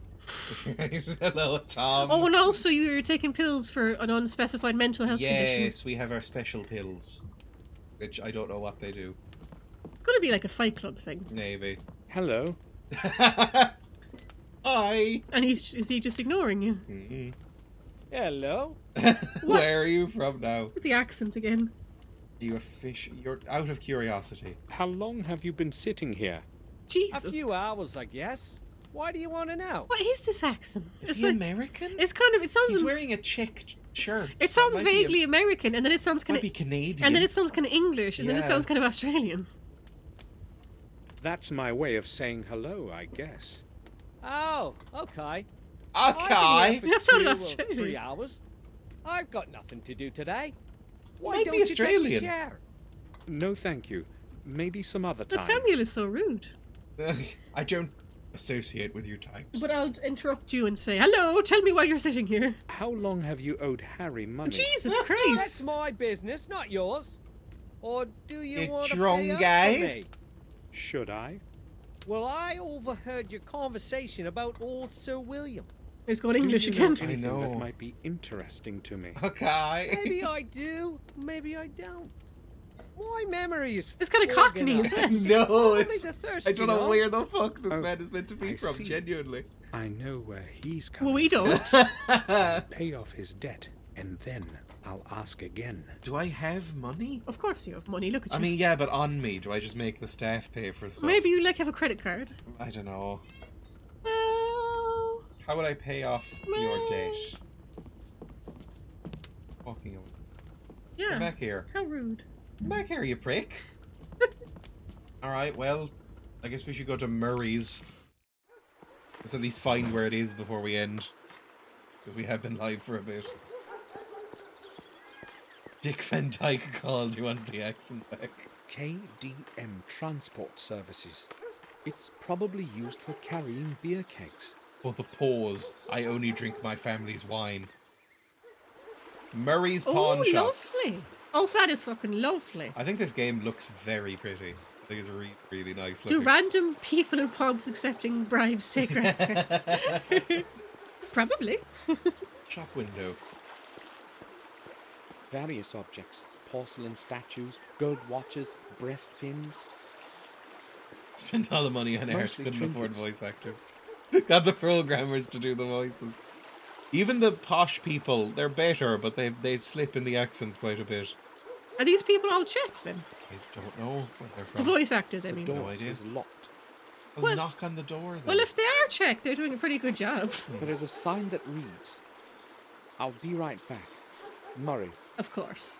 Hello, Tom. Oh, and also you're taking pills for an unspecified mental health condition. Yes, we have our special pills, which I don't know what they do. It's gonna be like a Fight Club thing. Maybe. Hello. Hi. And is he just ignoring you? Hello. Where are you from now? With the accent again. You a fish? You're out of curiosity. How long have you been sitting here? A Jesus. few hours, I guess. Why do you want to know? What is this accent? Is he American? It's kind of. It sounds. He's wearing a checked shirt. It so sounds might be vaguely American, and then it sounds kind might be of. Canadian. And then it sounds kind of English, and then it Yeah. sounds kind of Australian. That's my way of saying hello, I guess. Oh, okay. Okay. I've been here That for sounded 2 or Australian. 3 hours. I've got nothing to do today. Why might don't be you take a Australian. chair? No, thank you. Maybe some other But time. Samuel is so rude. I don't associate with your types. But I'll interrupt you and say, "Hello, tell me why you're sitting here." How long have you owed Harry money? Jesus That's Christ! my business, not yours. Or do you You want to drunk pay up guy? for me? Should I? Well, I overheard your conversation about old Sir William. He's going English Do you know again. anything I know. that might be interesting to me? Okay. Maybe I do, maybe I don't. My memory is It's kind of cockney as well. No, Probably it's. the thirst, I don't you know know. where the fuck this Oh, man is meant to be I from. see. Genuinely. I know where he's coming Well, we don't. from. Pay off his debt, and then I'll ask again. Do I have money? Of course you have money. Look at you. I mean, yeah, but on me. Do I just make the staff pay for stuff? Maybe you have a credit card. I don't know. Oh. How would I pay off your debt? Walking away. Yeah. Come back here. How rude. Come back here, you prick. Alright, well, I guess we should go to Murray's. Let's at least find where it is before we end. Because we have been live for a bit. Dick Van Dyke called. You want the accent back? KDM Transport Services. It's probably used for carrying beer kegs. For the pause, I only drink my family's wine. Murray's Pawn Shop. Oh, lovely. Oh, that is fucking lovely. I think this game looks very pretty. I think it's really, really nice looking. Do random people in pubs accepting bribes take record? Probably. Shop window. Various objects. Porcelain statues, gold watches, breast pins. Spent all the money on air, Mostly couldn't afford trinkets. voice actors. Got the programmers to do the voices. Even the posh people, they're better, but they slip in the accents quite a bit. Are these people all Czech then? I don't know where they're The from. voice actors, I The mean. door No idea. is locked. Well, knock on the door then. Well, if they are Czech, they're doing a pretty good job. There is a sign that reads, "I'll be right back. Murray." Of course.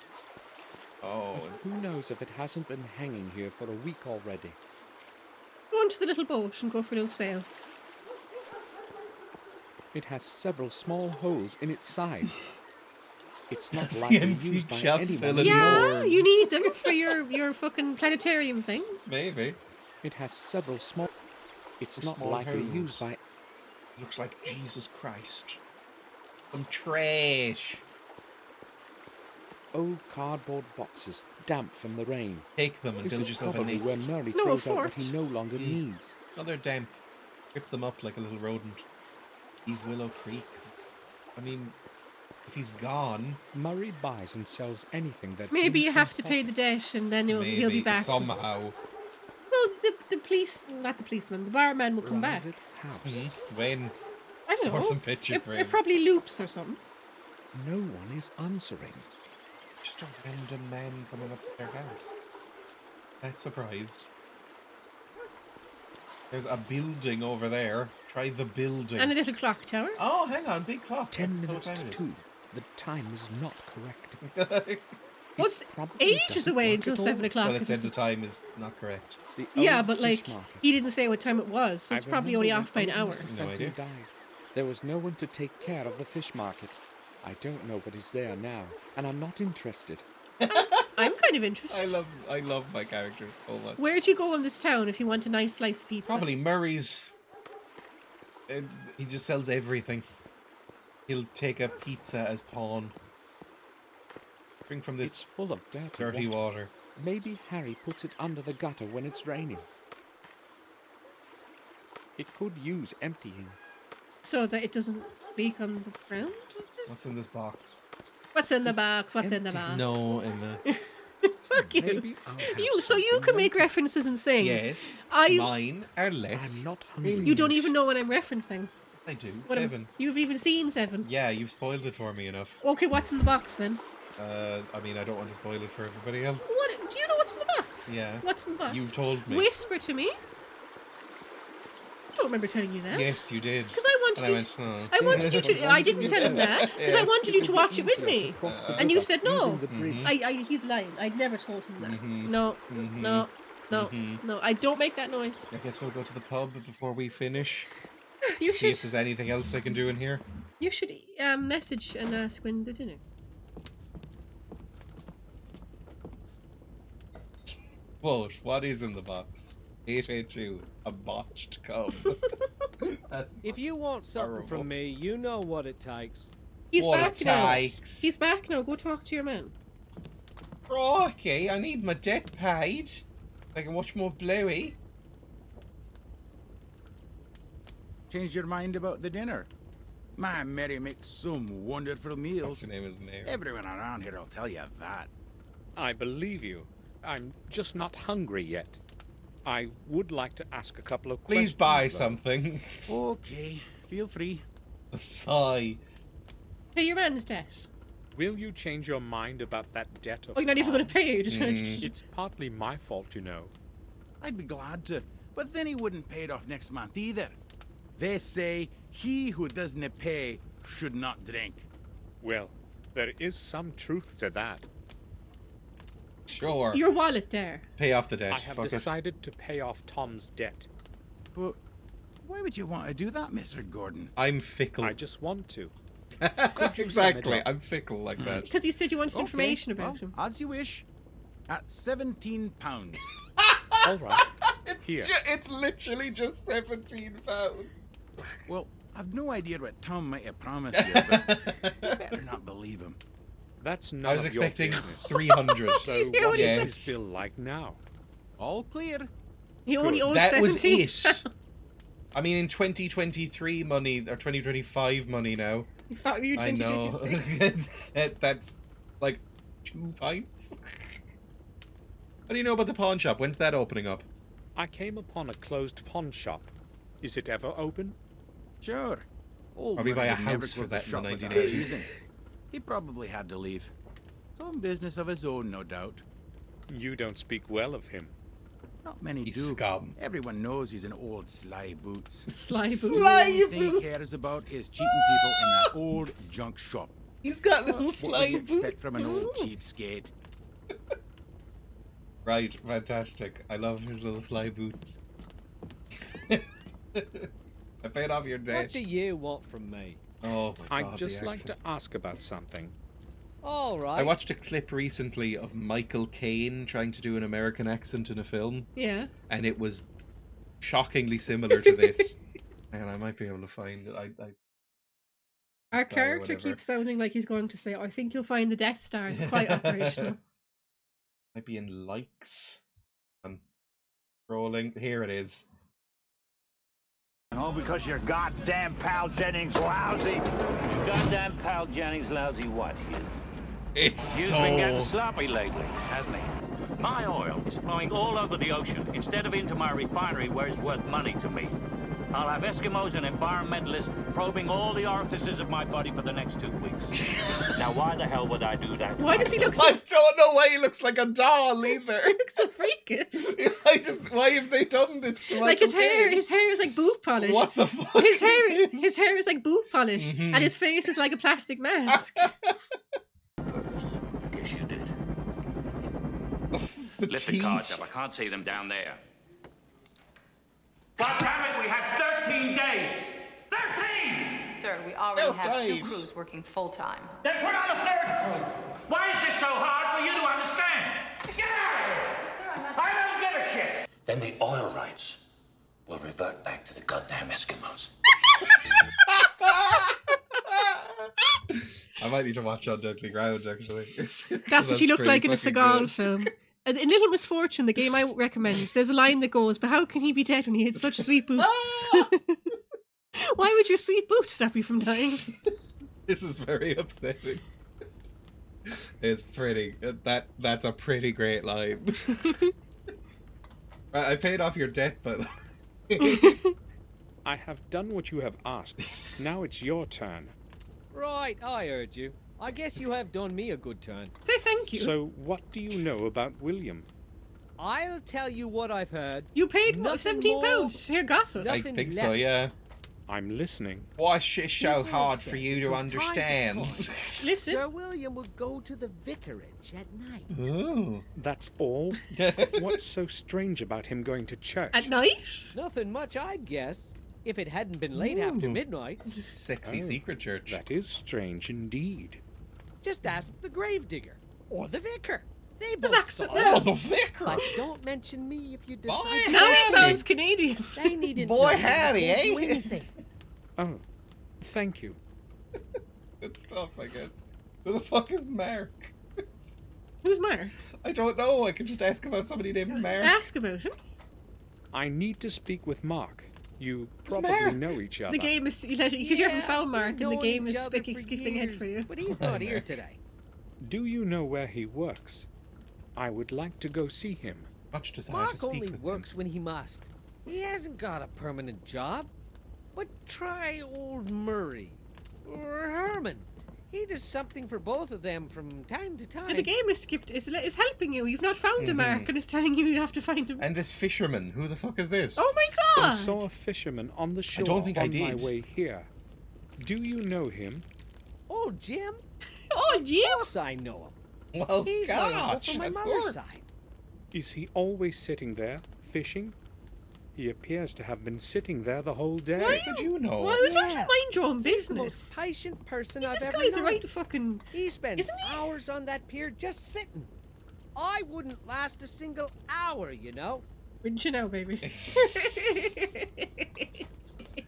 Oh. But who knows if it hasn't been hanging here for a week already. Go into the little boat and go for a little sail. It has several small holes in its side. It's not That's the likely antique used by shop anyone. selling Yeah, Lords. you need them for your fucking planetarium thing. Maybe. It has several small... It's not Small likely holes. used by... Looks like Jesus Christ. Some trash. Old cardboard boxes, damp from the rain. Take them and This build is yourself a probably nest. where Murray No, a throws out what fort. he no longer needs. Oh, they're damp. Rip them up like a little rodent. Leave Willow Creek. I mean, if he's gone... Murray buys and sells anything that... Maybe you brings have him to pay the debt and then he'll be maybe back. somehow. Well, the police, not the policeman, the barman will come back. private house. Mm-hmm. When? I don't Or know. some picture It frames. probably loops or something. No one is answering. Just a random man coming up to their house. Not surprised. There's a building over there. Try the building. And a little clock tower. Oh, hang on, big clock. 10 What minutes time to it is? 2. The time is not correct. Well, it's probably ages doesn't away work until at all. 7 o'clock. Well, it 'cause said it's- the time is not correct. The yeah, old but like, fish market. he didn't say what time it was, so it's I probably remember only when off by an old hour. Mr. No Fenton idea. died. There was no one to take care of the fish market. I don't know what is there now, and I'm not interested. I'm kind of interested. I love my characters so much. Where'd you go in this town if you want a nice slice of pizza? Probably Murray's. He just sells everything. He'll take a pizza as pawn. Drink from It's this full of dirty dirty water. Maybe Harry puts it under the gutter when it's raining. It could use emptying. So that it doesn't leak on the ground? What's in this box? What's in the box? What's in the box? No, Emma. Fuck you. Maybe I'll have So you something can make later. references and sing. Yes. I- Mine are less. I'm not hungry. You don't even know what I'm referencing. I do. What 7. You've even seen 7. Yeah, you've spoiled it for me enough. Okay, what's in the box then? I mean, I don't want to spoil it for everybody else. What? Do you know what's in the box? Yeah. What's in the box? You told me. Whisper to me. I don't remember telling you that. Yes, you did. Because I wanted And you. I went, To, "Oh." I wanted you to. I didn't tell him that because I wanted you to watch it with me. And you said no. Using the bridge. He's lying. I'd never told him that. Mhm. No, Mhm. no, no, Mhm. no. I don't make that noise. I guess we'll go to the pub before we finish. You See if should. there's anything else I can do in here. You should message and ask when the dinner. Quote, what is in the box? 882, a botched cum. That's If you want something horrible. from me, you know what it takes. He's What back now. takes? He's back now. Go talk to your man. Okay, I need my debt paid. I can watch more Bluey. Changed your mind about the dinner? My Mary makes some wonderful meals. Her name is Mary. Everyone around here will tell you that. I believe you. I'm just not hungry yet. I would like to ask a couple of questions. Please buy though. something. Okay, feel free. A sigh. Pay your man's debt. Will you change your mind about that debt of Oh, you're not even going to Tom's? pay. You're just going to... It's partly my fault, you know. I'd be glad to, but then he wouldn't pay it off next month either. They say he who doesn't pay should not drink. Well, there is some truth to that. Sure. Your wallet there. Pay off the debt. I have decided to pay off Tom's debt. But why would you want to do that, Mr. Gordon? I'm fickle. I just want to. Exactly. I'm fickle like that. Because you said you wanted information about him. As you wish. At £17. All right. Here. It's literally just £17. Well, I've no idea what Tom might have promised you, but you better not believe him. That's none I was of expecting your business. 300. So what does this feel like now? All clear. He only owes That 17. was it. I mean, in 2023 money, or 2025 money now. You thought you were I know. 2023. That's like 2 pints. What do you know about the pawn shop? When's that opening up? I came upon a closed pawn shop. Is it ever open? Sure. Old Probably buy a Murray never house for closed the that in shop the without 1980s. reason. He probably had to leave. Some business of his own, no doubt. You don't speak well of him. Not many He's do. scum. Everyone knows he's an old sly boots. Sly boots. The only thing he cares about is cheating people in that old junk shop. He's got little What sly would you boots. expect from an old cheapskate? Right, fantastic. I love his little sly boots. I paid off your debt. What do you want from me? Oh my god. I'd just the like to accent. ask about something. All right. I watched a clip recently of Michael Caine trying to do an American accent in a film. Yeah. And it was shockingly similar to this. And I might be able to find it. Our Star, character whatever. keeps sounding like he's going to say, I think you'll find the Death Star is quite operational. Might be in likes. I'm scrolling. Here it is. All because your goddamn pal Jennings lousy. Your goddamn pal Jennings lousy what, Hugh? It's Hugh's been getting sloppy lately, hasn't he? My oil is flowing all over the ocean instead of into my refinery where it's worth money to me. I'll have Eskimos and environmentalists probing all the orifices of my body for the next 2 weeks. Now, why the hell would I do that? Why does he look so... I don't know why he looks like a doll either. He looks so freakish. Why have they done this to Like Michael his hair Caine? is like boot polish. What the fuck? His hair is like boot polish, and his face is like a plastic mask. I guess you did. Lift the cards up. I can't see them down there. God damn it, we had 13 days! 13! Sir, we already have 2 crews working full-time. Then put on a 3rd crew! Why is this so hard for you to understand? Get out of here! Sir, I don't give a shit! Then the oil rights will revert back to the goddamn Eskimos. I might need to watch on Deadly Ground, actually. That's what she looked pretty like in a fucking Seagal good. film. In Little Misfortune, the game I recommend, there's a line that goes, but how can he be dead when he had such sweet boots? Why would your sweet boots stop you from dying? This is very upsetting. It's pretty. That's a pretty great line. Right, I paid off your debt, but I have done what you have asked. Now it's your turn. Right, I heard you. I guess you have done me a good turn. Say thank you. So, what do you know about William? I'll tell you what I've heard. You paid Nothing £17. Here, gossip. I think so, yeah. I'm listening. Why is it so People hard have for said you to from understand? time to time, Listen. Sir William would go to the vicarage at night. Ooh. That's all? What's so strange about him going to church? At night? Nothing much, I'd guess. If it hadn't been late after midnight. Sexy secret church. That is strange indeed. Just ask the gravedigger. Or the vicar. They Does both accent saw now. it. Oh, the vicar! But don't mention me if you decide Boy, to Now he ask sounds me. Canadian. They needn't Boy, know howdy, I can't do eh? anything. Oh, thank you. Good stuff, I guess. Who the fuck is Mark? Who's Mar? I don't know. I can just ask about somebody named Mark. Ask about him. I need to speak with Mark. You Who's probably Mark? know each other. The game is because you haven't found Mark, and the known game each is other for skipping ahead years, for you. But he's not here today. Do you know where he works? I would like to go see him. Much desire to Mark speak only with him. works when he must. He hasn't got a permanent job. But try old Murray. Or Herman. He does something for both of them from time to time. And the game is skipped. Is helping you. You've not found a mark, and it's telling you have to find him. And this fisherman, who the fuck is this? Oh my god! I saw a fisherman on the shore don't think I on my did. way here. Do you know him? Oh, Jim? Oh, Jim? Of course I know him. Well, He's my uncle gosh, from my of mother's course. side. Is he always sitting there, fishing? He appears to have been sitting there the whole day. Why Did you know? Why don't you mind your own He's the business? most patient person I've This ever guy's known. a right fucking... He spends Isn't he? hours on that pier just sitting. I wouldn't last a single hour, you know. Wouldn't you know, baby?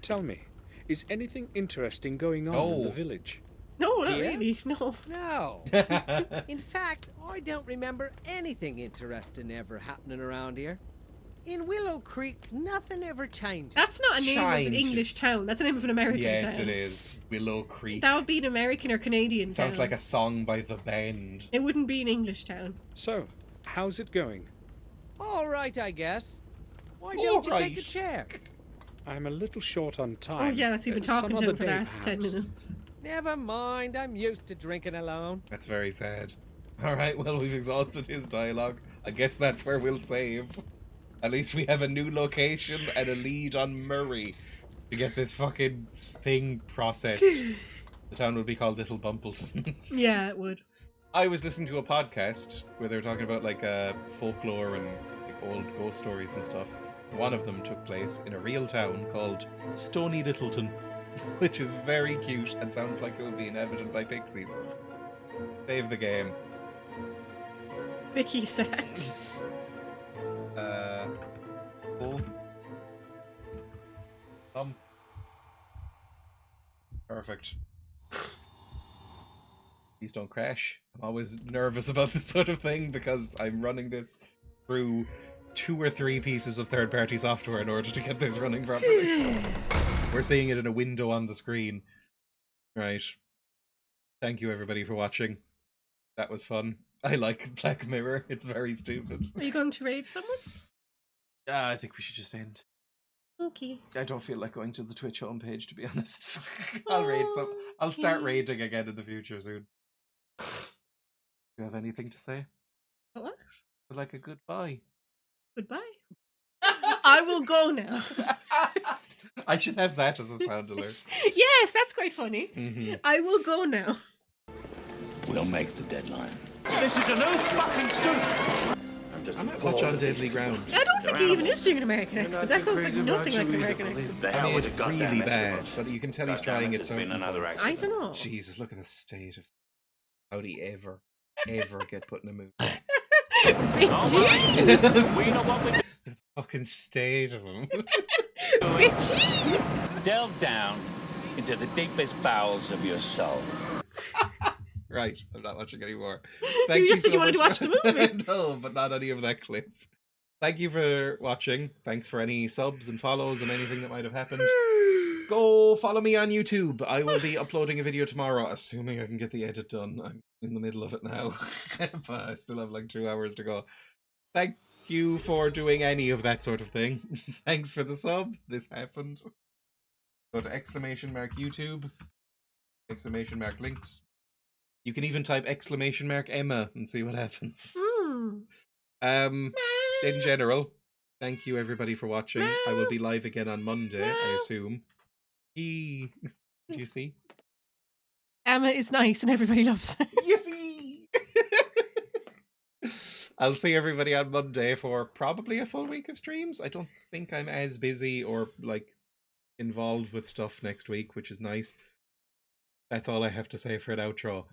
Tell me, is anything interesting going on in the village? No, not Here? really. No. No. In fact, I don't remember anything interesting ever happening around here. In Willow Creek, nothing ever changes. That's not a name of an Changes. English town. That's the name of an American Yes, town. it is. Willow Creek. That would be an American or Canadian Sounds town. like a song by The Band. It wouldn't be an English town. So, how's it going? All right, I guess. Why don't you take a right. chair? I'm a little short on time. Oh yeah, that's you've been Some talking to other him for the day, last 10 perhaps. minutes. Never mind, I'm used to drinking alone. That's very sad. Alright, well, we've exhausted his dialogue. I guess that's where we'll save. At least we have a new location and a lead on Murray to get this fucking thing processed. The town would be called Little Bumpleton. Yeah, it would. I was listening to a podcast where they were talking about like folklore and like old ghost stories and stuff. One of them took place in a real town called Stony Littleton, which is very cute and sounds like it would be inhabited by pixies. Save the game. Vicky said. Cool. Perfect. Please don't crash. I'm always nervous about this sort of thing because I'm running this through 2 or 3 pieces of third-party software in order to get this running properly. We're seeing it in a window on the screen. Right. Thank you everybody for watching. That was fun. I like Black Mirror. It's very stupid. Are you going to raid someone? I think we should just end. Okay. I don't feel like going to the Twitch homepage, to be honest. I'll raid some. I'll start raiding again in the future soon. Do you have anything to say? What? Like a goodbye. Goodbye. I will go now. I should have that as a sound alert. Yes, that's quite funny. Mm-hmm. I will go now. We'll make the deadline. This is a new fucking suit. I might watch On Deadly Ground. I don't think he even is doing an American accent. That sounds like nothing like an American accent. I mean, it's really bad, but you can tell he's trying it so. I don't know. Jesus, look at the state of. How'd he ever get put in a movie? Bitchy! We know what we The fucking state of him. Bitchy! delve down into the deepest bowels of your soul. Right, I'm not watching anymore. You just said you wanted to watch the movie. No, but not any of that clip. Thank you for watching. Thanks for any subs and follows and anything that might have happened. Go follow me on YouTube. I will be uploading a video tomorrow, assuming I can get the edit done. I'm in the middle of it now, but I still have like 2 hours to go. Thank you for doing any of that sort of thing. Thanks for the sub. This happened. Go to !YouTube, !links. You can even type !Emma and see what happens. In general, thank you everybody for watching. I will be live again on Monday, I assume. Do you see? Emma is nice and everybody loves her. Yippee! I'll see everybody on Monday for probably a full week of streams. I don't think I'm as busy or like involved with stuff next week, which is nice. That's all I have to say for an outro.